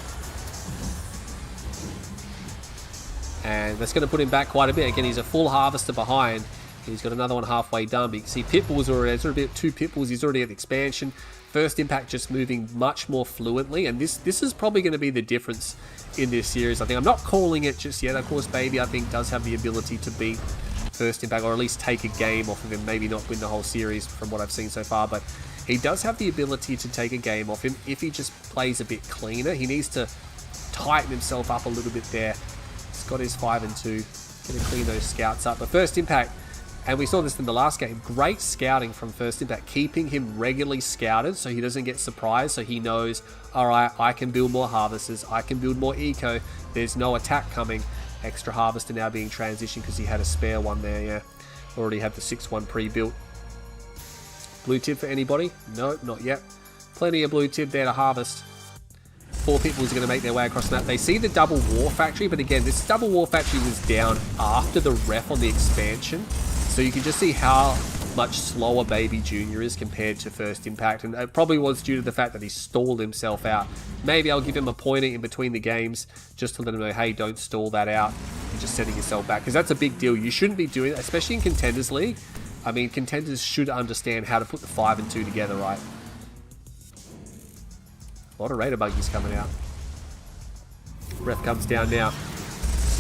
And that's going to put him back quite a bit. Again, he's a full harvester behind. He's got another one halfway done. But you can see Pitbull's already, there's already 2 Pitbulls. He's already at expansion. First Impact just moving much more fluently. And this is probably going to be the difference in this series. I think I'm not calling it just yet. Of course, Baby, I think, does have the ability to beat First Impact, or at least take a game off of him. Maybe not win the whole series from what I've seen so far. But he does have the ability to take a game off him if he just plays a bit cleaner. He needs to tighten himself up a little bit there. He's got his 5 and 2. Going to clean those scouts up. But First Impact, and we saw this in the last game, great scouting from First Impact, keeping him regularly scouted so he doesn't get surprised, so he knows, alright, I can build more harvesters, I can build more eco, there's no attack coming. Extra harvester now being transitioned because he had a spare one there, yeah. Already had the 6-1 pre-built. Blue tip for anybody? No, not yet. Plenty of blue tip there to harvest. 4 people are going to make their way across the map. They see the double war factory, but again, this double war factory was down after the ref on the expansion. So you can just see how much slower BabyJr is compared to First Impact. And it probably was due to the fact that he stalled himself out. Maybe I'll give him a pointer in between the games just to let him know, hey, don't stall that out. You're just setting yourself back. Because that's a big deal. You shouldn't be doing it, especially in Contenders League. I mean, contenders should understand how to put the 5 and 2 together, right? A lot of Raider buggies coming out. Ref comes down now.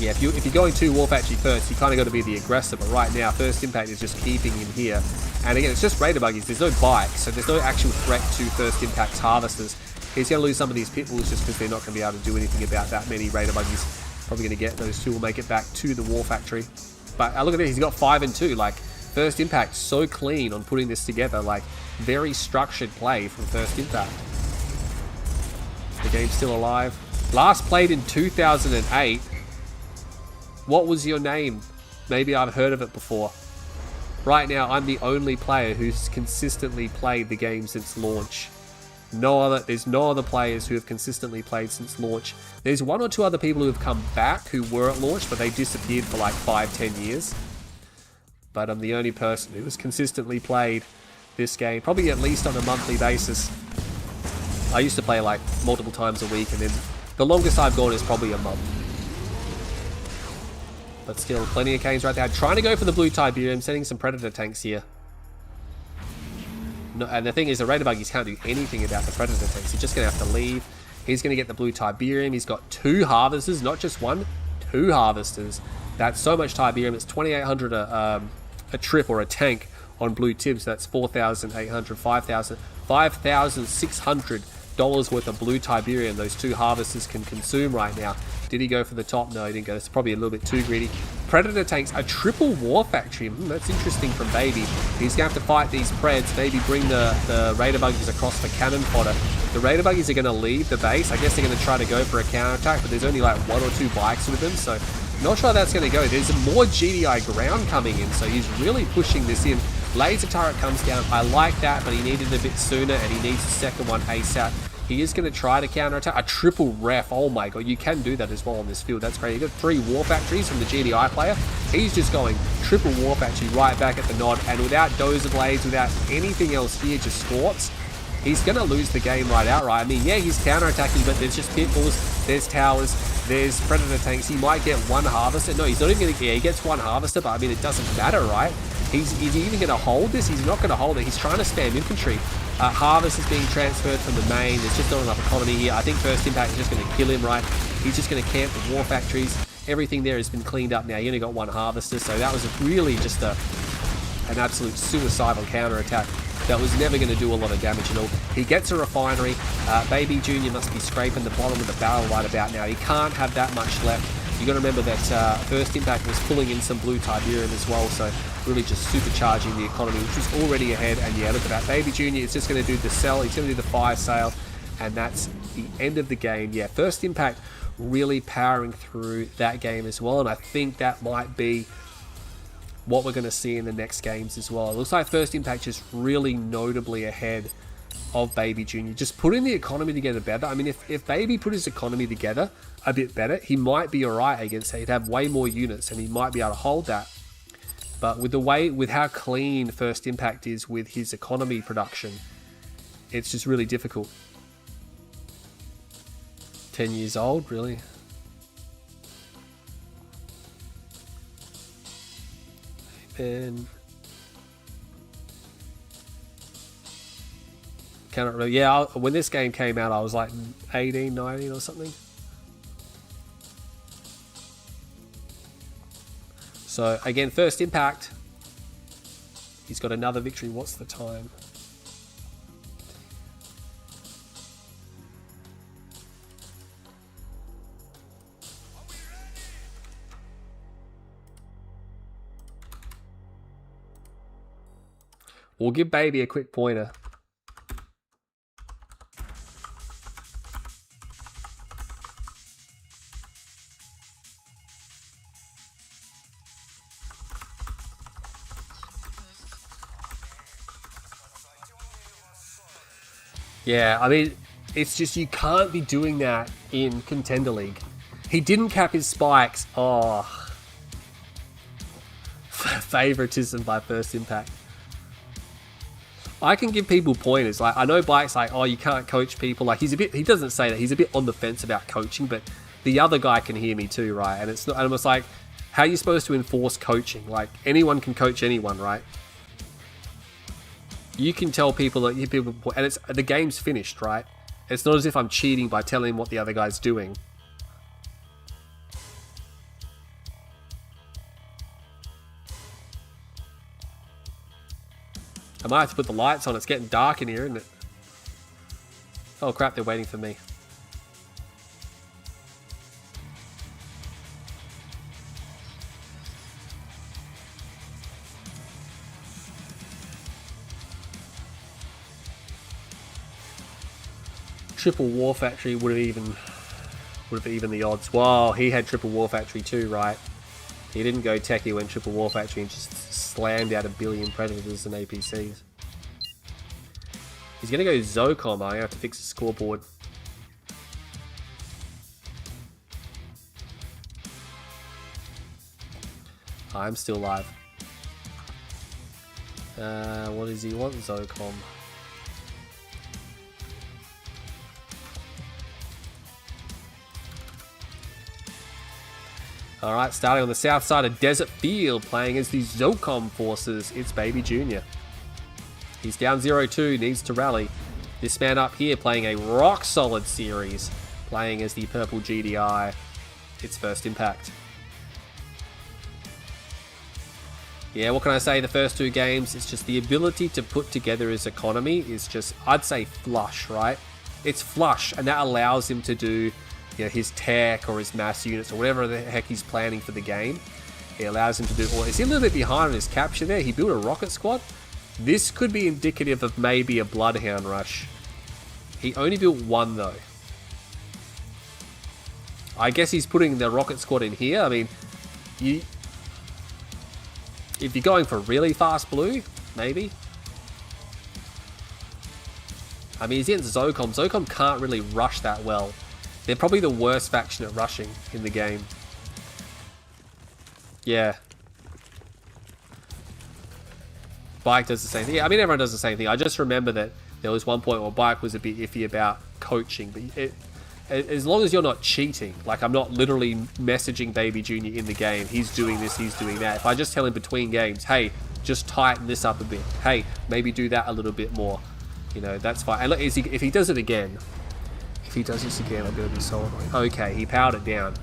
Yeah, if you're going to War Factory first, you kind of got to be the aggressor, but right now, First Impact is just keeping him here. And again, it's just Raider buggies, there's no bikes, so there's no actual threat to First Impact's harvesters. He's going to lose some of these Pitbulls just because they're not going to be able to do anything about that many Raider buggies. Probably going to get those 2 will make it back to the War Factory. But look at this, he's got 5 and 2, like, First Impact so clean on putting this together, like, very structured play from First Impact. The game's still alive. Last played in 2008. What was your name? Maybe I've heard of it before. Right now, I'm the only player who's consistently played the game since launch. There's no other players who have consistently played since launch. There's 1 or 2 other people who have come back who were at launch, but they disappeared for like 5-10 years. But I'm the only person who has consistently played this game, probably at least on a monthly basis. I used to play like multiple times a week, and then the longest I've gone is probably a month. But still, plenty of Kanes right there. Trying to go for the blue Tiberium, sending some Predator tanks here. No, and the thing is, the Raider buggies can't do anything about the Predator tanks. He's just going to have to leave. He's going to get the blue Tiberium. He's got 2 harvesters, not just 1, 2 harvesters. That's so much Tiberium. It's 2,800 a trip or a tank on blue tibs. That's 4,800, 5,000, $5,600 worth of blue Tiberium those 2 harvesters can consume right now. Did he go for the top? No, he didn't go. It's probably a little bit too greedy. Predator tanks, a triple war factory. That's interesting from Baby. He's going to have to fight these Preds, maybe bring the Raider buggies across for cannon fodder. The Raider buggies are going to leave the base. I guess they're going to try to go for a counterattack, but there's only like 1 or 2 bikes with them, so not sure how that's going to go. There's more GDI ground coming in, so he's really pushing this in. Laser turret comes down. I like that, but he needed it a bit sooner, and he needs a second one ASAP. He is going to try to counterattack. A triple ref. Oh my god, you can do that as well on this field. That's great. You got 3 war factories from the GDI player. He's just going triple war factory right back at the nod, and without dozer blades, without anything else here, just squats. he's going to lose the game right outright. I mean, yeah, he's counter-attacking, but there's just pitfalls, there's towers, there's predator tanks. He might get one harvester. No, he's not even going to... Yeah, he gets one harvester, but I mean, it doesn't matter, right? Is he even going to hold this? He's not going to hold it. He's trying to spam infantry. Harvest is being transferred from the main. There's just not enough economy here. I think First Impact is just going to kill him, right? He's just going to camp the war factories. Everything there has been cleaned up now. He only got one harvester, so that was really just an absolute suicidal counter-attack that was never going to do a lot of damage at all. He gets a refinery. BabyJr must be scraping the bottom of the barrel right about now. He can't have that much left. You got to remember that First Impact was pulling in some blue Tiberium as well, so really just supercharging the economy, which was already ahead. And yeah, look at that. BabyJr is just going to do the sell. He's going to do the fire sale, and that's the end of the game. Yeah, First Impact really powering through that game as well, and I think that might be what we're going to see in the next games as well. It looks like First Impact just really notably ahead of BabyJr. Just putting the economy together better. I mean, if Baby put his economy together a bit better, he might be alright against it. He'd have way more units and he might be able to hold that. But with how clean First Impact is with his economy production, it's just really difficult. 10 years old, really? And cannot remember. Yeah, when this game came out, I was like 18, 19 or something. So again, First Impact. He's got another victory. What's the time? We'll give Baby a quick pointer. Yeah, I mean, it's just you can't be doing that in Contender League. He didn't cap his spikes. Oh. Favoritism by First Impact. I can give people pointers. Like, I know Bike's like, oh, you can't coach people. Like, he doesn't say that. He's a bit on the fence about coaching, but the other guy can hear me too, right? And it's not, and it's like, how are you supposed to enforce coaching? Like, anyone can coach anyone, right? You can tell people that and it's the game's finished, right? It's not as if I'm cheating by telling him what the other guy's doing. I might have to put the lights on. It's getting dark in here, isn't it? Oh crap, they're waiting for me. Triple War Factory would have even the odds. Wow, he had Triple War Factory too, right? He didn't go techie, he went Triple War Factory and just slammed out 1 billion Predators and APCs. He's gonna go Zocom. I have to fix the scoreboard. I'm still live. What does he want? Zocom. Alright, starting on the south side of Desert Field, playing as the Zocom forces, it's BabyJr. He's down 0-2, needs to rally. This man up here playing a rock-solid series, playing as the purple GDI, it's First Impact. Yeah, what can I say? The first two games, it's just the ability to put together his economy is just, I'd say flush, right? It's flush, and that allows him to do, you know, his tech or his mass units or whatever the heck he's planning for the game. It allows him to do. Is he a little bit behind on his capture there? He built a rocket squad. This could be indicative of maybe a Bloodhound rush. He only built one though. I guess he's putting the rocket squad in here. I mean, if you're going for really fast blue, maybe. I mean, he's against Zocom. Zocom can't really rush that well. They're probably the worst faction at rushing in the game. Yeah. Bike does the same thing. I mean, everyone does the same thing. I just remember that There was one point where Bike was a bit iffy about coaching, but as long as you're not cheating, like I'm not literally messaging BabyJr in the game, he's doing this, he's doing that. If I just tell him between games, hey, just tighten this up a bit, hey, maybe do that a little bit more, you know, that's fine. And look, if he does it again, I'm going to be so annoying. Okay, he powered it down.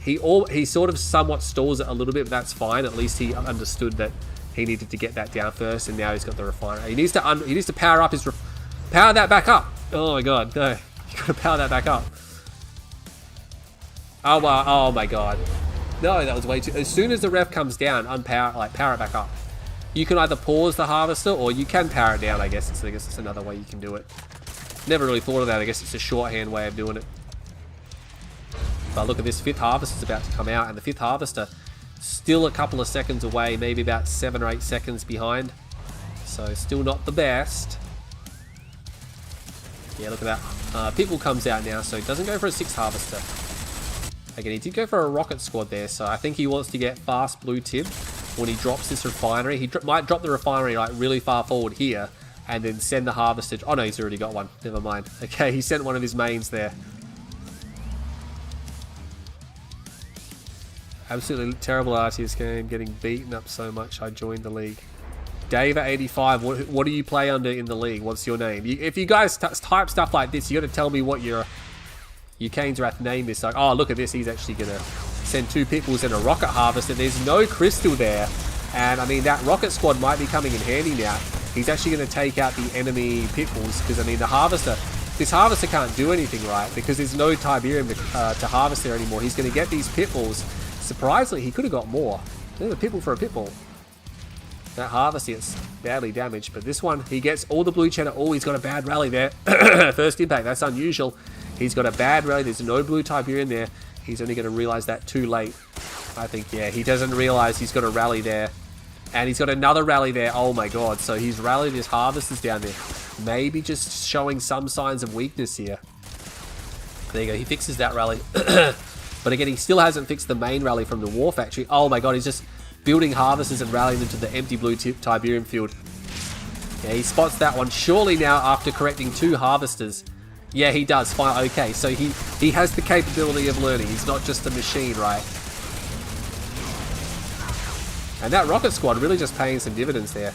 He sort of somewhat stalls it a little bit, but that's fine. At least he understood that he needed to get that down first, and now he's got the refiner. He needs to power up his power that back up. Oh my god, no. You gotta power that back up. Oh wow, oh my god. No, that was way too... As soon as the ref comes down, power it back up. You can either pause the harvester, or you can power it down, I guess. I guess it's another way you can do it. Never really thought of that. I guess it's a shorthand way of doing it. But look at this, 5th harvester's about to come out, and the 5th harvester still a couple of seconds away, maybe about 7 or 8 seconds behind. So still not the best. Yeah, look at that. Pitbull comes out now, so he doesn't go for a 6th harvester. Again, he did go for a rocket squad there, so I think he wants to get fast blue tip when he drops this refinery. He might drop the refinery like really far forward here, and then send the harvester. Oh no, he's already got one. Never mind. Okay, he sent one of his mains there. Absolutely terrible RTS game. Getting beaten up so much, I joined the league. Dave at 85, what do you play under in the league? What's your name? If you guys type stuff like this, you got to tell me what your Kane's Wrath name is. Like, oh, look at this. He's actually going to send 2 pitbulls and a rocket harvester. There's no crystal there. And, I mean, that rocket squad might be coming in handy now. He's actually going to take out the enemy pitbulls because, I mean, this harvester can't do anything, right? Because there's no Tiberium to harvest there anymore. He's going to get these pitbulls. Surprisingly, he could have got more. There's a pitbull for a pitbull. That harvester gets badly damaged, but this one, he gets all the blue cheddar. Oh, he's got a bad rally there. First impact, that's unusual. He's got a bad rally. There's no blue Tiberium there. He's only going to realize that too late. I think, yeah, he doesn't realize he's got a rally there. And he's got another rally there. Oh my god, so he's rallied his harvesters down there. Maybe just showing some signs of weakness here. There you go, he fixes that rally. But again, he still hasn't fixed the main rally from the war factory. Oh my god, he's just building harvesters and rallying them to the empty blue Tiberium field. Yeah, he spots that one. Surely now, after correcting 2 harvesters. Yeah, he does. Fine. Okay, so he has the capability of learning. He's not just a machine, right? And that rocket squad really just paying some dividends there.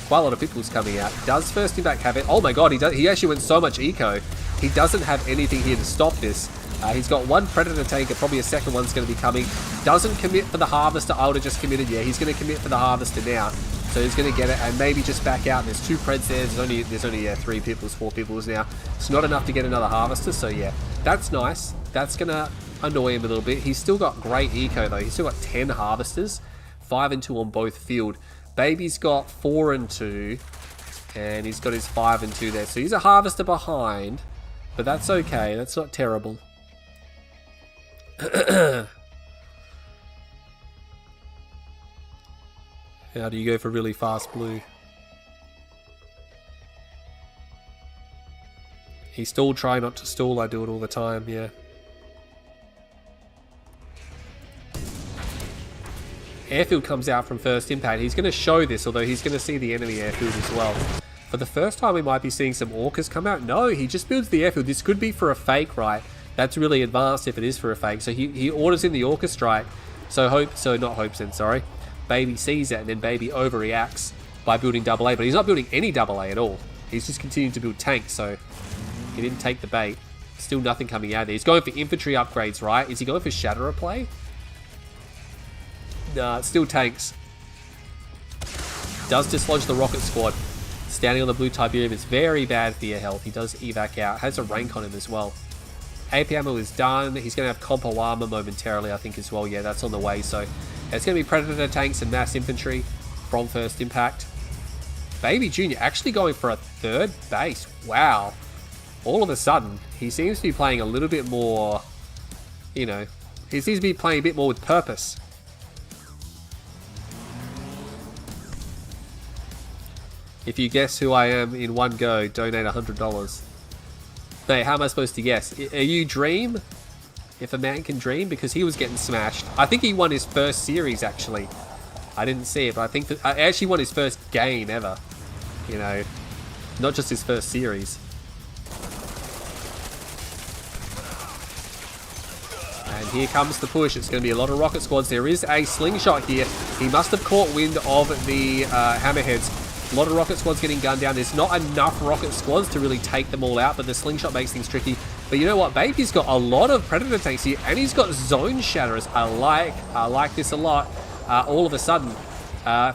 Quite a lot of pitbulls coming out. Does first impact have it? Oh my god, he actually went so much eco. He doesn't have anything here to stop this. He's got 1 Predator tanker, probably a second one's going to be coming. Doesn't commit for the harvester. I would have just committed. Yeah, he's going to commit for the harvester now. So he's going to get it and maybe just back out. There's 2 Preds there. There's only 3 pitbulls, 4 pitbulls now. It's not enough to get another harvester. So yeah, that's nice. That's going to annoy him a little bit. He's still got great eco though. He's still got 10 harvesters, 5 and 2 on both field. Baby's got 4 and 2, and he's got his 5 and 2 there. So he's a harvester behind, but that's okay. That's not terrible. How do you go for really fast blue? He's still trying not to stall. I do it all the time, yeah. Airfield comes out from first impact. He's going to show this, although he's going to see the enemy airfield as well. For the first time, we might be seeing some orcas come out. No, he just builds the airfield. This could be for a fake, right? That's really advanced if it is for a fake. So he orders in the orca strike. Sorry. Baby sees it, and then Baby overreacts by building AA. But he's not building any AA at all. He's just continuing to build tanks, so he didn't take the bait. Still nothing coming out there. He's going for infantry upgrades, right? Is he going for Shatterer play? Nah, it's still tanks. Does dislodge the rocket squad. Standing on the blue Tiberium is very bad for your health. He does evac out. Has a rank on him as well. AP ammo is done. He's going to have compo armor momentarily, I think, as well. Yeah, that's on the way. So it's going to be Predator tanks and mass infantry from first impact. BabyJr actually going for a 3rd base. Wow. All of a sudden, he seems to be playing a little bit more, you know, he seems to be playing a bit more with purpose. If you guess who I am in one go, donate $100. Hey, how am I supposed to guess? Are you Dream? If a man can dream? Because he was getting smashed. I think he won his first series, actually. I didn't see it, but I think that I actually won his first game ever. You know, not just his first series. And here comes the push. It's going to be a lot of rocket squads. There is a slingshot here. He must have caught wind of the hammerheads. A lot of rocket squads getting gunned down. There's not enough rocket squads to really take them all out, but the slingshot makes things tricky. But you know what? Baby's got a lot of predator tanks here, and he's got zone shatterers. I like this a lot. All of a sudden,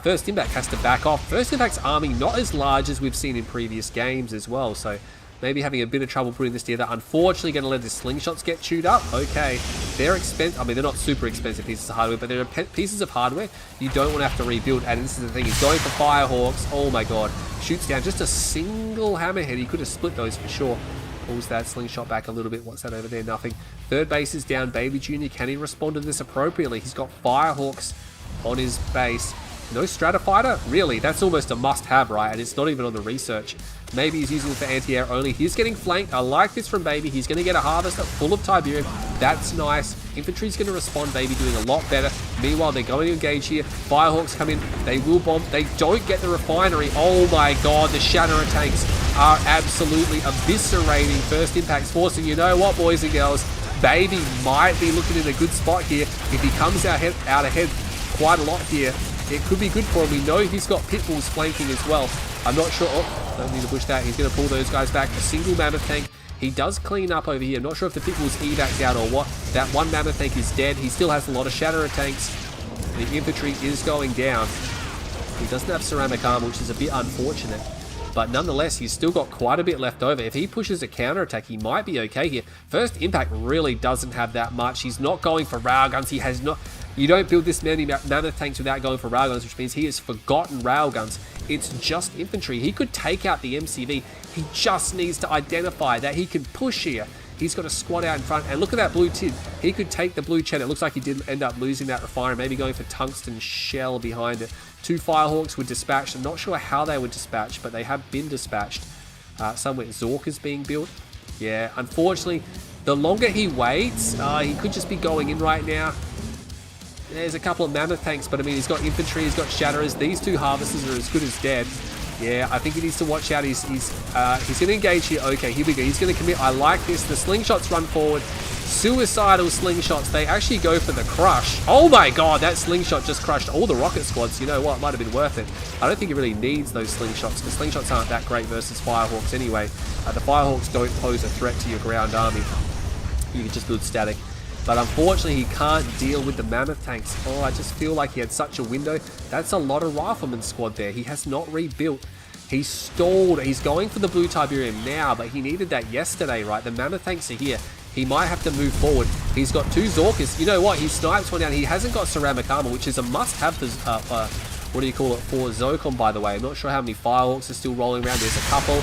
First Impact has to back off. First Impact's army not as large as we've seen in previous games as well, so maybe having a bit of trouble putting this together. Unfortunately, going to let the slingshots get chewed up. Okay, they're expensive. I mean, they're not super expensive pieces of hardware, but they're pieces of hardware you don't want to have to rebuild. And this is the thing, he's going for Firehawks. Oh my god, shoots down just a single hammerhead. He could have split those for sure. Pulls that slingshot back a little bit. What's that over there? Nothing. Third base is down. BabyJr, can he respond to this appropriately? He's got Firehawks on his base. No Stratofighter? Really? That's almost a must-have, right? And it's not even on the research. Maybe he's using it for anti-air only. He's getting flanked. I like this from Baby. He's going to get a harvester full of Tiberium. That's nice. Infantry's going to respond. Baby doing a lot better. Meanwhile, they're going to engage here. Firehawks come in. They will bomb. They don't get the refinery. Oh my god, the Shatterer tanks are absolutely eviscerating First Impact's force. And you know what, boys and girls? Baby might be looking in a good spot here. If he comes out ahead quite a lot here, it could be good for him. We know he's got Pitbulls flanking as well. I'm not sure. Oh, don't need to push that. He's going to pull those guys back. A single mammoth tank. He does clean up over here. I'm not sure if the Pitbulls evac out or what. That one mammoth tank is dead. He still has a lot of Shatterer tanks. The infantry is going down. He doesn't have ceramic armor, which is a bit unfortunate. But nonetheless, he's still got quite a bit left over. If he pushes a counterattack, he might be okay here. First Impact really doesn't have that much. He's not going for railguns. He has not... You don't build this many mammoth tanks without going for railguns, which means he has forgotten railguns. It's just infantry. He could take out the MCV. He just needs to identify that he can push here. He's got a squad out in front, and look at that blue tin. He could take the blue chen. It looks like he did end up losing that refinery, maybe going for tungsten shell behind it. 2 Firehawks were dispatched. I'm not sure how they were dispatched, but they have been dispatched. Somewhere Zork is being built. Yeah, unfortunately, the longer he waits, he could just be going in right now. There's a couple of mammoth tanks, but I mean, he's got infantry, he's got shatterers. These 2 harvesters are as good as dead. Yeah, I think he needs to watch out. He's going to engage here. Okay, here we go. He's going to commit. I like this. The slingshots run forward. Suicidal slingshots. They actually go for the crush. Oh my god, that slingshot just crushed all the rocket squads. You know what? Might have been worth it. I don't think he really needs those slingshots, because slingshots aren't that great versus Firehawks anyway. The Firehawks don't pose a threat to your ground army. You can just build static. But unfortunately, he can't deal with the mammoth tanks. Oh, I just feel like he had such a window. That's a lot of rifleman squad there. He has not rebuilt. He's stalled. He's going for the blue Tiberium now, but he needed that yesterday, right? The mammoth tanks are here. He might have to move forward. He's got 2 Zorkas. You know what? He snipes one down. He hasn't got ceramic armor, which is a must-have for, what do you call it, for Zocon, by the way. I'm not sure how many Firehawks are still rolling around. There's a couple.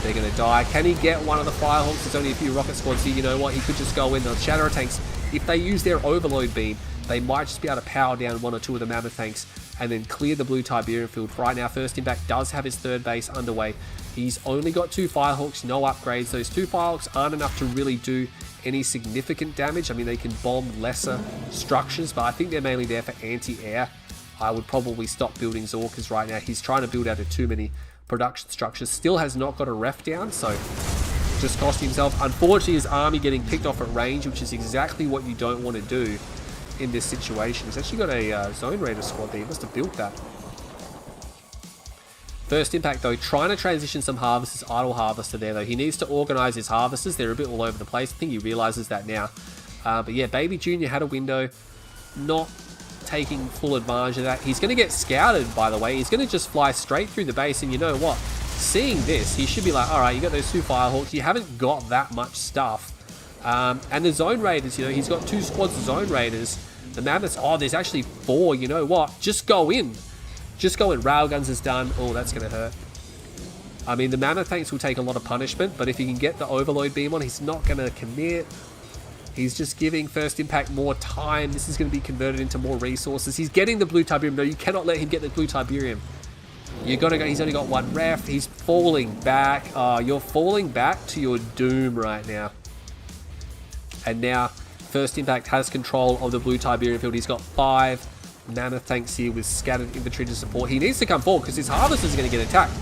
They're going to die. Can he get one of the Firehawks? There's only a few rocket squads here. You know what? He could just go in. The Shatterer tanks, if they use their overload beam, they might just be able to power down 1 or 2 of the mammoth tanks and then clear the blue Tiberium field. Right now, First Impact does have his 3rd base underway. He's only got 2 Firehawks, no upgrades. Those 2 Firehawks aren't enough to really do any significant damage. I mean, they can bomb lesser structures, but I think they're mainly there for anti-air. I would probably stop building Zorkas right now. He's trying to build out of too many production structures. Still has not got a ref down, so just cost himself. Unfortunately, his army getting picked off at range, which is exactly what you don't want to do in this situation. He's actually got a Zone Raider squad there. He must have built that. First Impact, though, trying to transition some harvesters, idle harvester there, though. He needs to organize his harvesters. They're a bit all over the place. I think he realizes that now. But yeah, BabyJr had a window, not taking full advantage of that. He's going to get scouted, by the way. He's going to just fly straight through the base, and you know what? Seeing this, he should be like, alright, you got those 2 Firehawks. You haven't got that much stuff. And the Zone Raiders, you know, he's got 2 squads of Zone Raiders. The Mammoths, oh, there's actually 4. You know what? Just go in. Just go in. Railguns is done. Oh, that's going to hurt. I mean, the Mammoth tanks will take a lot of punishment, but if he can get the overload beam on, he's not going to commit. He's just giving First Impact more time. This is going to be converted into more resources. He's getting the blue Tiberium. No, you cannot let him get the blue Tiberium. You got to go. He's only got 1 ref. He's falling back. You're falling back to your doom right now. And now, First Impact has control of the blue Tiberium field. He's got 5 Mammoth tanks here with scattered infantry to support. He needs to come forward because his harvesters are going to get attacked.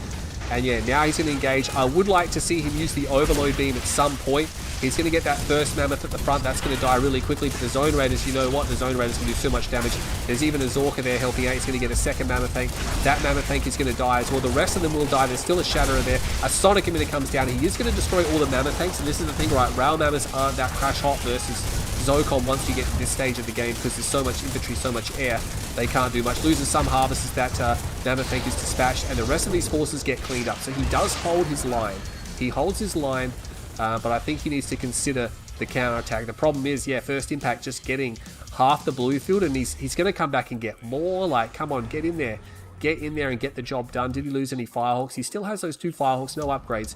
And yeah, now he's going to engage. I would like to see him use the overload beam at some point. He's going to get that first mammoth at the front. That's going to die really quickly. But the zone raiders, you know what? The zone raiders can do so much damage. There's even a Zorka there helping out. He's going to get a second mammoth tank. That mammoth tank is going to die as well. The rest of them will die. There's still a Shatterer there. A Sonic emitter comes down. He is going to destroy all the mammoth tanks. And this is the thing, right? Rail mammoths aren't that crash hot versus Zocom once you get to this stage of the game, because there's so much infantry, so much air, they can't do much. Loses some harvests that mammoth tank is dispatched, and the rest of these forces get cleaned up. So he does hold his line. He holds his line, but I think he needs to consider the counter-attack. The problem is, yeah, First Impact just getting half the blue field, and he's going to come back and get more. Like, come on, get in there. Get in there and get the job done. Did he lose any Firehawks? He still has those 2 Firehawks, no upgrades.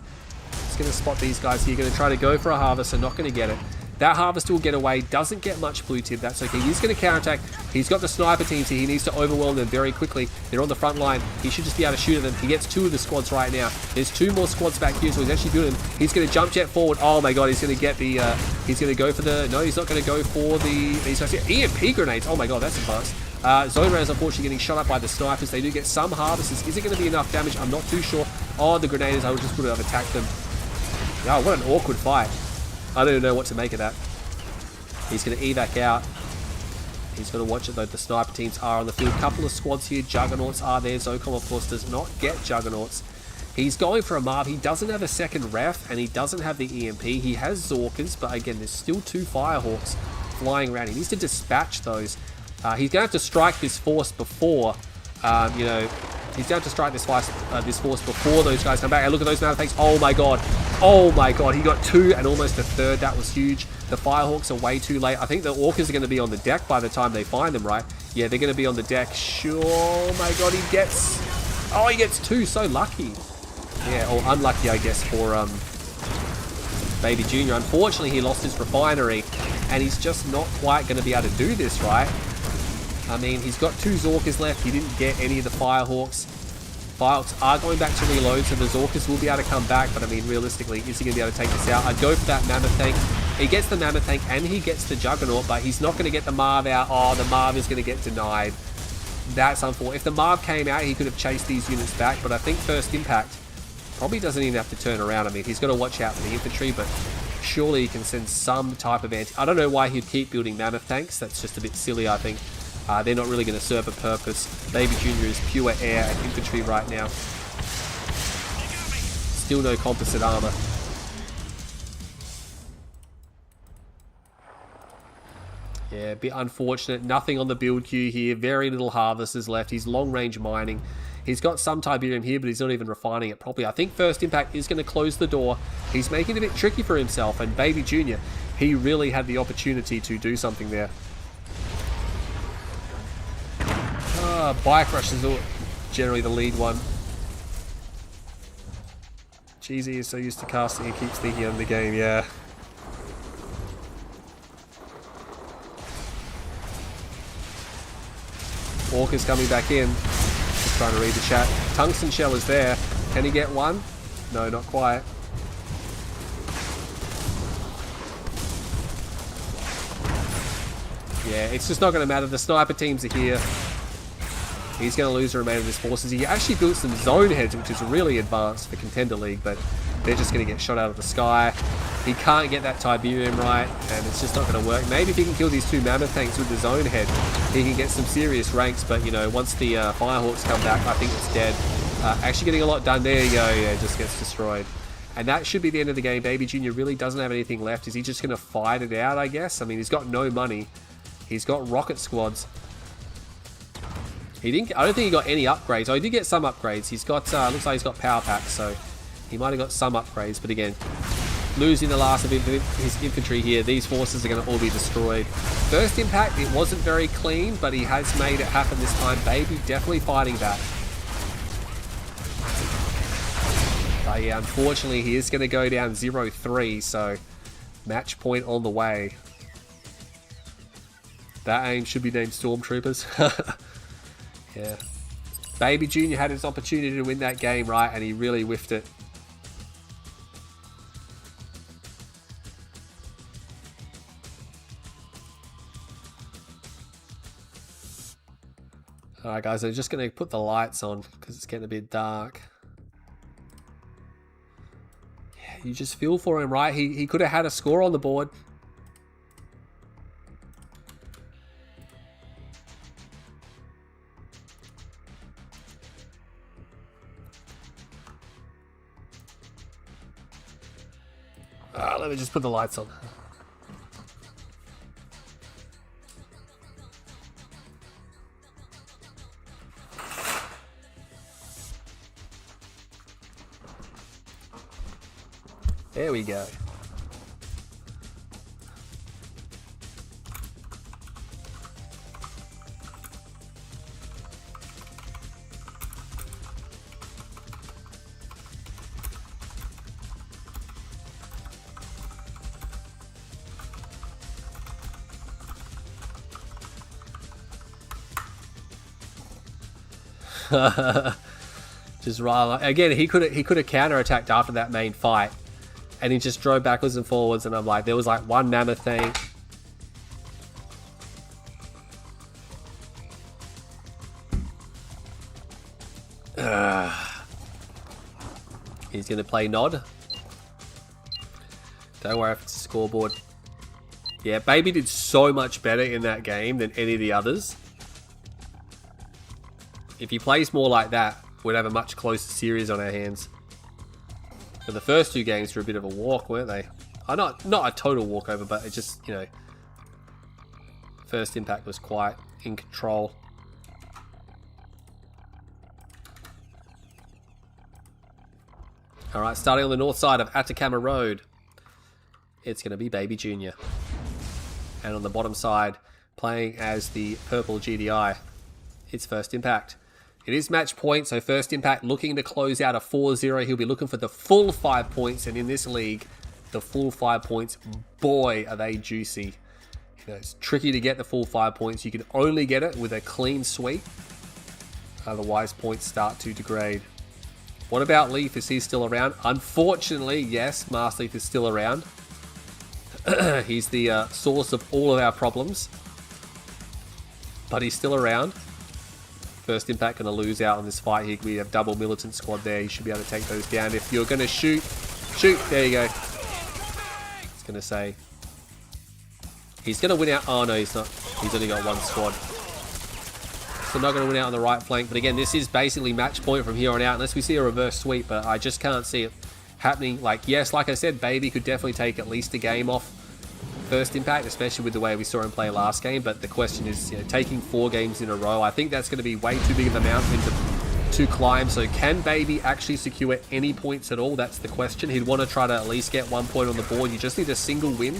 He's going to spot these guys here. Going to try to go for a harvester, not going to get it. That harvester will get away, doesn't get much blue tip, that's okay. He's going to counterattack. He's got the sniper teams here. He needs to overwhelm them very quickly. They're on the front line. He should just be able to shoot at them. He gets 2 of the squads right now. There's 2 more squads back here, so he's actually doing them. He's going to jump jet forward. Oh my god, he's going to get the, he's going to go for the, no, he's not going to go for the, these guys here. EMP grenades. Oh my god, that's advanced. Zone Raiders unfortunately getting shot up by the snipers. They do get some harvesters. Is it going to be enough damage? I'm not too sure. Oh, the grenaders, I just would have attacked them. Yeah, what an awkward fight. I don't even know what to make of that. He's going to evac out. He's going to watch it though. The sniper teams are on the field. Couple of squads here. Juggernauts are there. Zocom, of course, does not get Juggernauts. He's going for a Marv. He doesn't have a second ref, and he doesn't have the EMP. He has Zorkas, but again, there's still 2 Firehawks flying around. He needs to dispatch those. He's going to have to strike this force before, you know, he's going to have to strike this force before those guys come back. And look at those mammoth tanks. Oh my god. Oh my god. He got 2 and almost a third. That was huge. The Firehawks are way too late. I think the Orcas are going to be on the deck by the time they find them, right? Yeah, they're going to be on the deck. Sure. Oh my god, he gets... Oh, he gets 2. So lucky. Yeah, or unlucky, I guess, for BabyJr. Unfortunately, he lost his refinery, and he's just not quite going to be able to do this, right? I mean, he's got 2 Zorkas left. He didn't get any of the Firehawks. Firehawks are going back to reload, so the Zorkas will be able to come back, but I mean, realistically, is he going to be able to take this out? I'd go for that Mammoth tank. He gets the Mammoth tank, and he gets the Juggernaut, but he's not going to get the Marv out. Oh, the Marv is going to get denied. That's unfortunate. If the Marv came out, he could have chased these units back, but I think First Impact probably doesn't even have to turn around. I mean, he's got to watch out for the infantry, but surely he can send some type of anti... I don't know why he'd keep building Mammoth tanks. That's just a bit silly, I think. They're not really going to serve a purpose. BabyJr is pure air and infantry right now. Still no composite armor. Yeah, a bit unfortunate. Nothing on the build queue here. Very little harvesters left. He's long-range mining. He's got some Tiberium here, but he's not even refining it properly. I think First Impact is going to close the door. He's making it a bit tricky for himself, and BabyJr, he really had the opportunity to do something there. Bike rush is generally the lead one. Cheesy is so used to casting, he keeps thinking of the game, yeah. Orca's coming back in. Just trying to read the chat. Tungsten shell is there. Can he get one? No, not quite. Yeah, it's just not going to matter. The sniper teams are here. He's going to lose the remainder of his forces. He actually built some zone heads, which is really advanced for Contender League, but they're just going to get shot out of the sky. He can't get that Tiberium right, and it's just not going to work. Maybe if he can kill these 2 Mammoth tanks with the zone head, he can get some serious ranks, but, you know, once the Firehawks come back, I think it's dead. Actually getting a lot done. There you go. Yeah, it just gets destroyed. And that should be the end of the game. BabyJr really doesn't have anything left. Is he just going to fight it out, I guess? I mean, he's got no money. He's got rocket squads. He didn't. I don't think he got any upgrades. Oh, he did get some upgrades. He's got. Looks like he's got power packs, so he might have got some upgrades. But again, losing the last of his infantry here, these forces are going to all be destroyed. First Impact, it wasn't very clean, but he has made it happen this time. Baby definitely fighting back. But yeah, unfortunately, he is going to go down 0-3. So match point on the way. That aim should be named Stormtroopers. Yeah. BabyJr had his opportunity to win that game, right? And he really whiffed it. Alright guys, I'm just going to put the lights on because it's getting a bit dark. You just feel for him, right? He could have had a score on the board. Let me just put the lights on. There we go. Just right again. He could have counterattacked after that main fight, and he just drove backwards and forwards. And I'm like, there was like one mammoth thing. He's gonna play Nod. Don't worry if it's a scoreboard. Yeah, Baby did so much better in that game than any of the others. If he plays more like that, we'd have a much closer series on our hands. But the first two games were a bit of a walk, weren't they? Not a total walkover, but it just, you know, first Impact was quite in control. Alright, starting on the north side of Atacama Road, it's going to be BabyJr. And on the bottom side, playing as the purple GDI, it's First Impact. It is match point, so First Impact looking to close out a 4-0. He'll be looking for the full 5 points, and in this league, the full 5 points, boy, are they juicy. You know, it's tricky to get the full 5 points. You can only get it with a clean sweep. Otherwise, points start to degrade. What about Leaf? Is he still around? Unfortunately, yes, Master Leaf is still around. He's the source of all of our problems. But he's still around. First Impact going to lose out on this fight here. We have double militant squad there. You should be able to take those down. If you're going to shoot. There you go. It's going to say. He's going to win out. Oh, no, he's not. He's only got one squad. So not going to win out on the right flank. But again, this is basically match point from here on out. Unless we see a reverse sweep. But I just can't see it happening. Like, yes, like I said, Baby could definitely take at least a game off First Impact, especially with the way we saw him play last game. But the question is, you know, taking 4 games in a row, I think that's going to be way too big of a mountain to climb. So can Baby actually secure any points at all? That's the question. He'd want to try to at least get 1 point on the board. You just need a single win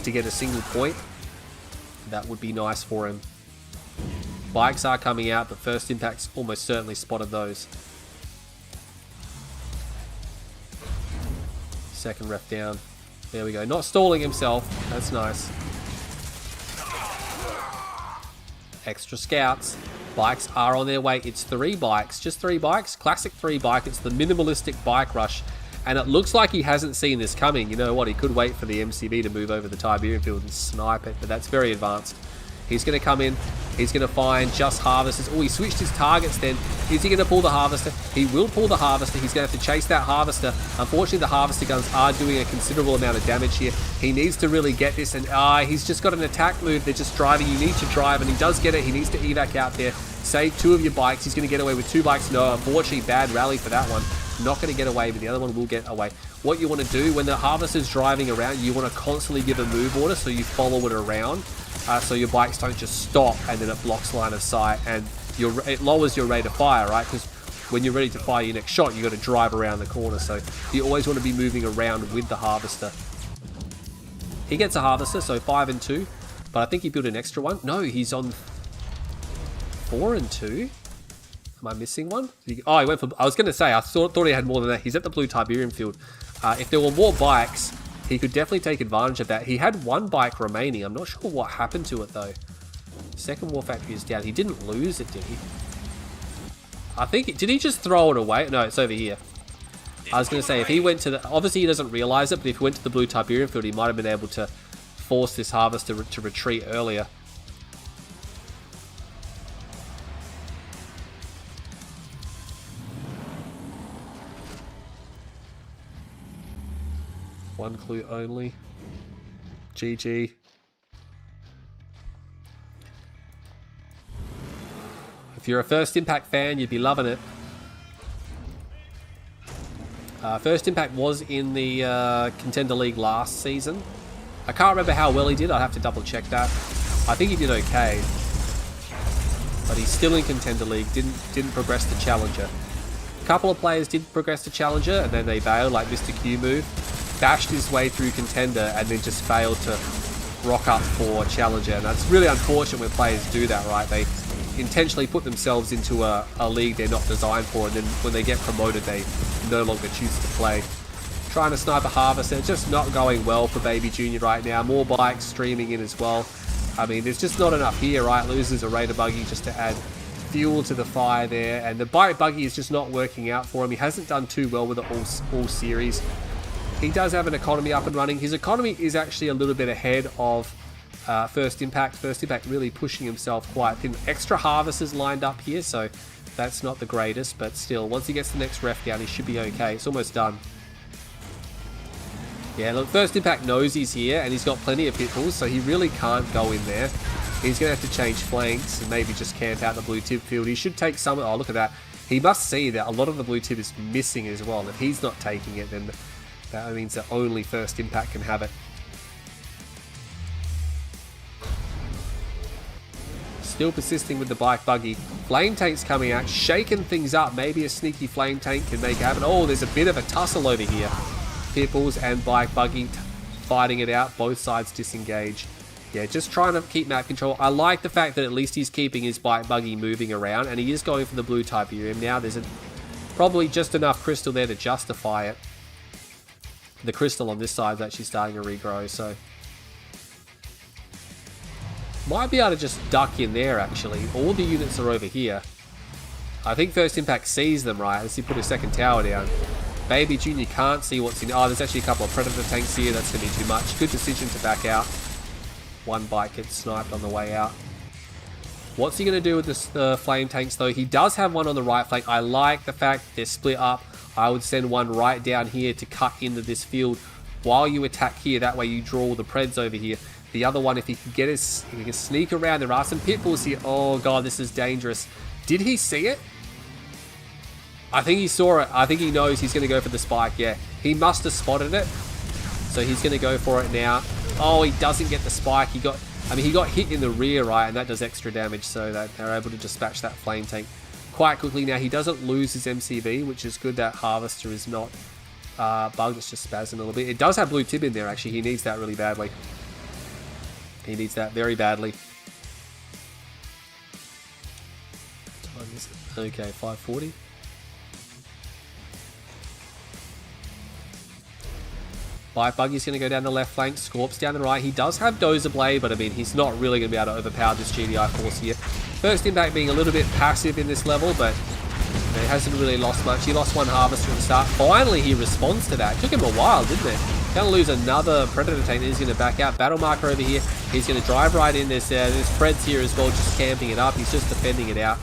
to get a single point. That would be nice for him. Bikes are coming out, but First Impact's almost certainly spotted those. Second ref down. There we go. Not stalling himself. That's nice. Extra scouts. Bikes are on their way. It's 3 bikes. Just 3 bikes. Classic 3 bike. It's the minimalistic bike rush. And it looks like he hasn't seen this coming. You know what? He could wait for the MCB to move over the Tiberian field and snipe it. But that's very advanced. He's going to come in. He's going to find just harvesters. Oh, he switched his targets then. Is he going to pull the harvester? He will pull the harvester. He's going to have to chase that harvester. Unfortunately, the harvester guns are doing a considerable amount of damage here. He needs to really get this. And he's just got an attack move. They're just driving. You need to drive. And he does get it. He needs to evac out there. Save 2 of your bikes. He's going to get away with 2 bikes. No, unfortunately, bad rally for that one. Not going to get away, but the other one will get away. What you want to do when the harvester's driving around, you want to constantly give a move order so you follow it around. So your bikes don't just stop and then it blocks line of sight, and it lowers your rate of fire, right? Because when you're ready to fire your next shot, you got to drive around the corner. So you always want to be moving around with the harvester. He gets a harvester, so 5 and 2. But I think he built an extra one. No, he's on 4 and 2. Am I missing one? Oh, he went for... I was going to say, I thought he had more than that. He's at the blue Tiberian field. If there were more bikes, he could definitely take advantage of that. He had 1 bike remaining. I'm not sure what happened to it, though. Second War Factory is down. He didn't lose it, did he? I think... Did he just throw it away? No, it's over here. I was going to say, if he went to the... Obviously, he doesn't realize it, but if he went to the blue Tiberian field, he might have been able to force this harvester to retreat earlier. One clue only. GG. If you're a First Impact fan, you'd be loving it. First Impact was in the Contender League last season. I can't remember how well he did. I'll have to double check that. I think he did okay. But he's still in Contender League. Didn't progress to Challenger. A couple of players did progress to Challenger and then they bailed, like Mr. Q move. Bashed his way through Contender and then just failed to rock up for Challenger. And that's really unfortunate when players do that, right? They intentionally put themselves into a league they're not designed for, and then when they get promoted they no longer choose to play. Trying to snipe a Harvester, it's just not going well for BabyJr right now. More bikes streaming in as well. I mean, there's just not enough here, right? Loses a Raider buggy just to add fuel to the fire there, and the bike buggy is just not working out for him. He hasn't done too well with it all series. He does have an economy up and running. His economy is actually a little bit ahead of First Impact. First Impact really pushing himself quite thin. Extra harvesters lined up here, so that's not the greatest, but still, once he gets the next ref down, he should be okay. It's almost done. Yeah, look, First Impact knows he's here, and he's got plenty of pit bulls, so he really can't go in there. He's going to have to change flanks and maybe just camp out the blue tip field. He should take some... Oh, look at that. He must see that a lot of the blue tip is missing as well. If he's not taking it, then that means that only First Impact can have it. Still persisting with the bike buggy. Flame tank's coming out, shaking things up. Maybe a sneaky flame tank can make it happen. Oh, there's a bit of a tussle over here. Pitbulls and bike buggy fighting it out. Both sides disengage. Yeah, just trying to keep map control. I like the fact that at least he's keeping his bike buggy moving around, and he is going for the blue Tiberium. Now there's probably just enough crystal there to justify it. The crystal on this side is actually starting to regrow, so might be able to just duck in there, actually. All the units are over here. I think First Impact sees them, right? As he put a second tower down. BabyJr can't see what's in... Oh, there's actually a couple of Predator tanks here. That's going to be too much. Good decision to back out. One bike gets sniped on the way out. What's he going to do with this flame tanks, though? He does have one on the right flank. I like the fact they're split up. I would send one right down here to cut into this field while you attack here. That way you draw all the Preds over here. The other one, if he can get his... He can sneak around. There are some pitbulls here. Oh, God, this is dangerous. Did he see it? I think he saw it. I think he knows he's going to go for the spike, yeah. He must have spotted it. So he's going to go for it now. Oh, he doesn't get the spike. He got hit in the rear, right, and that does extra damage, so that they're able to dispatch that flame tank quite quickly. Now, he doesn't lose his MCV, which is good. That Harvester is not bugged. It's just spazzing a little bit. It does have blue tib in there, actually. He needs that really badly. He needs that very badly. What time is it? Okay, 5:40. Bike buggy's going to go down the left flank. Scorp's down the right. He does have Dozer Blade, but I mean, he's not really going to be able to overpower this GDI force here. First Impact being a little bit passive in this level, but he hasn't really lost much. He lost one Harvester at the start. Finally, he responds to that. It took him a while, didn't it? Going to lose another Predator tank. He's going to back out. Battle marker over here. He's going to drive right in. There's Preds here as well, just camping it up. He's just defending it out.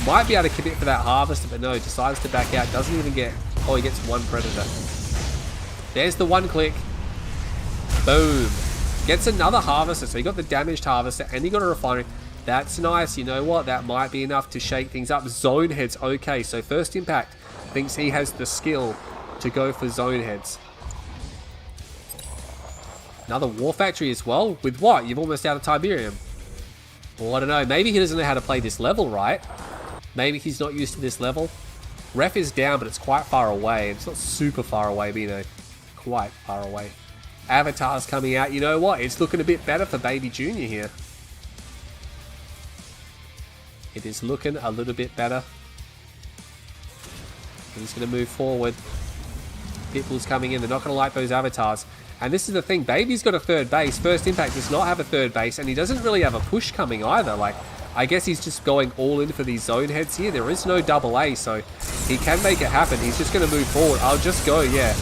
Might be able to commit for that Harvester, but no, decides to back out. Doesn't even get... Oh, he gets one Predator. There's the one click. Boom. Gets another Harvester. So he got the damaged Harvester and he got a refinery. That's nice. You know what? That might be enough to shake things up. Zone heads. Okay, so First Impact thinks he has the skill to go for zone heads. Another War Factory as well. With what? You've almost out of Tiberium. Well, I don't know. Maybe he doesn't know how to play this level, right? Maybe he's not used to this level. Ref is down, but it's quite far away. It's not super far away, but you know, quite far away. Avatar's coming out. You know what? It's looking a bit better for BabyJr here. It is looking a little bit better. He's going to move forward. Pitbull's coming in. They're not going to like those avatars. And this is the thing. Baby's got a third base. First Impact does not have a third base, and he doesn't really have a push coming either. Like, I guess he's just going all in for these zone heads here. There is no double A, so he can make it happen. He's just going to move forward. I'll just go, yeah.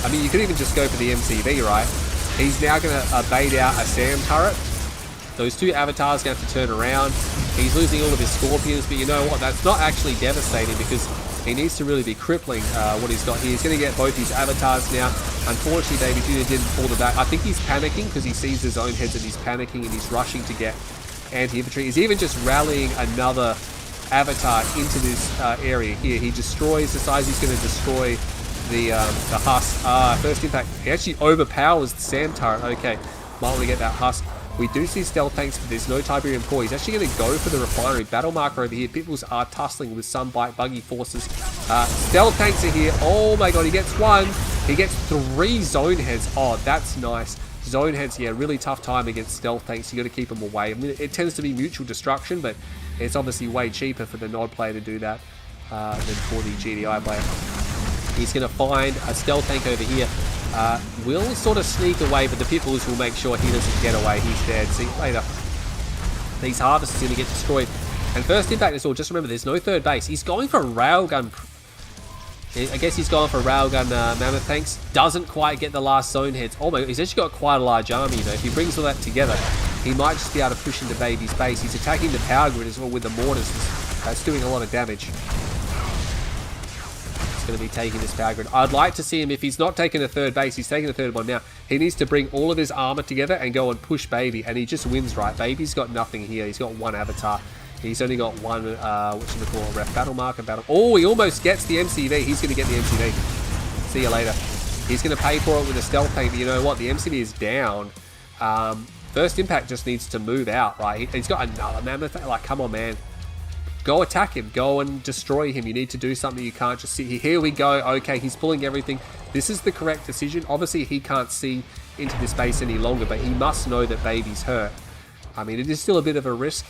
I mean, you could even just go for the MCV, right? He's now going to bait out a SAM turret. Those two avatars are going to have to turn around. He's losing all of his Scorpions, but you know what? That's not actually devastating because He needs to really be crippling what he's got here. He's going to get both his avatars now. Unfortunately, BabyJr didn't pull them back. I think he's panicking because he sees his own heads and he's panicking and he's rushing to get anti-infantry. He's even just rallying another avatar into this area here. He destroys the size. He's going to destroy the husk. First impact. He actually overpowers the SAM turret. Okay, might want to get that husk. We do see stealth tanks, but there's no Tiberium core. He's actually going to go for the refinery. Battle marker over here. Pitbulls are tussling with some buggy forces. Stealth tanks are here. Oh my god, he gets one. He gets 3 zone heads. Oh, that's nice. Zone heads, yeah, really tough time against stealth tanks. You got to keep them away. I mean, it tends to be mutual destruction, but it's obviously way cheaper for the Nod player to do that than for the GDI player. He's going to find a stealth tank over here. Will sort of sneak away, but the Pitbulls will make sure he doesn't get away. He's dead. See you later. These harvests are going to get destroyed. And first impact as well, just remember there's no third base. He's going for railgun. I guess he's going for railgun mammoth tanks. Doesn't quite get the last zone heads. Oh my god, he's actually got quite a large army, you know. If he brings all that together, he might just be able to push into Baby's base. He's attacking the power grid as well with the mortars. That's doing a lot of damage. Going to be taking this power grid. I'd like to see him, if he's not taking a third base, he's taking a third one now. He needs to bring all of his armor together and go and push Baby, and he just wins, right? Baby's got nothing here. He's got one avatar. He's only got one, what should we call it? Ref battle marker, battle. Oh, he almost gets the MCV. He's going to get the MCV. See you later. He's going to pay for it with a stealth tank, but you know what? The MCV is down. First impact just needs to move out, right? He's got another mammoth. Like, come on, man. Go attack him. Go and destroy him. You need to do something. You can't just sit here. Here we go. Okay, he's pulling everything. This is the correct decision. Obviously, he can't see into this base any longer, but he must know that Baby's hurt. I mean, it is still a bit of a risk,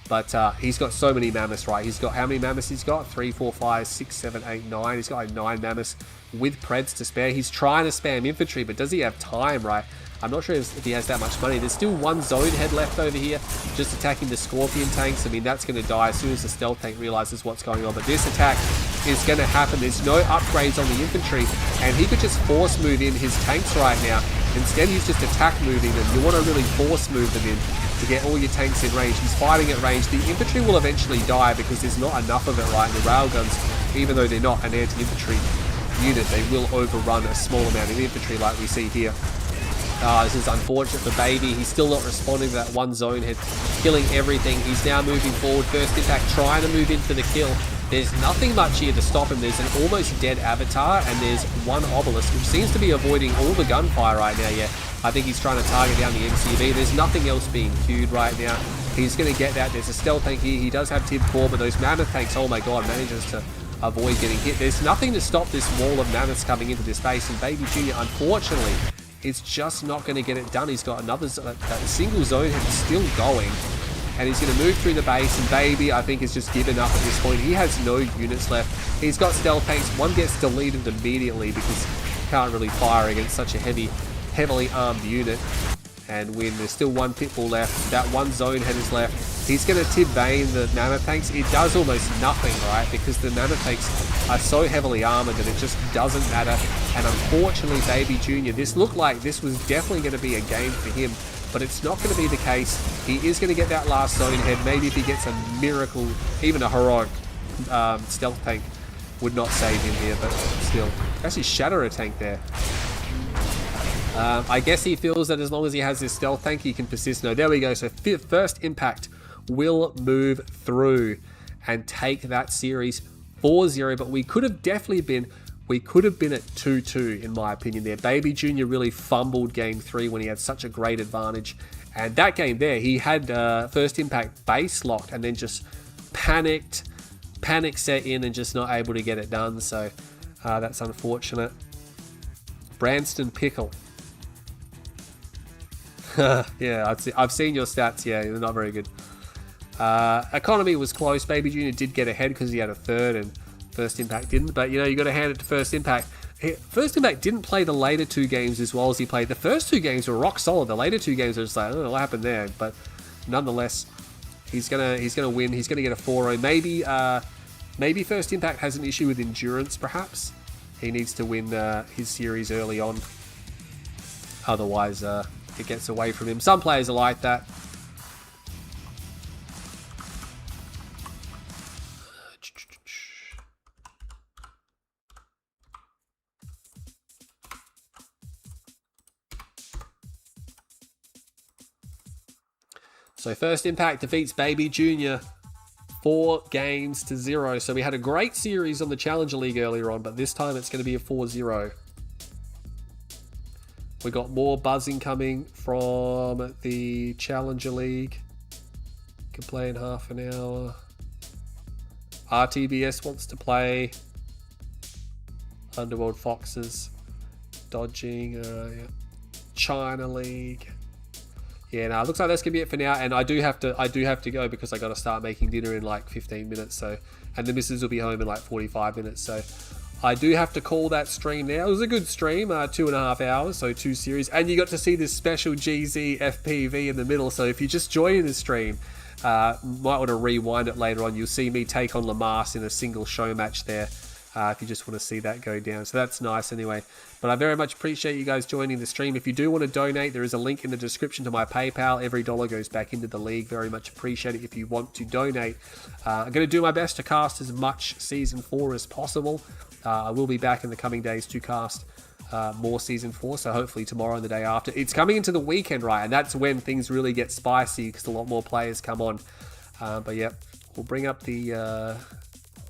but he's got so many mammoths, right? He's got, how many mammoths he's got? 3, 4, 5, 6, 7, 8, 9. He's got like 9 mammoths with Preds to spare. He's trying to spam infantry, but does he have time, right? I'm not sure if he has that much money. There's still one zone head left over here, just attacking the Scorpion tanks. I mean, that's going to die as soon as the stealth tank realizes what's going on. But this attack is going to happen. There's no upgrades on the infantry, and he could just force move in his tanks right now. Instead, he's just attack moving them. You want to really force move them in to get all your tanks in range. He's fighting at range. The infantry will eventually die because there's not enough of it, right? The railguns, even though they're not an anti-infantry unit, they will overrun a small amount of infantry like we see here. This is unfortunate for Baby. He's still not responding to that one zone head, killing everything. He's now moving forward. First impact, trying to move in for the kill. There's nothing much here to stop him. There's an almost dead avatar, and there's one obelisk, which seems to be avoiding all the gunfire right now. Yeah, I think he's trying to target down the MCV. There's nothing else being queued right now. He's going to get that. There's a stealth tank here. He does have Tib 4, but those mammoth tanks, oh my god, manages to avoid getting hit. There's nothing to stop this wall of mammoths coming into this base, and BabyJr, unfortunately, it's just not going to get it done. He's got another single zone head still going, and he's going to move through the base, and Baby, I think, has just given up at this point. He has no units left. He's got stealth tanks. One gets deleted immediately because he can't really fire against such a heavily armed unit and win. There's still one Pitbull left. That one zone head is left. He's going to Tib Bane the mammoth tanks. It does almost nothing, right? Because the mammoth tanks are so heavily armored that it just doesn't matter. And unfortunately, BabyJr, this looked like this was definitely going to be a game for him, but it's not going to be the case. He is going to get that last zone head. Maybe if he gets a miracle, even a heroic stealth tank would not save him here, but still. Actually, shatter a tank there. I guess he feels that as long as he has this stealth tank, he can persist. No, there we go. So first impact will move through and take that series 4-0, but we could have definitely been, at 2-2 in my opinion there. BabyJr really fumbled game 3 when he had such a great advantage, and that game there, he had first impact base locked and then just panic set in and just not able to get it done, so that's unfortunate. Branston Pickle. Yeah, I've seen your stats. Yeah, they're not very good. Economy was close. BabyJr did get ahead because he had a third, and First Impact didn't. But you know, you got to hand it to First Impact. First Impact didn't play the later 2 games as well as he played. The first 2 games were rock solid. The later 2 games were just like, I don't know what happened there. But nonetheless, he's gonna win. He's gonna get a 4-0. Maybe First Impact has an issue with endurance. Perhaps he needs to win his series early on. Otherwise, it gets away from him. Some players are like that. So First Impact defeats BabyJr. 4-0. So we had a great series on the Challenger League earlier on, but this time it's going to be a 4-0. We got more buzzing coming from the Challenger League. Can play in half an hour. RTBS wants to play. Underworld Foxes. Dodging. Yeah. China League. Yeah, no, it looks like that's gonna be it for now. And I do have to go because I got to start making dinner in like 15 minutes. So, and the missus will be home in like 45 minutes. So, I do have to call that stream now. It was a good stream, 2.5 hours, so 2 series, and you got to see this special GZ FPV in the middle. So if you just join the stream, might want to rewind it later on. You'll see me take on Lamas in a single show match there. If you just want to see that go down. So that's nice anyway. But I very much appreciate you guys joining the stream. If you do want to donate, there is a link in the description to my PayPal. Every dollar goes back into the league. Very much appreciate it if you want to donate. I'm going to do my best to cast as much Season 4 as possible. I will be back in the coming days to cast more Season 4. So hopefully tomorrow and the day after. It's coming into the weekend, right? And that's when things really get spicy because a lot more players come on. But yeah, we'll bring up the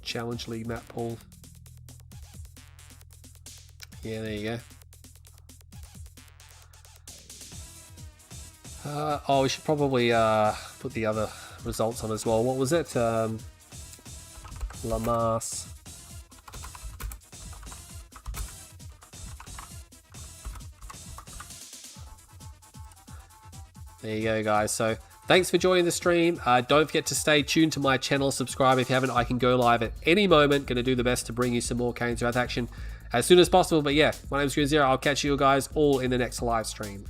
Challenge League map pool. Yeah, there you go. Oh, we should probably put the other results on as well. What was it? Lamas. There you go, guys. So thanks for joining the stream. Don't forget to stay tuned to my channel. Subscribe if you haven't. I can go live at any moment. Going to do the best to bring you some more Kane's Wrath action as soon as possible. But yeah, my name's Green Zero. I'll catch you guys all in the next live stream.